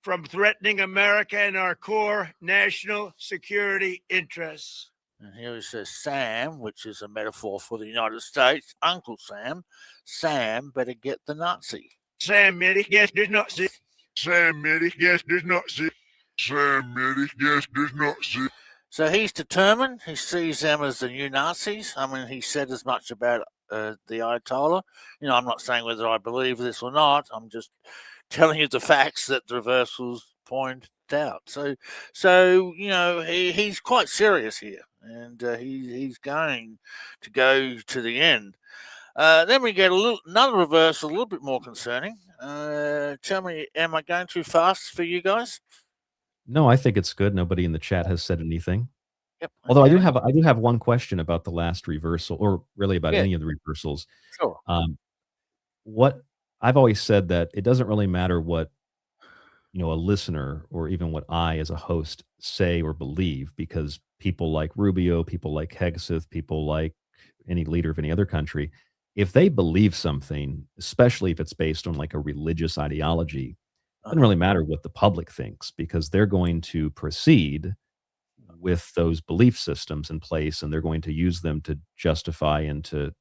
from threatening America and our core national security interests. And here he says, Sam, which is a metaphor for the United States, Uncle Sam. Sam better get the Nazi. Sam, yes, there's Nazi. Sam, yes, there's Nazi. Sam, yes, there's Nazi. So he's determined. He sees them as the new Nazis. I mean, he said as much about the Ayatollah. You know, I'm not saying whether I believe this or not. I'm just telling you the facts that the reversals point out. So you know, he's quite serious here, and he's going to go to the end. Then we get another reversal, a little bit more concerning. Tell me, am I going too fast for you guys? No, I think it's good. Nobody in the chat has said anything. Yep. Although I do have one question about the last reversal, or really about any of the reversals. Sure. What I've always said that it doesn't really matter what a listener or even what I as a host say or believe, because people like Rubio, people like Hegseth, people like any leader of any other country, if they believe something, especially if it's based on like a religious ideology, it doesn't really matter what the public thinks, because they're going to proceed with those belief systems in place, and they're going to use them to justify and to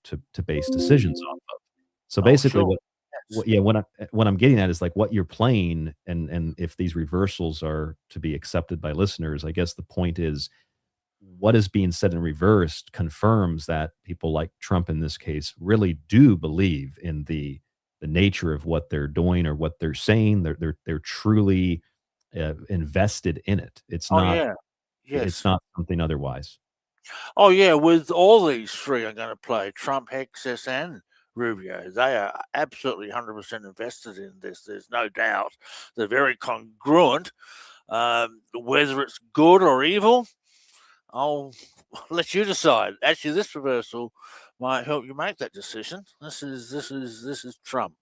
base decisions off of. So basically, what I'm getting at is like what you're playing, and if these reversals are to be accepted by listeners, I guess the point is what is being said and reversed confirms that people like Trump in this case really do believe in the nature of what they're doing or what they're saying. They're truly invested in it. It's not. Yes. It's not something otherwise. Oh yeah, with all these three I'm going to play, Trump, Hegseth, and Rubio, they are absolutely 100% invested in this. There's no doubt. They're very congruent. Whether it's good or evil, I'll let you decide. Actually, this reversal might help you make that decision. This is Trump.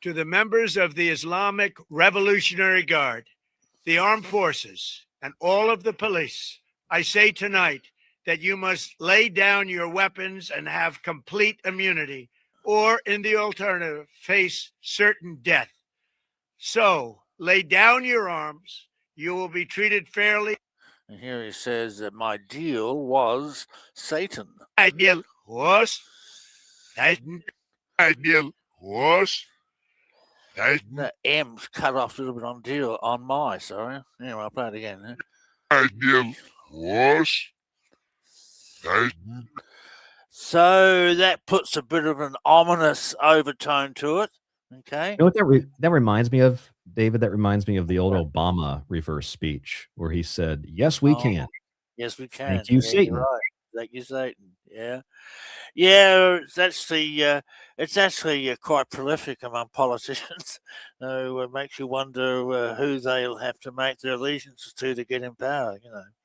To the members of the Islamic Revolutionary Guard, the armed forces, and all of the police, I say tonight that you must lay down your weapons and have complete immunity, or in the alternative, face certain death. So lay down your arms. You will be treated fairly. And here he says that my deal was Satan. My deal was Satan. My deal was Satan. The M's cut off a little bit on deal on my, sorry. Anyway, I'll play it again. My deal was Satan. So that puts a bit of an ominous overtone to it. Okay. You know what that reminds me of, David? That reminds me of the old Obama reverse speech where he said, "Yes, we can." Yes, we can. Thank you, Satan. Right. Thank you, Satan. Yeah. Yeah, it's actually quite prolific among politicians. So it makes you wonder who they'll have to make their allegiances to get in power.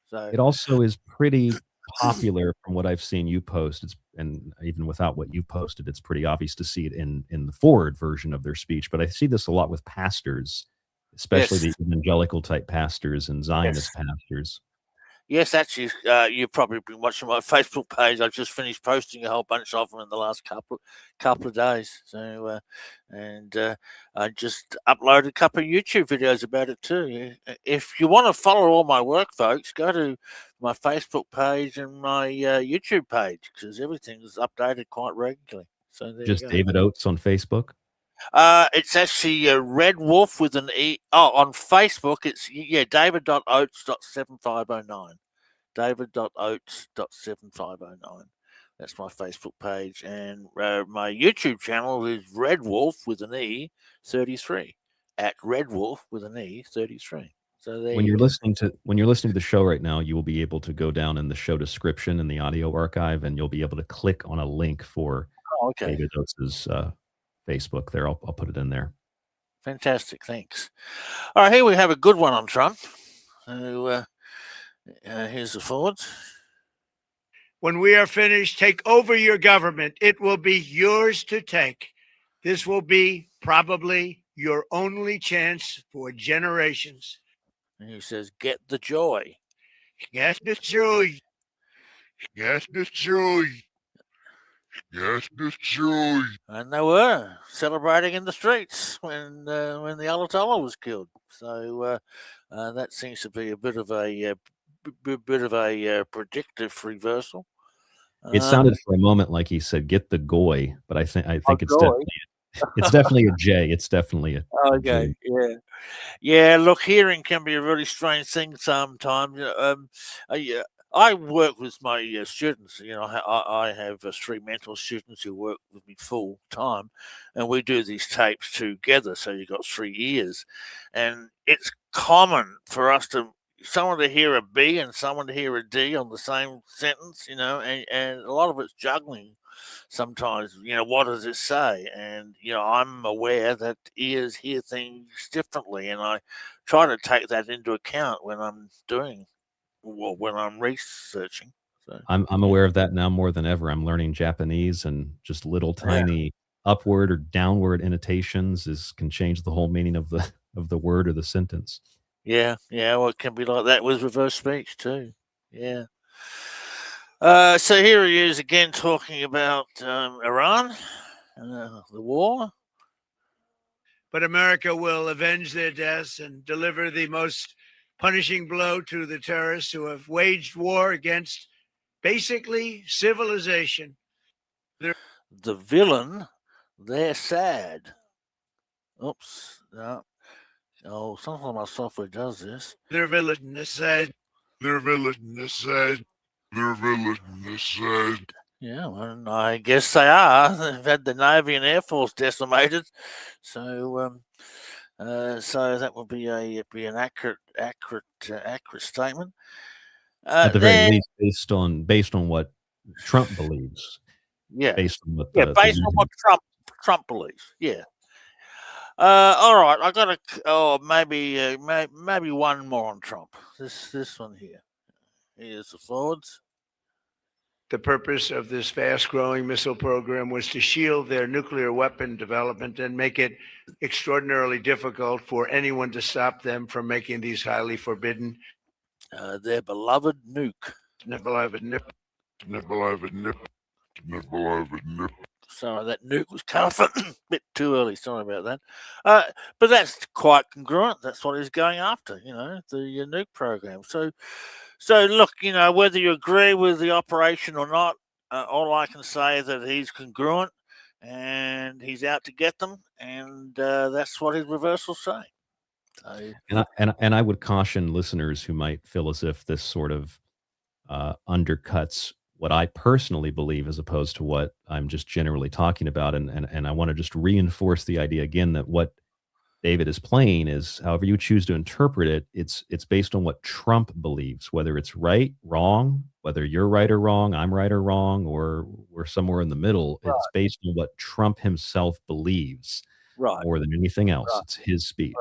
So it also is pretty popular from what I've seen you post. And even without what you posted, it's pretty obvious to see it in the forward version of their speech. But I see this a lot with pastors, especially the evangelical type pastors and Zionist pastors. Yes, actually, you've probably been watching my Facebook page. I've just finished posting a whole bunch of them in the last couple of days. So, I just uploaded a couple of YouTube videos about it too. If you want to follow all my work, folks, go to my Facebook page and my YouTube page, because everything is updated quite regularly. So there Just you go. David Oates on Facebook. It's actually Red Wolf with an E. Oh, on Facebook, it's david.oates.7509. David.oates.7509. That's my Facebook page. And my YouTube channel is Red Wolf with an E 33. At Red Wolf with an E 33. So there When you you're go. listening to the show right now, you will be able to go down in the show description in the audio archive, and you'll be able to click on a link for Okay. David Oates' Facebook. There, I'll put it in there. Fantastic. Thanks. All right, here we have a good one on Trump. So, here's the forwards. When we are finished, take over your government. It will be yours to take. This will be probably your only chance for generations. And he says, get the joy. Get the joy. Get the joy. Get the joy. And they were celebrating in the streets when the Ayatollah was killed. So that seems to be a bit of a predictive reversal. It sounded for a moment like he said, "Get the goy," but I think it's goy. definitely a J. It's definitely a Okay, J. yeah. Look, hearing can be a really strange thing sometimes. I work with my students. I have 3 mentor students who work with me full time, and we do these tapes together. So you've got 3 ears, and it's common for us someone to hear a B and someone to hear a D on the same sentence. And a lot of it's juggling. Sometimes, what does it say? And, I'm aware that ears hear things differently, and I try to take that into account when I'm when I'm researching. So, I'm aware of that now more than ever. I'm learning Japanese, and just little tiny upward or downward intonations can change the whole meaning of the word or the sentence. Yeah. Well, it can be like that with reverse speech too. Yeah. So here he is again talking about Iran, the war. But America will avenge their deaths and deliver the most punishing blow to the terrorists who have waged war against basically civilization. The villain, they're sad. Oops. No. Oh, sometimes my software does this. Their villain is sad. Their villain is sad. Their villain is sad. Yeah, well, I guess they are. They've had the Navy and Air Force decimated, so that would be an accurate statement. At the very least, based on what Trump believes. Yeah. Based on what based on what Trump believes. Yeah. All right, I got maybe one more on Trump. This one here. Here's the forwards. The purpose of this fast-growing missile program was to shield their nuclear weapon development and make it extraordinarily difficult for anyone to stop them from making these highly forbidden. Their beloved nuke. Their beloved nip. Their beloved nip. Their beloved nip. Sorry, that nuke was cut off a bit too early. Sorry about that. But that's quite congruent. That's what he's going after, the nuke program. So look, whether you agree with the operation or not, all I can say is that he's congruent and he's out to get them, and that's what his reversals say. So, and I would caution listeners who might feel as if this sort of undercuts what I personally believe as opposed to what I'm just generally talking about. And I want to just reinforce the idea again that what David is playing is, however you choose to interpret it, it's based on what Trump believes, whether it's right, wrong, whether you're right or wrong, I'm right or wrong, or we're somewhere in the middle. Right. It's based on what Trump himself believes more than anything else. Right. It's his speech.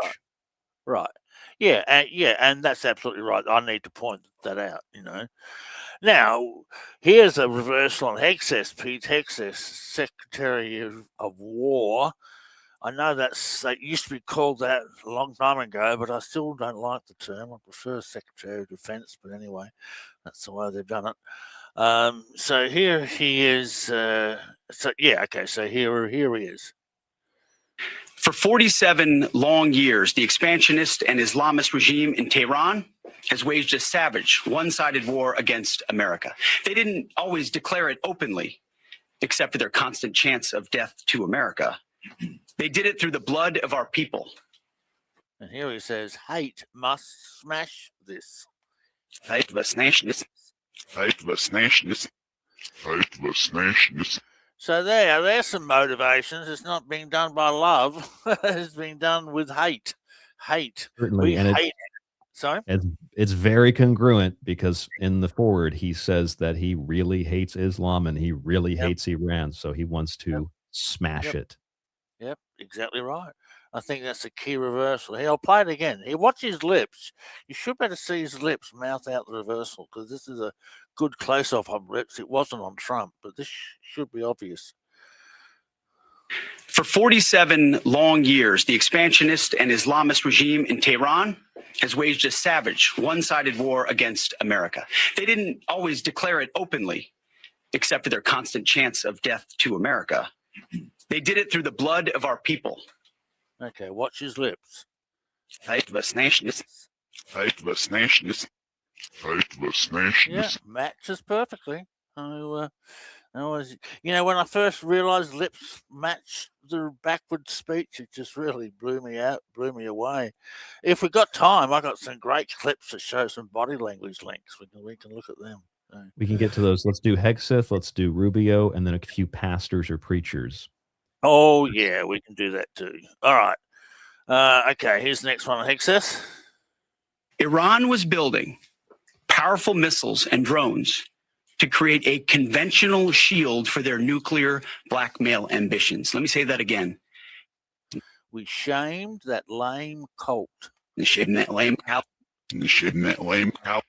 Right. Yeah. And that's absolutely right. I need to point that out, Now, here's a reversal on Hegseth, Pete Hegseth, Secretary of War. I know that used to be called that a long time ago, but I still don't like the term. I prefer Secretary of Defense, but anyway, that's the way they've done it. So here he is. So here he is. For 47 long years, the expansionist and Islamist regime in Tehran has waged a savage, one-sided war against America. They didn't always declare it openly, except for their constant chants of death to America. They did it through the blood of our people. And here he says, hate must smash this. Hate must smash this. Hate must smash this. Hate must smash this. So there's some motivations. It's not being done by love. It's being done with hate. Hate. Certainly, We and hate. Sorry? It's very congruent because in the forward he says that he really hates Islam and he really hates Iran, so he wants to smash it. Yep, exactly right. I think that's a key reversal. I'll play it again. Here, watch his lips. You should better see his lips, mouth out the reversal, because this is a good close-off on lips. It wasn't on Trump, but this should be obvious. For 47 long years, the expansionist and Islamist regime in Tehran has waged a savage, one-sided war against America. They didn't always declare it openly, except for their constant chants of death to America. They did it through the blood of our people. Okay, watch his lips. Hate must smash this. Hate must smash this. Hate must smash Yeah, this. matches perfectly. I was, when I first realized lips match the backward speech, it just really blew me away. If we got time, I got some great clips that show some body language links. We can look at them. We can get to those. Let's do Hegseth, let's do Rubio, and then a few pastors or preachers. Oh, yeah, we can do that too. All right. Okay, here's the next one on Hegseth. Iran was building powerful missiles and drones to create a conventional shield for their nuclear blackmail ambitions. Let me say that again. We shamed that lame cult. We shamed that lame cult. We shamed that lame cult.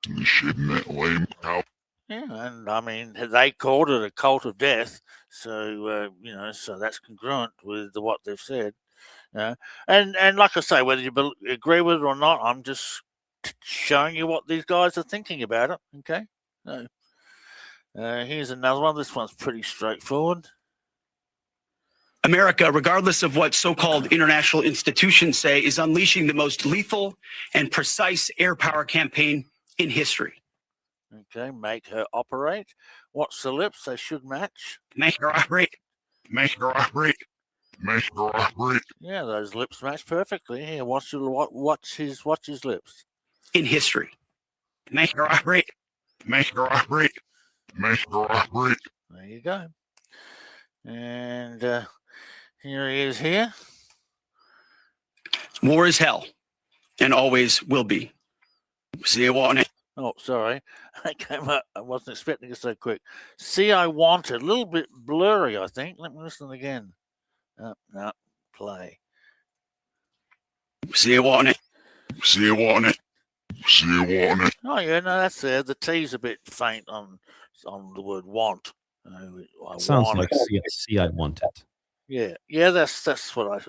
We shamed that lame cult. Yeah, and I mean, they called it a cult of death. So, so that's congruent with what they've said. And like I say, whether you agree with it or not, I'm just showing you what these guys are thinking about it. Okay. So, here's another one. This one's pretty straightforward. America, regardless of what so-called international institutions say, is unleashing the most lethal and precise air power campaign in history. Okay, make her operate. What's the lips? They should match. Make her operate. Make her operate. Make her operate. Yeah, those lips match perfectly. Here, watch his lips. In history. Make her operate. Make her operate. Make her operate. There you go. And here he is here. War is hell and always will be. See you on it. Oh, sorry. I came up. I wasn't expecting it so quick. See, I want it. A little bit blurry, I think. Let me listen again. No, play. See you on it. See you on it. See you on it. Oh, yeah, no, that's there. The T's a bit faint on the word want. Sounds like see, I want it. Yeah, that's what I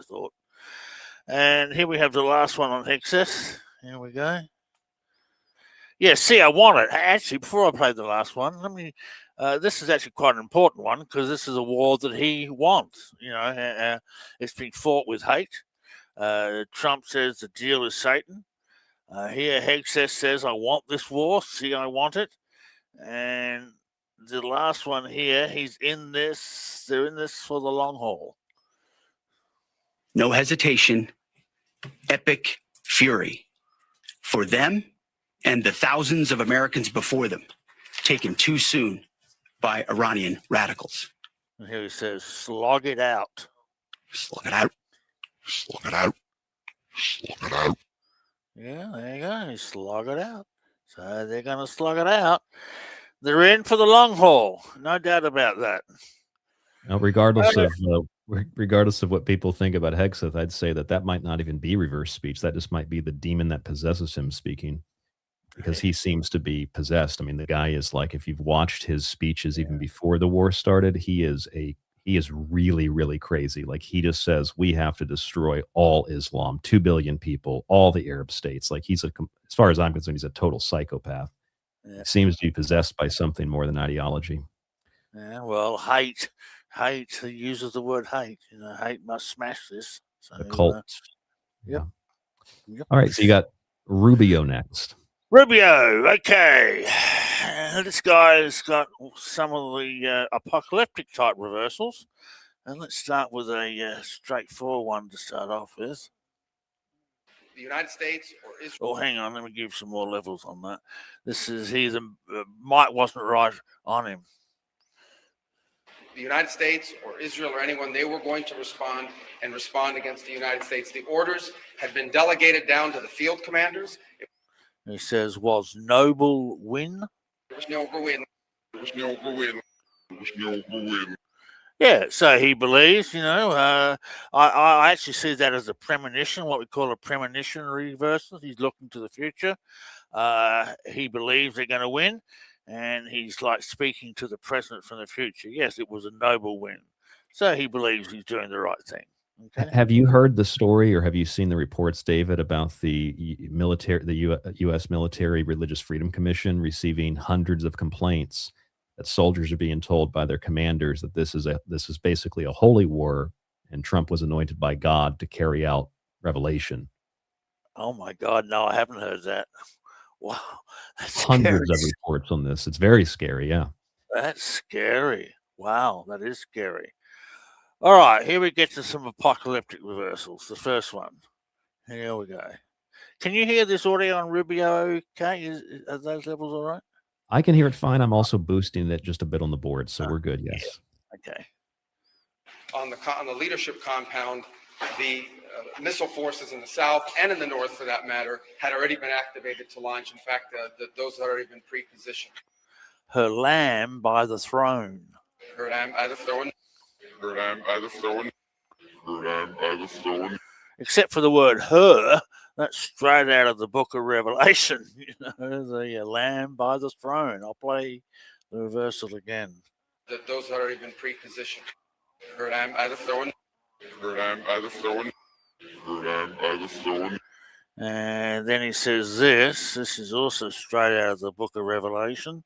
thought. And here we have the last one on Hegseth. Here we go. Yeah, see, I want it. Actually, before I play the last one, let me. This is actually quite an important one because this is a war that he wants. It's been fought with hate. Trump says the deal is Satan. Here, Hegseth says, I want this war. See, I want it. And the last one here, he's in this. They're in this for the long haul. No hesitation. Epic fury. For them and the thousands of Americans before them, taken too soon by Iranian radicals. And here he says, slog it out. Slog it out. Slog it out. Slog it out. Yeah, there you go. Slog it out. So they're going to slug it out. They're in for the long haul. No doubt about that. Now, regardless of what people think about Hegseth, I'd say that might not even be reverse speech. That just might be the demon that possesses him speaking, because he seems to be possessed. I mean, the guy is like, if you've watched his speeches even before the war started, he is He is really, really crazy. Like, he just says we have to destroy all Islam, 2 billion people, all the Arab states. Like, as far as I'm concerned, he's a total psychopath. Yeah. He seems to be possessed by something more than ideology. Yeah, well, hate. He uses the word hate. Hate must smash this. So, The cult. Yep. All right, so you got Rubio next. Rubio, okay. This guy's got some of the apocalyptic type reversals. And let's start with a straightforward one to start off with. The United States or Israel. Oh, hang on, let me give some more levels on that. This is the mic wasn't right on him. The United States or Israel or anyone, they were going to respond against the United States. The orders had been delegated down to the field commanders. He says, was noble win? There was no win. There was no win. There was no win. Yeah, so he believes, I actually see that as a premonition, what we call a premonition reversal. He's looking to the future. He believes they're going to win, and he's like speaking to the present from the future. Yes, it was a noble win. So he believes he's doing the right thing. Okay. Have you heard the story, or have you seen the reports, David, about the U.S. Military Religious Freedom Commission receiving hundreds of complaints that soldiers are being told by their commanders that this is basically a holy war, and Trump was anointed by God to carry out revelation? Oh my God, no, I haven't heard that. Wow, that's Hundreds scary. of reports on this. It's very scary. Yeah. That's scary. Wow, that is scary. All right, here we get to some apocalyptic reversals. The first one. Here we go. Can you hear this audio on Rubio? Okay, are those levels all right? I can hear it fine. I'm also boosting it just a bit on the board, so we're good. Yes. Okay. On the leadership compound, the missile forces in the south and in the north, for that matter, had already been activated to launch. In fact, those had already been pre-positioned. Her lamb by the throne. Her lamb by the throne. Her lamb by the throne. Her lamb by the throne. Except for the word her, that's straight out of the book of Revelation. The lamb by the throne. I'll play the reversal again. Those had already been pre-positioned. Her lamb by the throne. Her lamb by the throne. Her lamb by the throne. And then he says this is also straight out of the book of Revelation.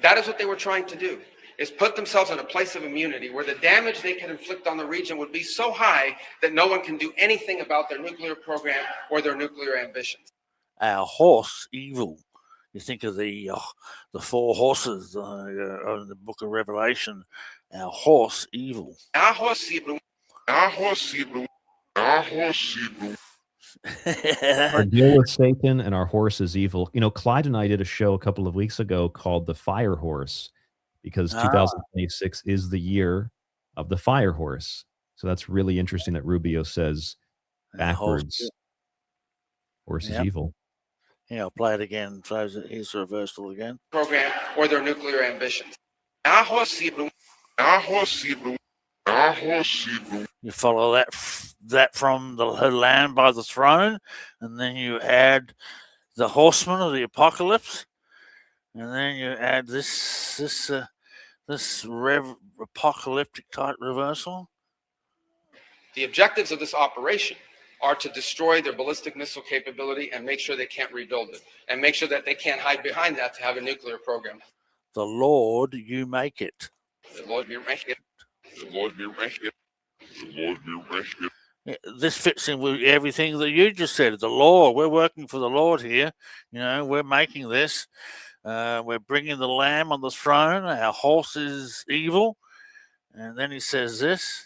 That is what they were trying to do, is put themselves in a place of immunity where the damage they can inflict on the region would be so high that no one can do anything about their nuclear program or their nuclear ambitions. Our horse, evil. You think of the 4 horses in the book of Revelation. Our horse, evil. Our horse, evil. Our horse, evil. Our horse, evil. Our deal with Satan and our horse is evil. Clyde and I did a show a couple of weeks ago called The Fire Horse, because 2026 is the year of the fire horse. So that's really interesting that Rubio says backwards, horse is evil. Yeah, I'll play it again. Here's the reversal again. Program or their nuclear ambitions. Our horse, evil. Our horse, evil. Our horse, evil. You follow that from her lamb by the throne, and then you add the horseman of the apocalypse, and then you add this apocalyptic type reversal. The objectives of this operation are to destroy their ballistic missile capability and make sure they can't rebuild it, and make sure that they can't hide behind that to have a nuclear program. The Lord, you make it. The Lord, you make it. The Lord, you make it. The Lord, you make it. This fits in with everything that you just said. The Lord, we're working for the Lord here. We're making this. We're bringing the lamb on the throne. Our horse is evil. And then he says this.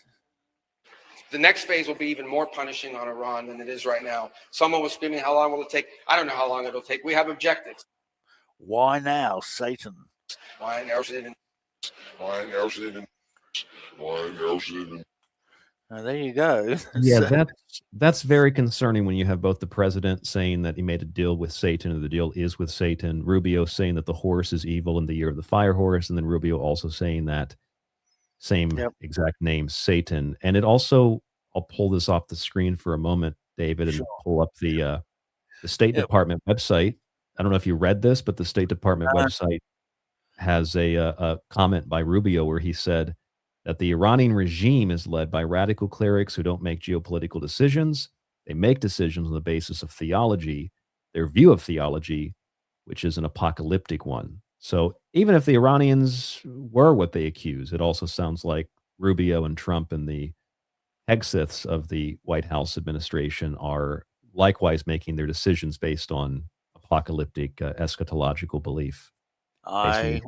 The next phase will be even more punishing on Iran than it is right now. Someone was screaming, how long will it take? I don't know how long it'll take. We have objectives. Why now, Satan? Why now, Satan? Why now, Satan? Why now, Satan? There you go. Yeah, that's very concerning when you have both the president saying that he made a deal with Satan and the deal is with Satan, Rubio saying that the horse is evil in the year of the fire horse, and then Rubio also saying that same exact name, Satan. And it also, I'll pull this off the screen for a moment, David, and pull up the State Department website. I don't know if you read this, but the State Department website has a comment by Rubio where he said, that the Iranian regime is led by radical clerics who don't make geopolitical decisions. They make decisions on the basis of theology, their view of theology, which is an apocalyptic one. So even if the Iranians were what they accuse, it also sounds like Rubio and Trump and the Hegseths of the White House administration are likewise making their decisions based on apocalyptic eschatological belief. I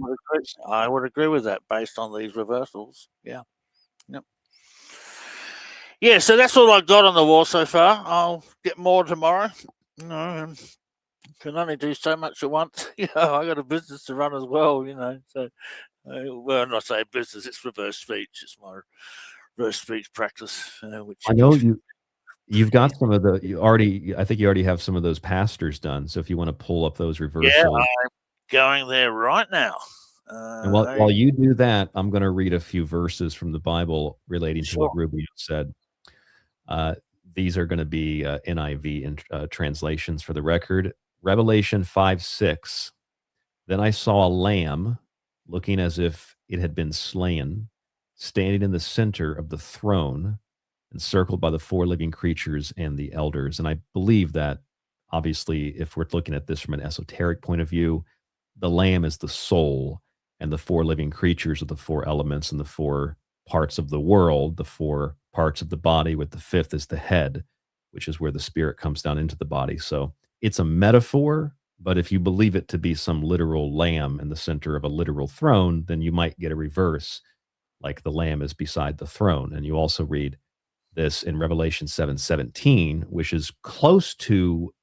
would agree with that based on these reversals. Yeah. Yep. Yeah, so that's all I've got on the war so far. I'll get more tomorrow. Can only do so much at once. I got a business to run as well, So, well, not say business, it's reverse speech. It's my reverse speech practice. Which I know you've got some of I think you already have some of those pastors done. So if you want to pull up those reversals. Yeah, I'm going there right now. And while you do that, I'm going to read a few verses from the Bible relating to what Rubio said. These are going to be NIV translations for the record. Revelation 5:6. Then I saw a lamb looking as if it had been slain, standing in the center of the throne, encircled by the four living creatures and the elders. And I believe that, obviously, if we're looking at this from an esoteric point of view, the lamb is the soul, and the four living creatures are the four elements and the four parts of the world, the four parts of the body, with the fifth is the head, which is where the spirit comes down into the body. So it's a metaphor, but if you believe it to be some literal lamb in the center of a literal throne, then you might get a reverse, like the lamb is beside the throne. And you also read this in Revelation 7:17, which is close to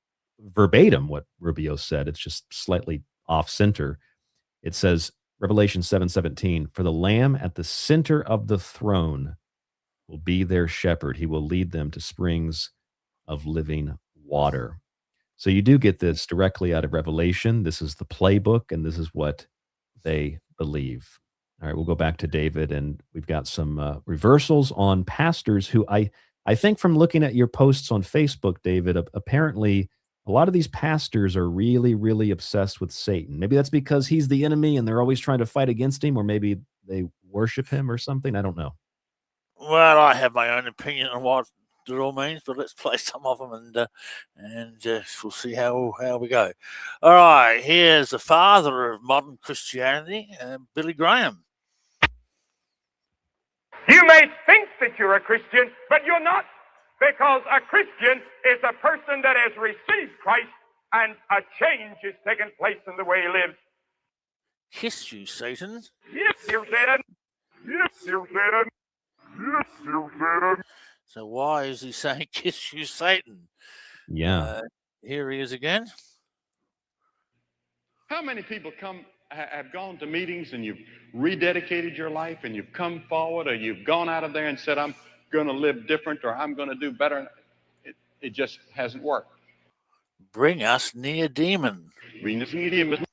verbatim what Rubio said. It's just slightly off center. It says, Revelation 7:17, for the lamb at the center of the throne will be their shepherd. He will lead them to springs of living water. So you do get this directly out of Revelation. This is the playbook, and this is what they believe. All right, we'll go back to David, and we've got some reversals on pastors who I think from looking at your posts on Facebook, David, apparently a lot of these pastors are really, really obsessed with Satan. Maybe that's because he's the enemy and they're always trying to fight against him, or maybe they worship him or something. I don't know. Well, I have my own opinion on what it all means, but let's play some of them and we'll see how we go. All right, here's the father of modern Christianity, Billy Graham. You may think that you're a Christian, but you're not, because a Christian is a person that has received Christ and a change is taking place in the way he lives. Kiss you, Satan. Yes, you Satan. Yes, you Satan. Yes, you Satan. So why is he saying kiss you, Satan? Yeah. Here he is again. How many people have gone to meetings and you've rededicated your life and you've come forward, or you've gone out of there and said, I'm going to live different, or I'm going to do better? It just hasn't worked. Bring us near demon. Bring us near demon.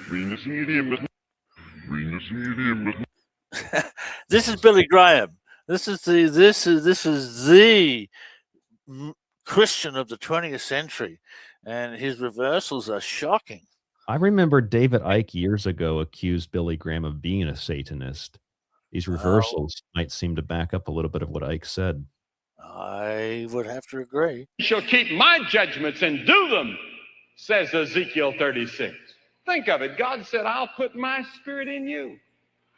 Bring us near demon. Bring us near demon. This is Billy Graham. This is the Christian of the 20th century, and his reversals are shocking. I remember David Icke years ago accused Billy Graham of being a Satanist. These reversals might seem to back up a little bit of what Icke said. I would have to agree. You shall keep my judgments and do them, says Ezekiel 36. Think of it. God said, I'll put my spirit in you.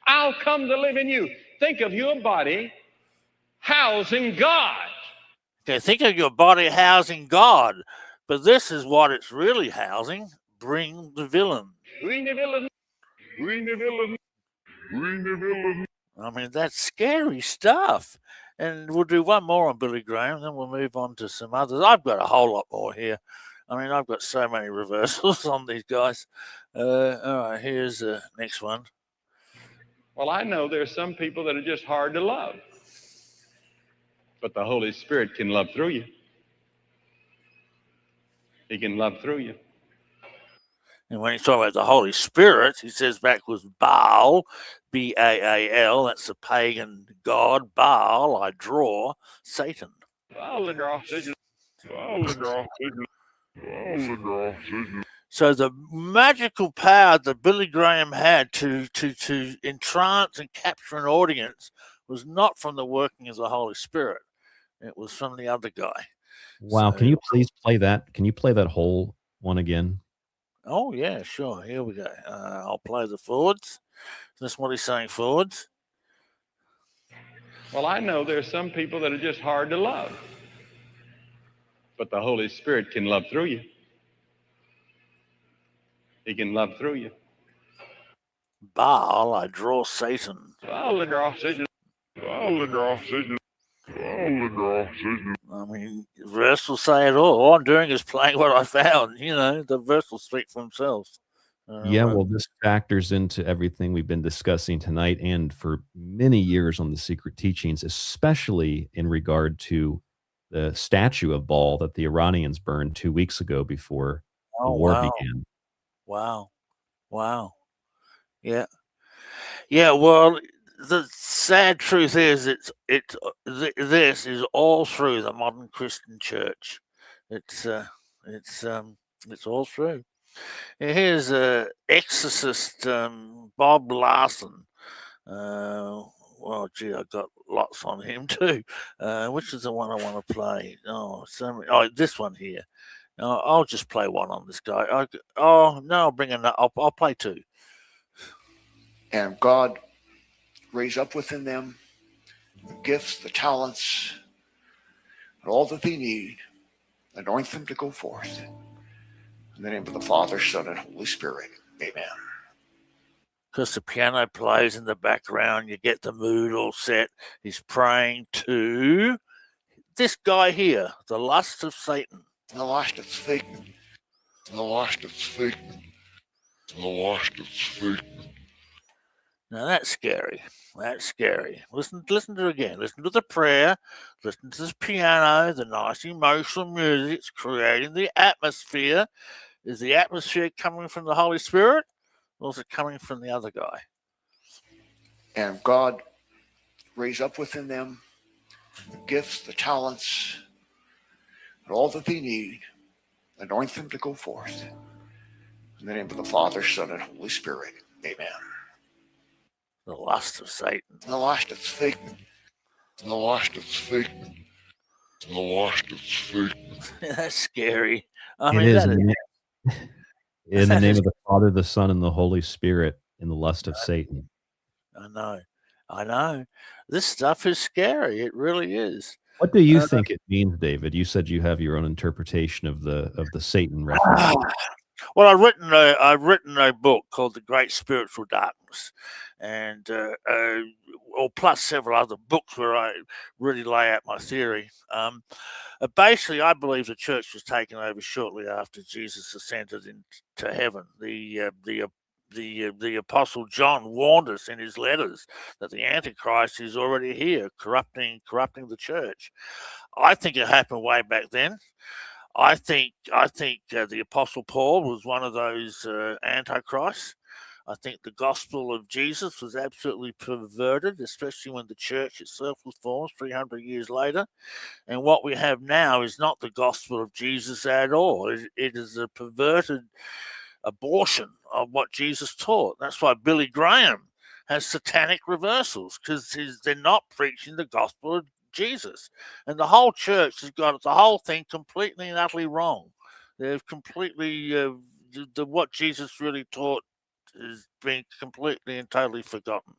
I'll come to live in you. Think of your body housing God. Okay, think of your body housing God, but this is what it's really housing. Bring the villain. Bring the villain. Bring the villain. Bring the villain. I mean, that's scary stuff. And we'll do one more on Billy Graham, then we'll move on to some others. I've got a whole lot more here. I mean, I've got so many reversals on these guys. All right, here's the next one. Well, I know there's some people that are just hard to love. But the Holy Spirit can love through you. He can love through you. And when he's talking about the Holy Spirit, he says backwards Baal, B-A-A-L, that's the pagan god. Baal, I draw, Satan. So the magical power that Billy Graham had to entrance and capture an audience was not from the working of the Holy Spirit. It was from the other guy. Wow. Can you please play that? Can you play that whole one again? Oh, yeah, sure. Here we go. I'll play the forwards. That's what he's saying, forwards. Well, I know there's some people that are just hard to love, but the Holy Spirit can love through you. He can love through you. Baal, I draw Satan. I'll draw Satan. I'll draw Satan. I mean, the verse will say it all. I'm doing is playing what I found. You know, the verse will speak for themselves. Yeah, well, this factors into everything we've been discussing tonight and for many years on the Secret Teachings, especially in regard to the statue of Baal that the Iranians burned 2 weeks ago before the war began. Wow. Yeah. Yeah, well, the sad truth is this is all through the modern Christian church. It's all through. Here's exorcist Bob Larson. Well, gee, I got lots on him too. Which is the one I want to play? This one here. I'll just play one on this guy. I'll bring another. I'll play two. And God raise up within them the gifts, the talents, and all that they need. Anoint them to go forth. In the name of the Father, Son, and Holy Spirit. Amen. Because the piano plays in the background, you get the mood all set. He's praying to this guy here, the lust of Satan. The lust of Satan. The lust of Satan. The lust of Satan. Now that's scary. That's scary. Listen to it again. Listen to the prayer. Listen to this piano, the nice emotional music. It's creating the atmosphere. Is the atmosphere coming from the Holy Spirit, or is it coming from the other guy? And God raise up within them the gifts, the talents, and all that they need. Anoint them to go forth. In the name of the Father, Son, and Holy Spirit. Amen. The lust of Satan. The lust of Satan. The lust of Satan. The lust of Satan. That's scary. It is. In the name of the Father, the Son, and the Holy Spirit, in the lust of Satan. I know. This stuff is scary. It really is. What do you think it means, David? You said you have your own interpretation of the Satan reference. Well, I've written a book called The Great Spiritual Darkness, and plus several other books where I really lay out my theory. Basically, I believe the church was taken over shortly after Jesus ascended into heaven. The Apostle John warned us in his letters that the Antichrist is already here, corrupting the church. I think it happened way back then. I think the Apostle Paul was one of those antichrists. I think the gospel of Jesus was absolutely perverted, especially when the church itself was formed 300 years later. And what we have now is not the gospel of Jesus at all. It is a perverted abortion of what Jesus taught. That's why Billy Graham has satanic reversals, because they're not preaching the gospel of Jesus. And the whole church has got the whole thing completely and utterly wrong. They've completely, what Jesus really taught is being completely and totally forgotten.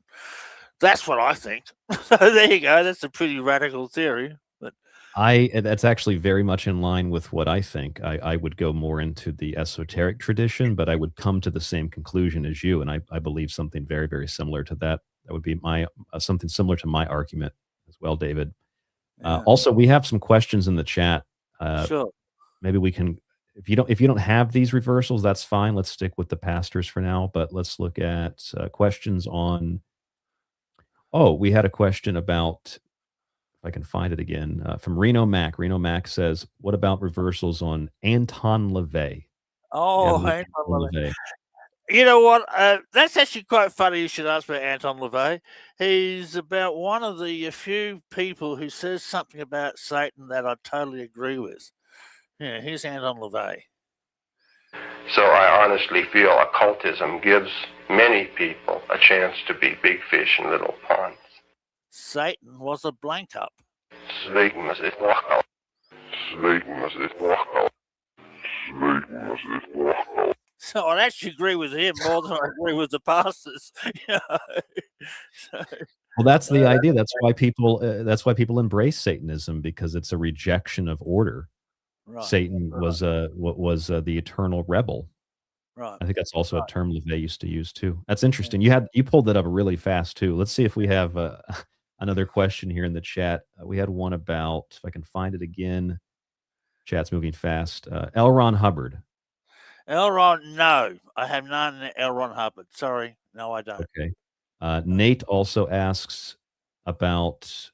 That's what I think. So there you go. That's a pretty radical theory. But that's actually very much in line with what I think. I would go more into the esoteric tradition, but I would come to the same conclusion as you. And I believe something very, very similar to that. That would be something similar to my argument as well, David. Also, we have some questions in the chat. Sure. Maybe we can, if you don't have these reversals, that's fine. Let's stick with the pastors for now. But let's look at questions on. Oh, we had a question about, if I can find it again, from Reno Mac. Reno Mac says, "What about reversals on Anton LaVey?" Oh, Anton LaVey. You know what? That's actually quite funny you should ask about Anton LaVey. He's about one of the few people who says something about Satan that I totally agree with. Yeah, here's Anton LaVey. So I honestly feel occultism gives many people a chance to be big fish in little ponds. Satan was a blank up. Satan is it walkout. Satan is it walkout. Satan is it walkout. So I actually agree with him more than I agree with the pastors. So, Well, that's the idea. That's why people embrace Satanism, because it's a rejection of order. Right. Satan was the eternal rebel. Right. I think that's also a term LaVey used to use too. That's interesting. You pulled that up really fast too. Let's see if we have another question here in the chat. We had one about, if I can find it again. Chat's moving fast. L. Ron Hubbard. L. Ron, no, I have none. L. Ron Hubbard. Sorry, no, I don't. Okay. Nate also asks about.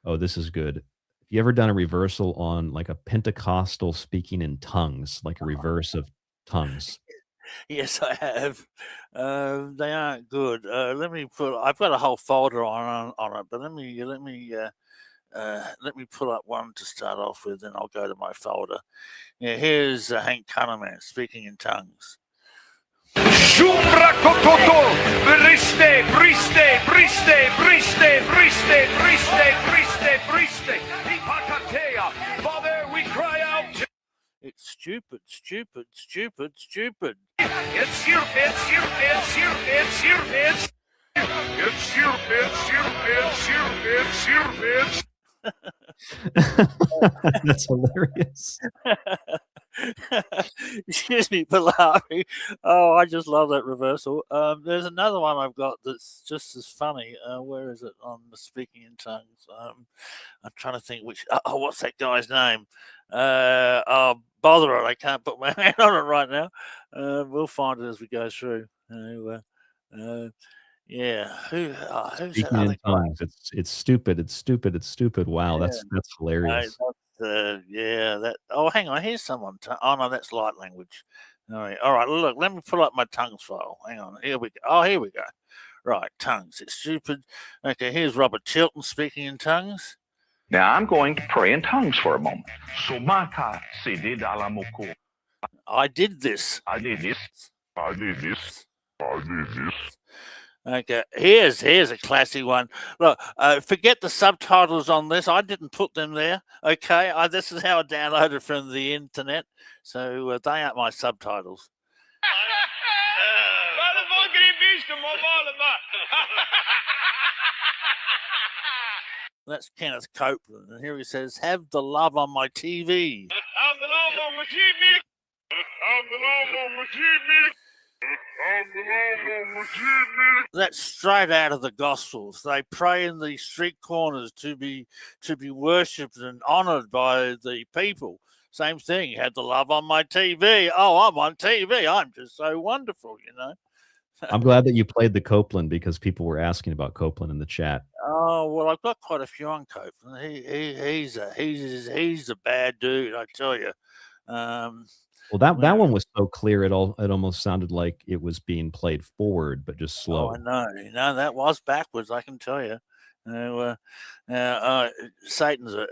Oh, this is good. Have you ever done a reversal on like a Pentecostal speaking in tongues, like a reverse of tongues? Yes, I have. They aren't good. Let me put. I've got a whole folder on it, but let me pull up one to start off with, and I'll go to my folder. Yeah, here's Hank Cunningham speaking in tongues. Shumbra kototo, briste, briste, briste, briste, briste, briste, briste, briste, ipakatea. Father, we cry out to. It's stupid, stupid, stupid, stupid. It's stupid, stupid, stupid, stupid. It's stupid, stupid, stupid, stupid. That's hilarious. Excuse me, Polari. Oh, I just love that reversal. There's another one I've got that's just as funny. Where is it on the speaking in tongues? I'm trying to think which. Oh, what's that guy's name? Oh, bother it! I can't put my hand on it right now. We'll find it as we go through. Yeah. Who's Speaking that other in tongues. It's stupid. It's stupid. It's stupid. Wow, guy? that's hilarious. That. Oh, hang on. Here's someone. Oh no, that's light language. All right. Look, let me pull up my tongues file. Hang on. Here we go. Oh, here we go. Right, tongues. It's stupid. Okay, here's Robert Chilton speaking in tongues. Now I'm going to pray in tongues for a moment. I did this. I did this. I did this. I did this. Okay, here's a classy one. Look, forget the subtitles on this. I didn't put them there. Okay, this is how I downloaded from the internet, so they aren't my subtitles. That's Kenneth Copeland, and here he says, "Have the love on my TV." Have the love on my TV. Have the love on my TV. That's straight out of the Gospels. They pray in the street corners to be worshipped and honored by the people. Same thing. Had the love on my TV. Oh, I'm on TV. I'm just so wonderful, you know. I'm glad that you played the Copeland, because people were asking about Copeland in the chat. Oh well, I've got quite a few on Copeland. He's a bad dude, I tell you. Well, that one was so clear. It almost sounded like it was being played forward, but just slow. Oh, I know. No, that was backwards. I can tell you. Satan.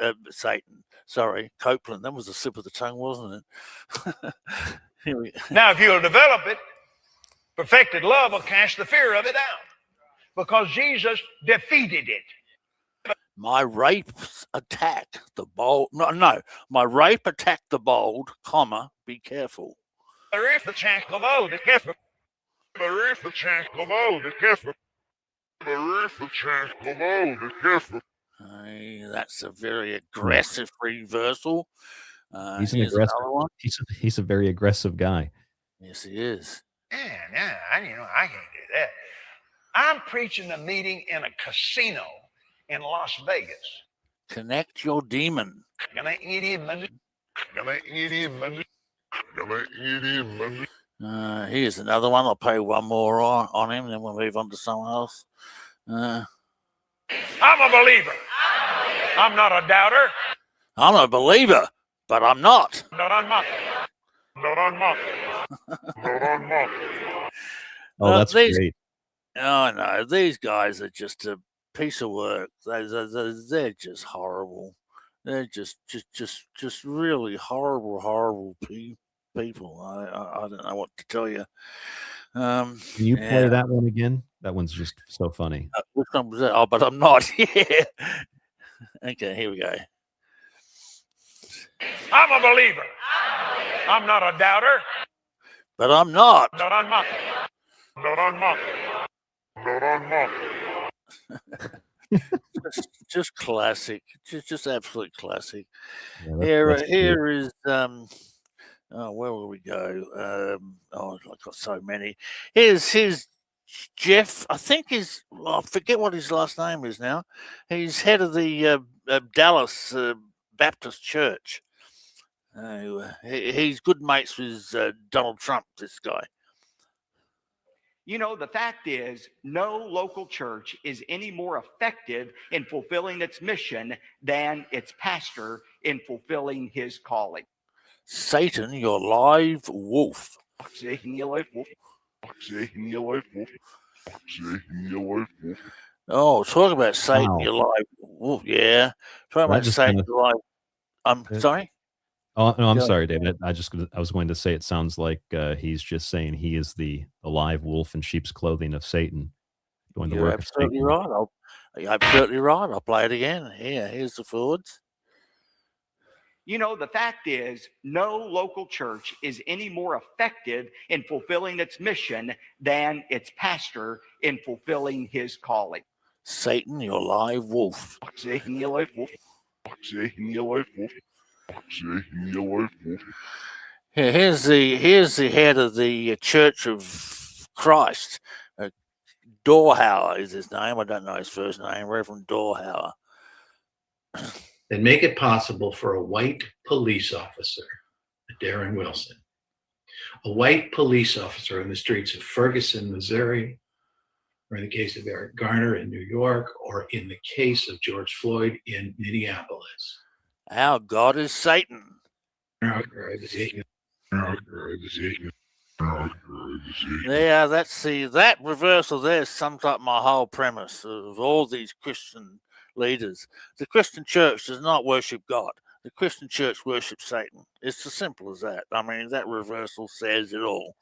Sorry, Copeland. That was a slip of the tongue, wasn't it? Now, if you'll develop it, perfected love will cast the fear of it out, because Jesus defeated it. My rape attacked the bold. No. My rape attacked the bold, comma, be careful. That's a very aggressive reversal. He's an aggressive one. He's a very aggressive guy. Yes, he is. Yeah, I can't do that. I'm preaching a meeting in a casino in Las Vegas. Connect your demon. Gonna eat him. Here's another one. I'll play one more on him, then we'll move on to someone else. I'm a believer. I'm not a doubter. I'm a believer, but I'm not. Not on my. Oh, that's great. Oh no, these guys are just a piece of work. They're just horrible. They're just really horrible people. I don't know what to tell you. Can you play that one again? That one's just so funny. Which one was that? Oh, but I'm not. Yeah. Okay, here we go. I'm a believer. I'm not a doubter. But I'm not. Not on my. Not on my. Not on my. Just classic. Just absolute classic. Yeah, that's here is oh, where will we go? Oh, I've got so many. Here's Jeff. I think I forget what his last name is now. He's head of the Dallas Baptist Church. He's good mates with Donald Trump, this guy. You know, the fact is, no local church is any more effective in fulfilling its mission than its pastor in fulfilling his calling. Satan, your live wolf. Satan, your live wolf. Satan, your life wolf. Satan, your life wolf. Oh, talk about Satan, Wow. your live wolf. Yeah. Talk about just Satan, kinda- your live. I'm sorry? Oh no, I'm Go sorry, David. I was going to say it sounds like he's just saying he is the live wolf in sheep's clothing of Satan, doing the You're work of absolutely Satan. right. You're absolutely right. I'll play it again. Here's the forwards. You know, the fact is, no local church is any more effective in fulfilling its mission than its pastor in fulfilling his calling. Satan, your live wolf. Satan, your live wolf. Satan, your life wolf. Satan, your life wolf. Here's the head of the Church of Christ. Dorhauer is his name. I don't know his first name. Reverend Dorhauer. And make it possible for a white police officer, Darren Wilson, a white police officer in the streets of Ferguson, Missouri, or in the case of Eric Garner in New York, or in the case of George Floyd in Minneapolis. Our God is Satan. Yeah, that reversal there sums up my whole premise of all these Christian leaders. The Christian church does not worship God. The Christian church worships Satan. It's as simple as that. I mean, that reversal says it all.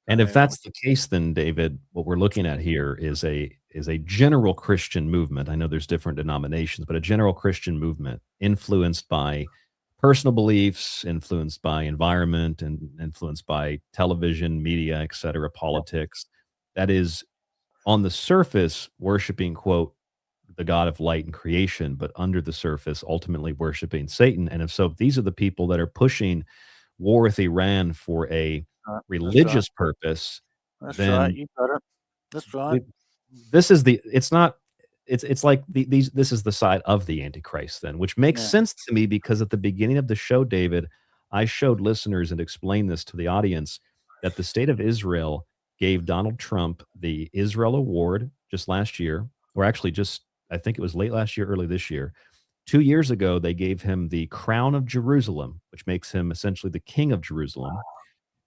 And if that's the case, then David, what we're looking at here is a general Christian movement. I know there's different denominations, but a general Christian movement influenced by personal beliefs, influenced by environment, and influenced by television, media, etc., politics. That is, on the surface, worshiping, quote, the God of light and creation, but under the surface, ultimately worshiping Satan. And if so, these are the people that are pushing war with Iran for a religious purpose. That's then right. You got it. That's right. This is it's like this is the side of the Antichrist then, which makes sense to me, because at the beginning of the show, David, I showed listeners and explained this to the audience that the state of Israel gave Donald Trump the Israel Award just last year, or actually I think it was late last year, early this year. 2 years ago, they gave him the Crown of Jerusalem, which makes him essentially the King of Jerusalem.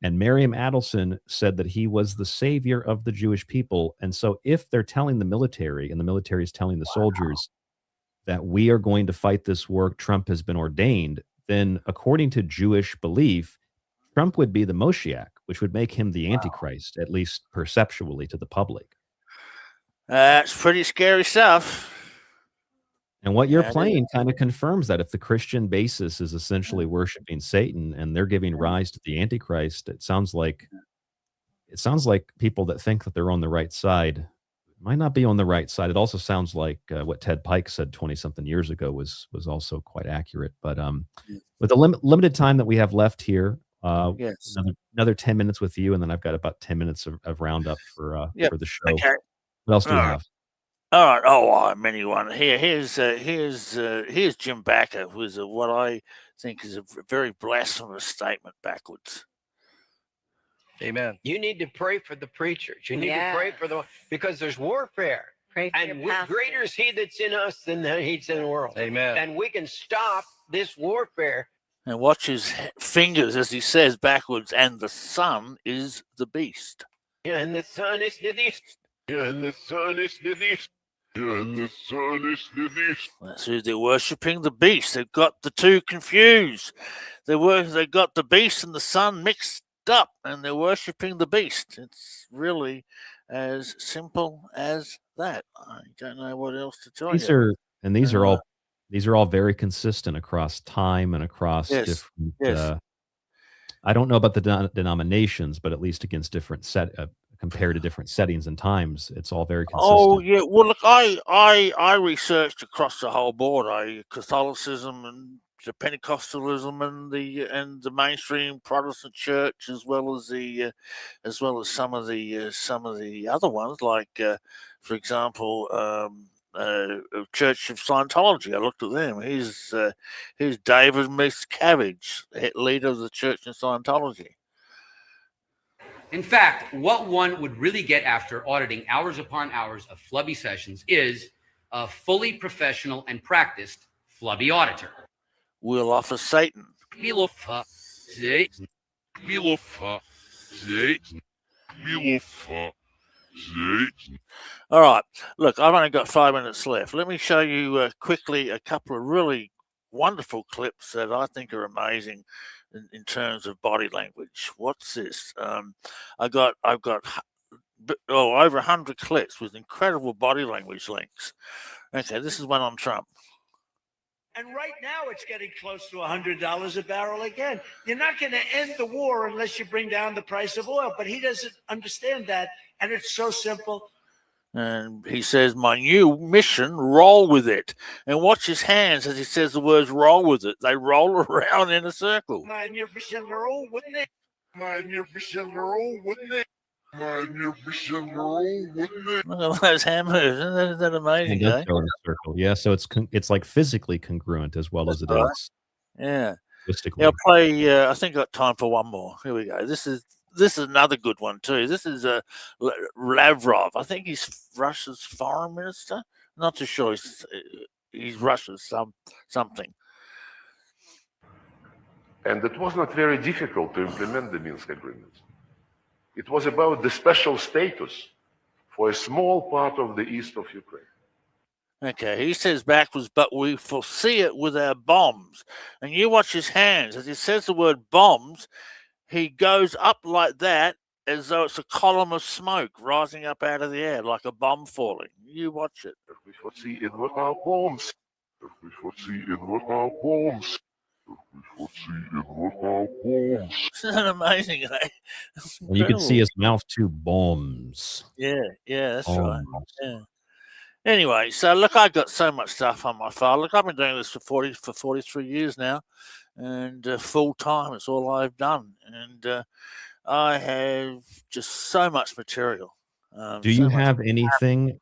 And Miriam Adelson said that he was the savior of the Jewish people. And so if they're telling the military, and the military is telling the soldiers that we are going to fight this war, Trump has been ordained, then according to Jewish belief, Trump would be the Moshiach, which would make him the Antichrist, at least perceptually to the public. That's pretty scary stuff. And what you're playing kind of confirms that if the Christian basis is essentially worshiping Satan and they're giving rise to the Antichrist, it sounds like people that think that they're on the right side might not be on the right side. It also sounds like what Ted Pike said 20-something years ago was also quite accurate. But with the limited time that we have left here, another 10 minutes with you, and then I've got about 10 minutes of roundup for the show. Okay. What else do you have? All right. Oh, many one. Here's Jim Backer, who is what I think is a very blasphemous statement backwards. Amen. You need to pray for the preachers. You need to pray for because there's warfare. Pray for and your pastor. greater is he that's in us than he's in the world. Amen. And we can stop this warfare. And watch his fingers as he says backwards, and the sun is the beast. Yeah, and the sun is the beast. Yeah, and the sun is the beast. Yeah, and the sun is the beast. That's who they're worshipping, the beast. They've got the two confused. They got the beast and the sun mixed fucked up and they're worshipping the beast. It's really as simple as that. I don't know what else to tell These you. are these are all very consistent across time and across Yes, different. yes. I don't know about the denominations, but at least against different compared to different settings and times, it's all very consistent. Oh yeah, well look, I researched across the whole board, Catholicism and the Pentecostalism and the mainstream Protestant church, as well as some of the other ones, like for example, Church of Scientology. I looked at them. Here's David Miscavige, leader of the Church of Scientology. In fact, what one would really get after auditing hours upon hours of flubby sessions is a fully professional and practiced flubby auditor. We'll offer Satan. We'll offer Satan. We'll offer Satan. We'll offer Satan. All right. Look, I've only got 5 minutes left. Let me show you quickly a couple of really wonderful clips that I think are amazing in terms of body language. What's this? I've got over 100 clips with incredible body language links. Okay, this is one on Trump. And right now it's getting close to $100 a barrel again. You're not going to end the war unless you bring down the price of oil. But he doesn't understand that. And it's so simple. And he says, my new mission, roll with it. And watch his hands as he says the words roll with it. They roll around in a circle. My new mission, roll with it. My new mission, roll with it. My new mission, roll with it. Look at those hand moves. Isn't that amazing, It does eh? go in a circle. Yeah, so it's like physically congruent as well as it right. is. Yeah. Linguistically. Yeah, I'll play, I think I've got time for one more. Here we go. This is another good one too. This is Lavrov. I think he's Russia's foreign minister. Not too sure. He's Russia's something. And it was not very difficult to implement the Minsk agreements. It was about the special status for a small part of the east of Ukraine. Okay, he says backwards, but we foresee it with our bombs. And you watch his hands. As he says the word bombs, he goes up like that as though it's a column of smoke rising up out of the air, like a bomb falling. You watch it. We foresee it with our bombs. We foresee it with our bombs. We foresee it with our bombs. Isn't that amazing, eh? And you can see his mouth too. Bombs. Yeah, that's right. Bombs. Yeah. Anyway, so look, I've got so much stuff on my file. Look, I've been doing this for 43 years now, and full time. It's all I've done, and I have just so much material. Do you have anything?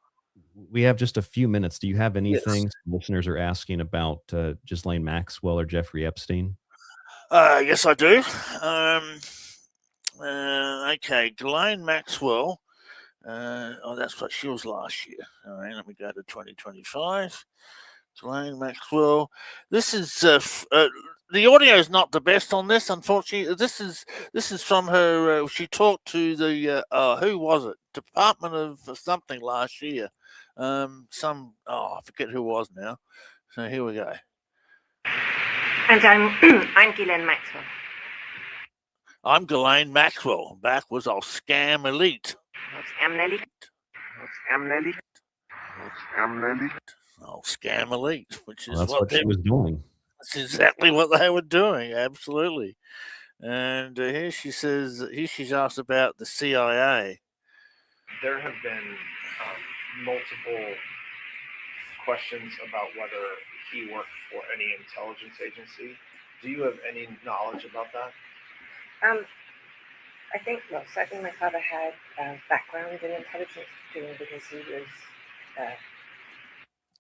We have just a few minutes. Do you have anything? Yes. Listeners are asking about Ghislaine Maxwell or Jeffrey Epstein. Yes, I do. Okay, Ghislaine Maxwell. That's what she was last year. All right, let me go to 2025. Ghislaine Maxwell. This is the audio is not the best on this, unfortunately. This is from her. She talked to the who was it? Department of something last year. I forget who it was now. So here we go. And I'm Ghislaine Maxwell. I'm Ghislaine Maxwell. Backwards, I'll scam elite. I'll scam elite, which is Well, that's what she was doing. That's exactly what they were doing. Absolutely. And here she says, she's asked about the CIA. There have been multiple questions about whether he worked for any intelligence agency. Do you have any knowledge about that? I think certainly my father had a background in intelligence doing because he was.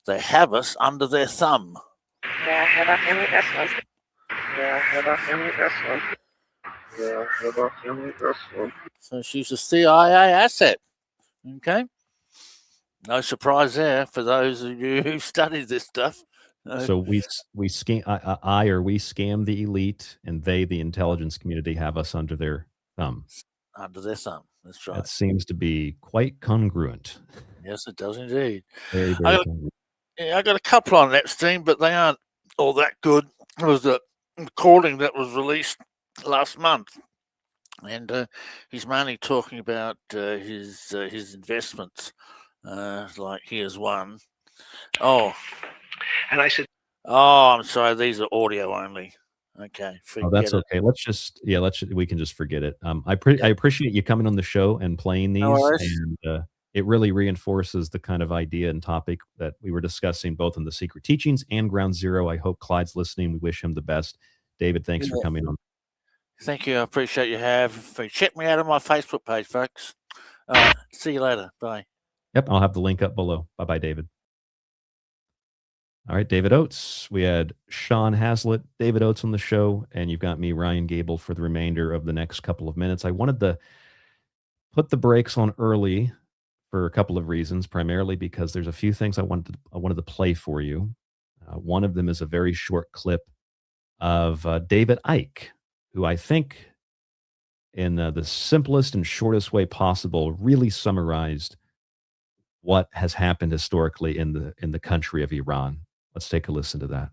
They have us under their thumb. So she's a CIA asset. Okay. No surprise there for those of you who studied this stuff. So we scam we scam the elite, and they, the intelligence community, have us under their thumb. Under their thumb. That's right. That seems to be quite congruent. Yes, it does indeed. Very, very congruent. I got a couple on Epstein, but they aren't all that good. It was a recording that was released last month and he's mainly talking about his investments. Like here's one. Oh, and I said, "Oh, I'm sorry. These are audio only." Okay, Oh, that's forget it. okay. We can just forget it. I appreciate you coming on the show and playing these, No worries. and it really reinforces the kind of idea and topic that we were discussing both in the Secret Teachings and Ground Zero. I hope Clyde's listening. We wish him the best. David, thanks for Yeah. coming on. Thank you. I appreciate you having. Check me out on my Facebook page, folks. All right. See you later. Bye. Yep, I'll have the link up below. Bye-bye, David. All right, David Oates. We had Sean Hazlett, David Oates on the show, and you've got me, Ryan Gable, for the remainder of the next couple of minutes. I wanted to put the brakes on early for a couple of reasons, primarily because there's a few things I wanted to play for you. One of them is a very short clip of David Icke, who I think, in the simplest and shortest way possible, really summarized what has happened historically in the country of Iran. Let's take a listen to that.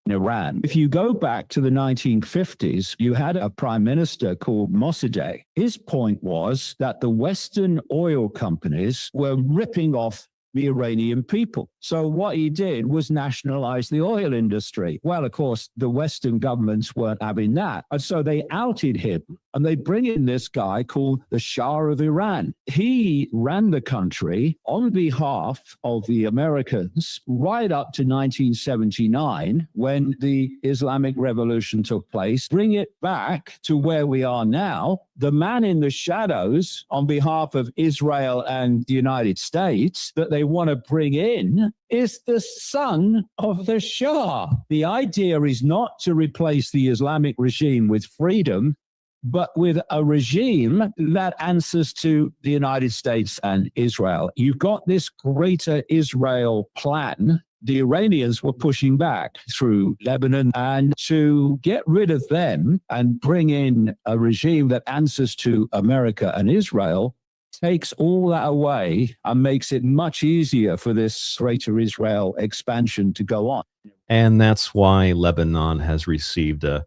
Iran. If you go back to the 1950s, you had a prime minister called Mossadegh. His point was that the Western oil companies were ripping off the Iranian people. So what he did was nationalize the oil industry. Well, of course, the Western governments weren't having that. And so they outed him, and they bring in this guy called the Shah of Iran. He ran the country on behalf of the Americans right up to 1979, when the Islamic Revolution took place. Bring it back to where we are now. The man in the shadows on behalf of Israel and the United States that they want to bring in is the son of the Shah. The idea is not to replace the Islamic regime with freedom, but with a regime that answers to the United States and Israel. You've got this greater Israel plan. The Iranians were pushing back through Lebanon, and to get rid of them and bring in a regime that answers to America and Israel takes all that away and makes it much easier for this greater Israel expansion to go on. And that's why Lebanon has received a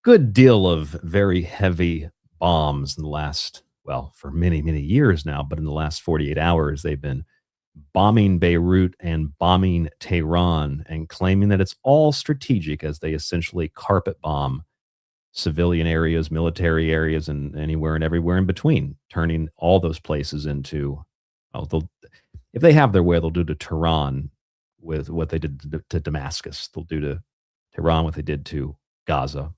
good deal of very heavy bombs in the last, well, for many, many years now, but in the last 48 hours, they've been bombing Beirut and bombing Tehran and claiming that it's all strategic as they essentially carpet bomb civilian areas, military areas, and anywhere and everywhere in between, turning all those places into, well, if they have their way, they'll do to Tehran with what they did to Damascus. They'll do to Tehran what they did to Gaza.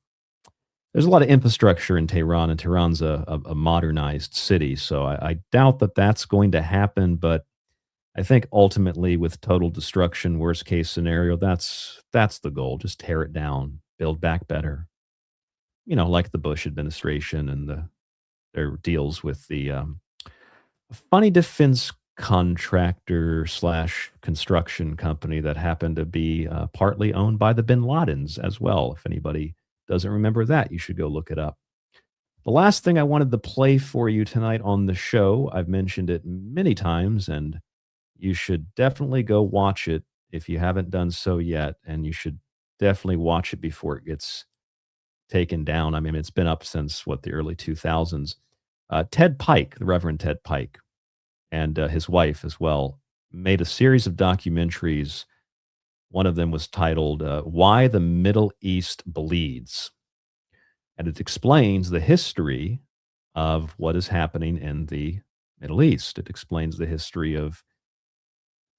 There's a lot of infrastructure in Tehran, and Tehran's a modernized city, so I doubt that that's going to happen, but I think ultimately with total destruction, worst case scenario, that's the goal. Just tear it down, build back better. You know, like the Bush administration and their deals with the funny defense contractor / construction company that happened to be partly owned by the bin Ladens as well. If anybody doesn't remember that, you should go look it up. The last thing I wanted to play for you tonight on the show, I've mentioned it many times, and you should definitely go watch it if you haven't done so yet, and you should definitely watch it before it gets taken down. I mean, it's been up since, the early 2000s. Ted Pike, the Reverend Ted Pike, and his wife as well, made a series of documentaries. One of them was titled, Why the Middle East Bleeds. And it explains the history of what is happening in the Middle East. It explains the history of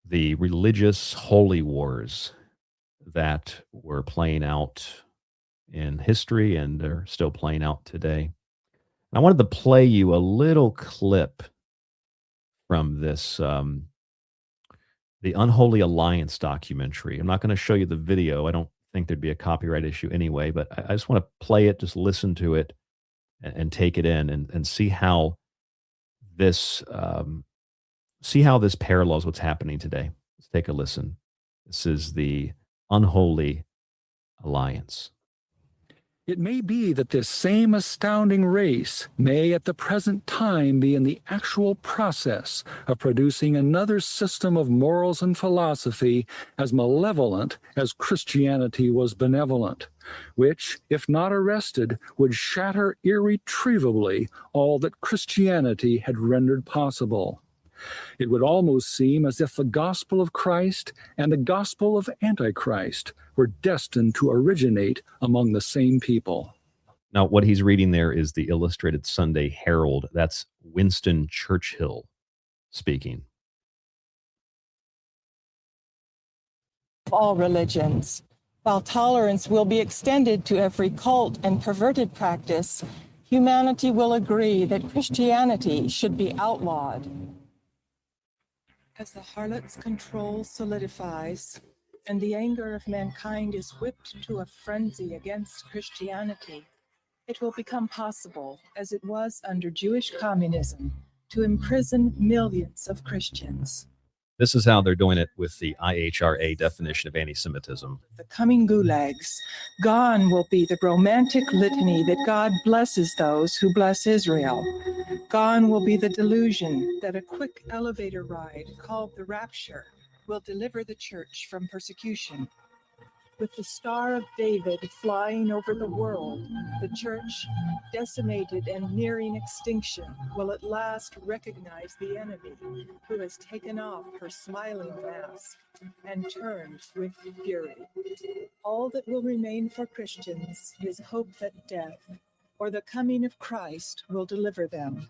the religious holy wars that were playing out in history and are still playing out today. And I wanted to play you a little clip from this, the Unholy Alliance documentary. I'm not going to show you the video. I don't think there'd be a copyright issue anyway, but I just want to play it, just listen to it and take it in and see how this parallels what's happening today. Let's take a listen. This is the Unholy Alliance. It may be that this same astounding race may at the present time be in the actual process of producing another system of morals and philosophy as malevolent as Christianity was benevolent. which, if not arrested, would shatter irretrievably all that Christianity had rendered possible. It would almost seem as if the gospel of Christ and the gospel of Antichrist were destined to originate among the same people. Now, what he's reading there is the Illustrated Sunday Herald. That's Winston Churchill speaking. All religions. While tolerance will be extended to every cult and perverted practice, humanity will agree that Christianity should be outlawed. As the harlot's control solidifies and the anger of mankind is whipped to a frenzy against Christianity, it will become possible, as it was under Jewish communism, to imprison millions of Christians. This is how they're doing it with the IHRA definition of anti-Semitism. The coming gulags. Gone will be the romantic litany that God blesses those who bless Israel. Gone will be the delusion that a quick elevator ride called the rapture will deliver the church from persecution. With the Star of David flying over the world, the church, decimated and nearing extinction, will at last recognize the enemy who has taken off her smiling mask and turned with fury. All that will remain for Christians is hope that death or the coming of Christ will deliver them.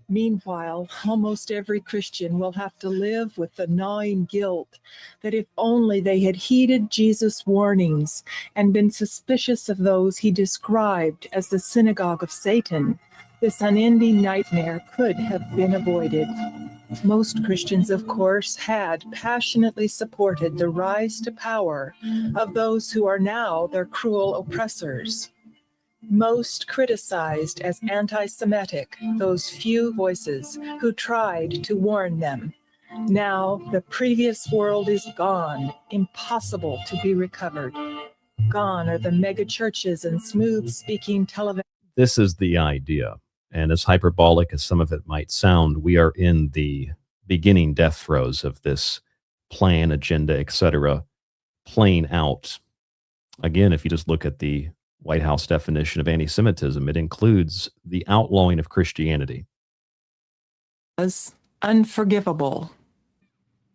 Meanwhile, almost every Christian will have to live with the gnawing guilt that if only they had heeded Jesus' warnings and been suspicious of those he described as the synagogue of Satan, this unending nightmare could have been avoided. Most Christians, of course, had passionately supported the rise to power of those who are now their cruel oppressors. Most criticized as anti-Semitic those few voices who tried to warn them. Now the previous world is gone, impossible to be recovered. Gone are the mega churches and smooth-speaking television. This is the idea. And as hyperbolic as some of it might sound, we are in the beginning death throes of this plan, agenda, etc., playing out. Again, if you just look at the White House definition of anti-Semitism, it includes the outlawing of Christianity. Was unforgivable.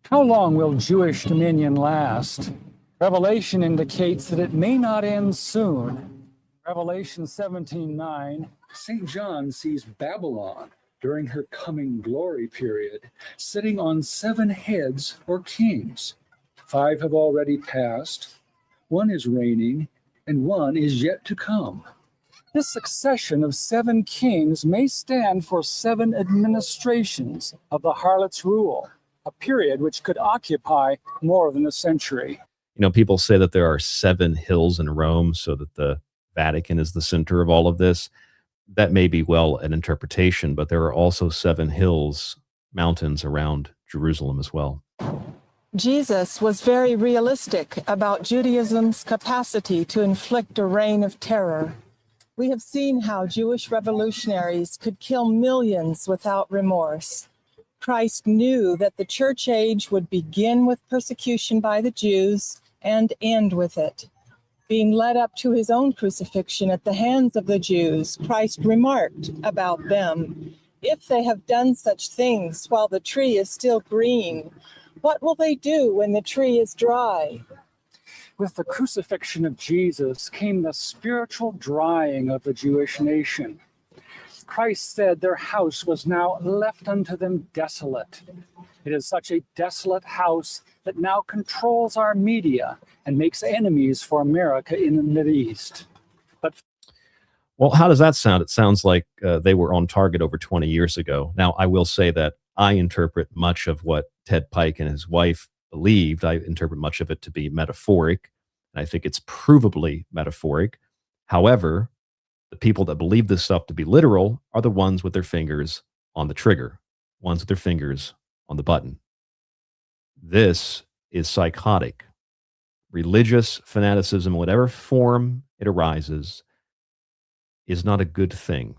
How long will Jewish dominion last? Revelation indicates that it may not end soon. Revelation 17:9, St. John sees Babylon during her coming glory period, sitting on 7 heads or kings. 5 have already passed, 1 is reigning, and 1 is yet to come. This succession of 7 kings may stand for 7 administrations of the harlot's rule, a period which could occupy more than a century. You know, people say that there are 7 hills in Rome, so that the Vatican is the center of all of this. That may be well an interpretation, but there are also 7 hills, mountains around Jerusalem as well. Jesus was very realistic about Judaism's capacity to inflict a reign of terror. We have seen how Jewish revolutionaries could kill millions without remorse. Christ knew that the church age would begin with persecution by the Jews and end with it. Being led up to his own crucifixion at the hands of the Jews, Christ remarked about them, "If they have done such things while the tree is still green, what will they do when the tree is dry?" With the crucifixion of Jesus came the spiritual drying of the Jewish nation. Christ said their house was now left unto them desolate. It is such a desolate house that now controls our media and makes enemies for America in the Mideast. But well, how does that sound? It sounds like they were on target over 20 years ago. Now, I will say that I interpret much of what Ted Pike and his wife believed. I interpret much of it to be metaphoric, and I think it's provably metaphoric. However, the people that believe this stuff to be literal are the ones with their fingers on the trigger, ones with their fingers on the button. This is psychotic. Religious fanaticism, whatever form it arises, is not a good thing.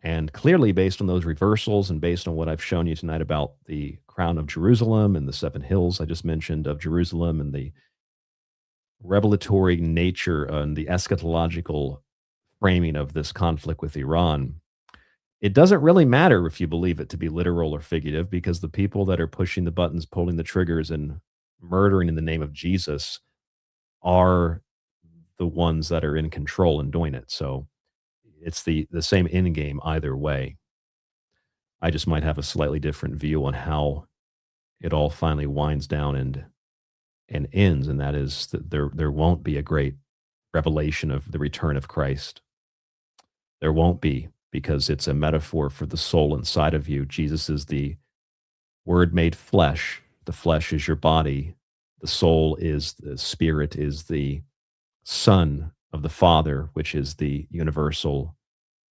And clearly, based on those reversals and based on what I've shown you tonight about the crown of Jerusalem and the 7 hills I just mentioned of Jerusalem and the revelatory nature and the eschatological framing of this conflict with Iran, it doesn't really matter if you believe it to be literal or figurative, because the people that are pushing the buttons, pulling the triggers, and murdering in the name of Jesus are the ones that are in control and doing it. So it's the same end game either way. I just might have a slightly different view on how it all finally winds down and ends, and that is that there won't be a great revelation of the return of Christ. There won't be, because it's a metaphor for the soul inside of you. Jesus is the Word made flesh. The flesh is your body. The soul is the spirit, is the Son of the Father, which is the universal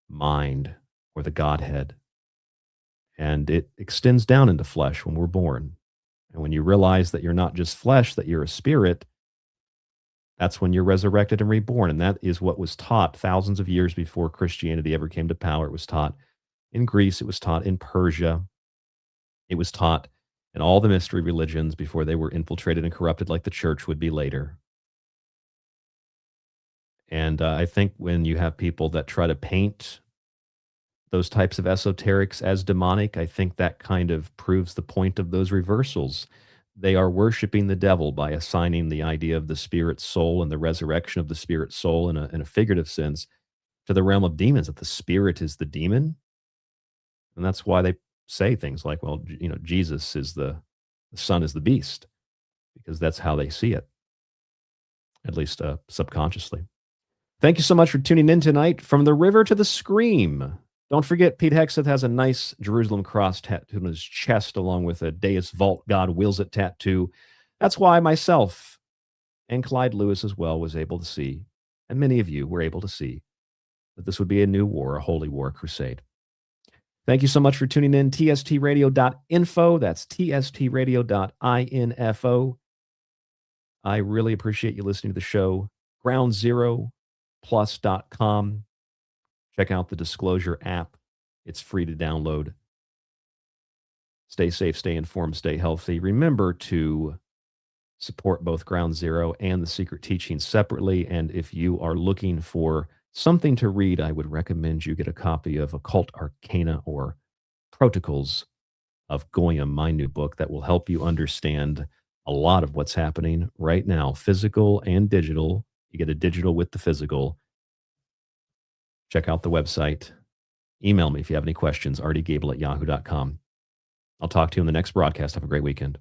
mind or the Godhead. And it extends down into flesh when we're born. And when you realize that you're not just flesh, that you're a spirit, that's when you're resurrected and reborn. And that is what was taught thousands of years before Christianity ever came to power. It was taught in Greece. It was taught in Persia. It was taught in all the mystery religions before they were infiltrated and corrupted like the church would be later. And I think when you have people that try to paint those types of esoterics as demonic, I think that kind of proves the point of those reversals. They are worshiping the devil by assigning the idea of the spirit soul and the resurrection of the spirit soul in a figurative sense to the realm of demons, that the spirit is the demon. And that's why they say things like, well, Jesus is the son is the beast, because that's how they see it, at least subconsciously. Thank you so much for tuning in tonight. From the river to the scream. Don't forget, Pete Hegseth has a nice Jerusalem cross tattoo on his chest, along with a Deus Vult, God Wills It tattoo. That's why myself and Clyde Lewis as well was able to see, and many of you were able to see, that this would be a new war, a holy war, crusade. Thank you so much for tuning in. tstradio.info. That's tstradio.info. I really appreciate you listening to the show. GroundZeroPlus.com. Check out the Disclosure app. It's free to download. Stay safe, stay informed, stay healthy. Remember to support both Ground Zero and the Secret Teachings separately. And if you are looking for something to read, I would recommend you get a copy of Occult Arcana or Protocols of Goyim, my new book that will help you understand a lot of what's happening right now, physical and digital. You get a digital with the physical. Check out the website. Email me if you have any questions, rdgable@yahoo.com. I'll talk to you in the next broadcast. Have a great weekend.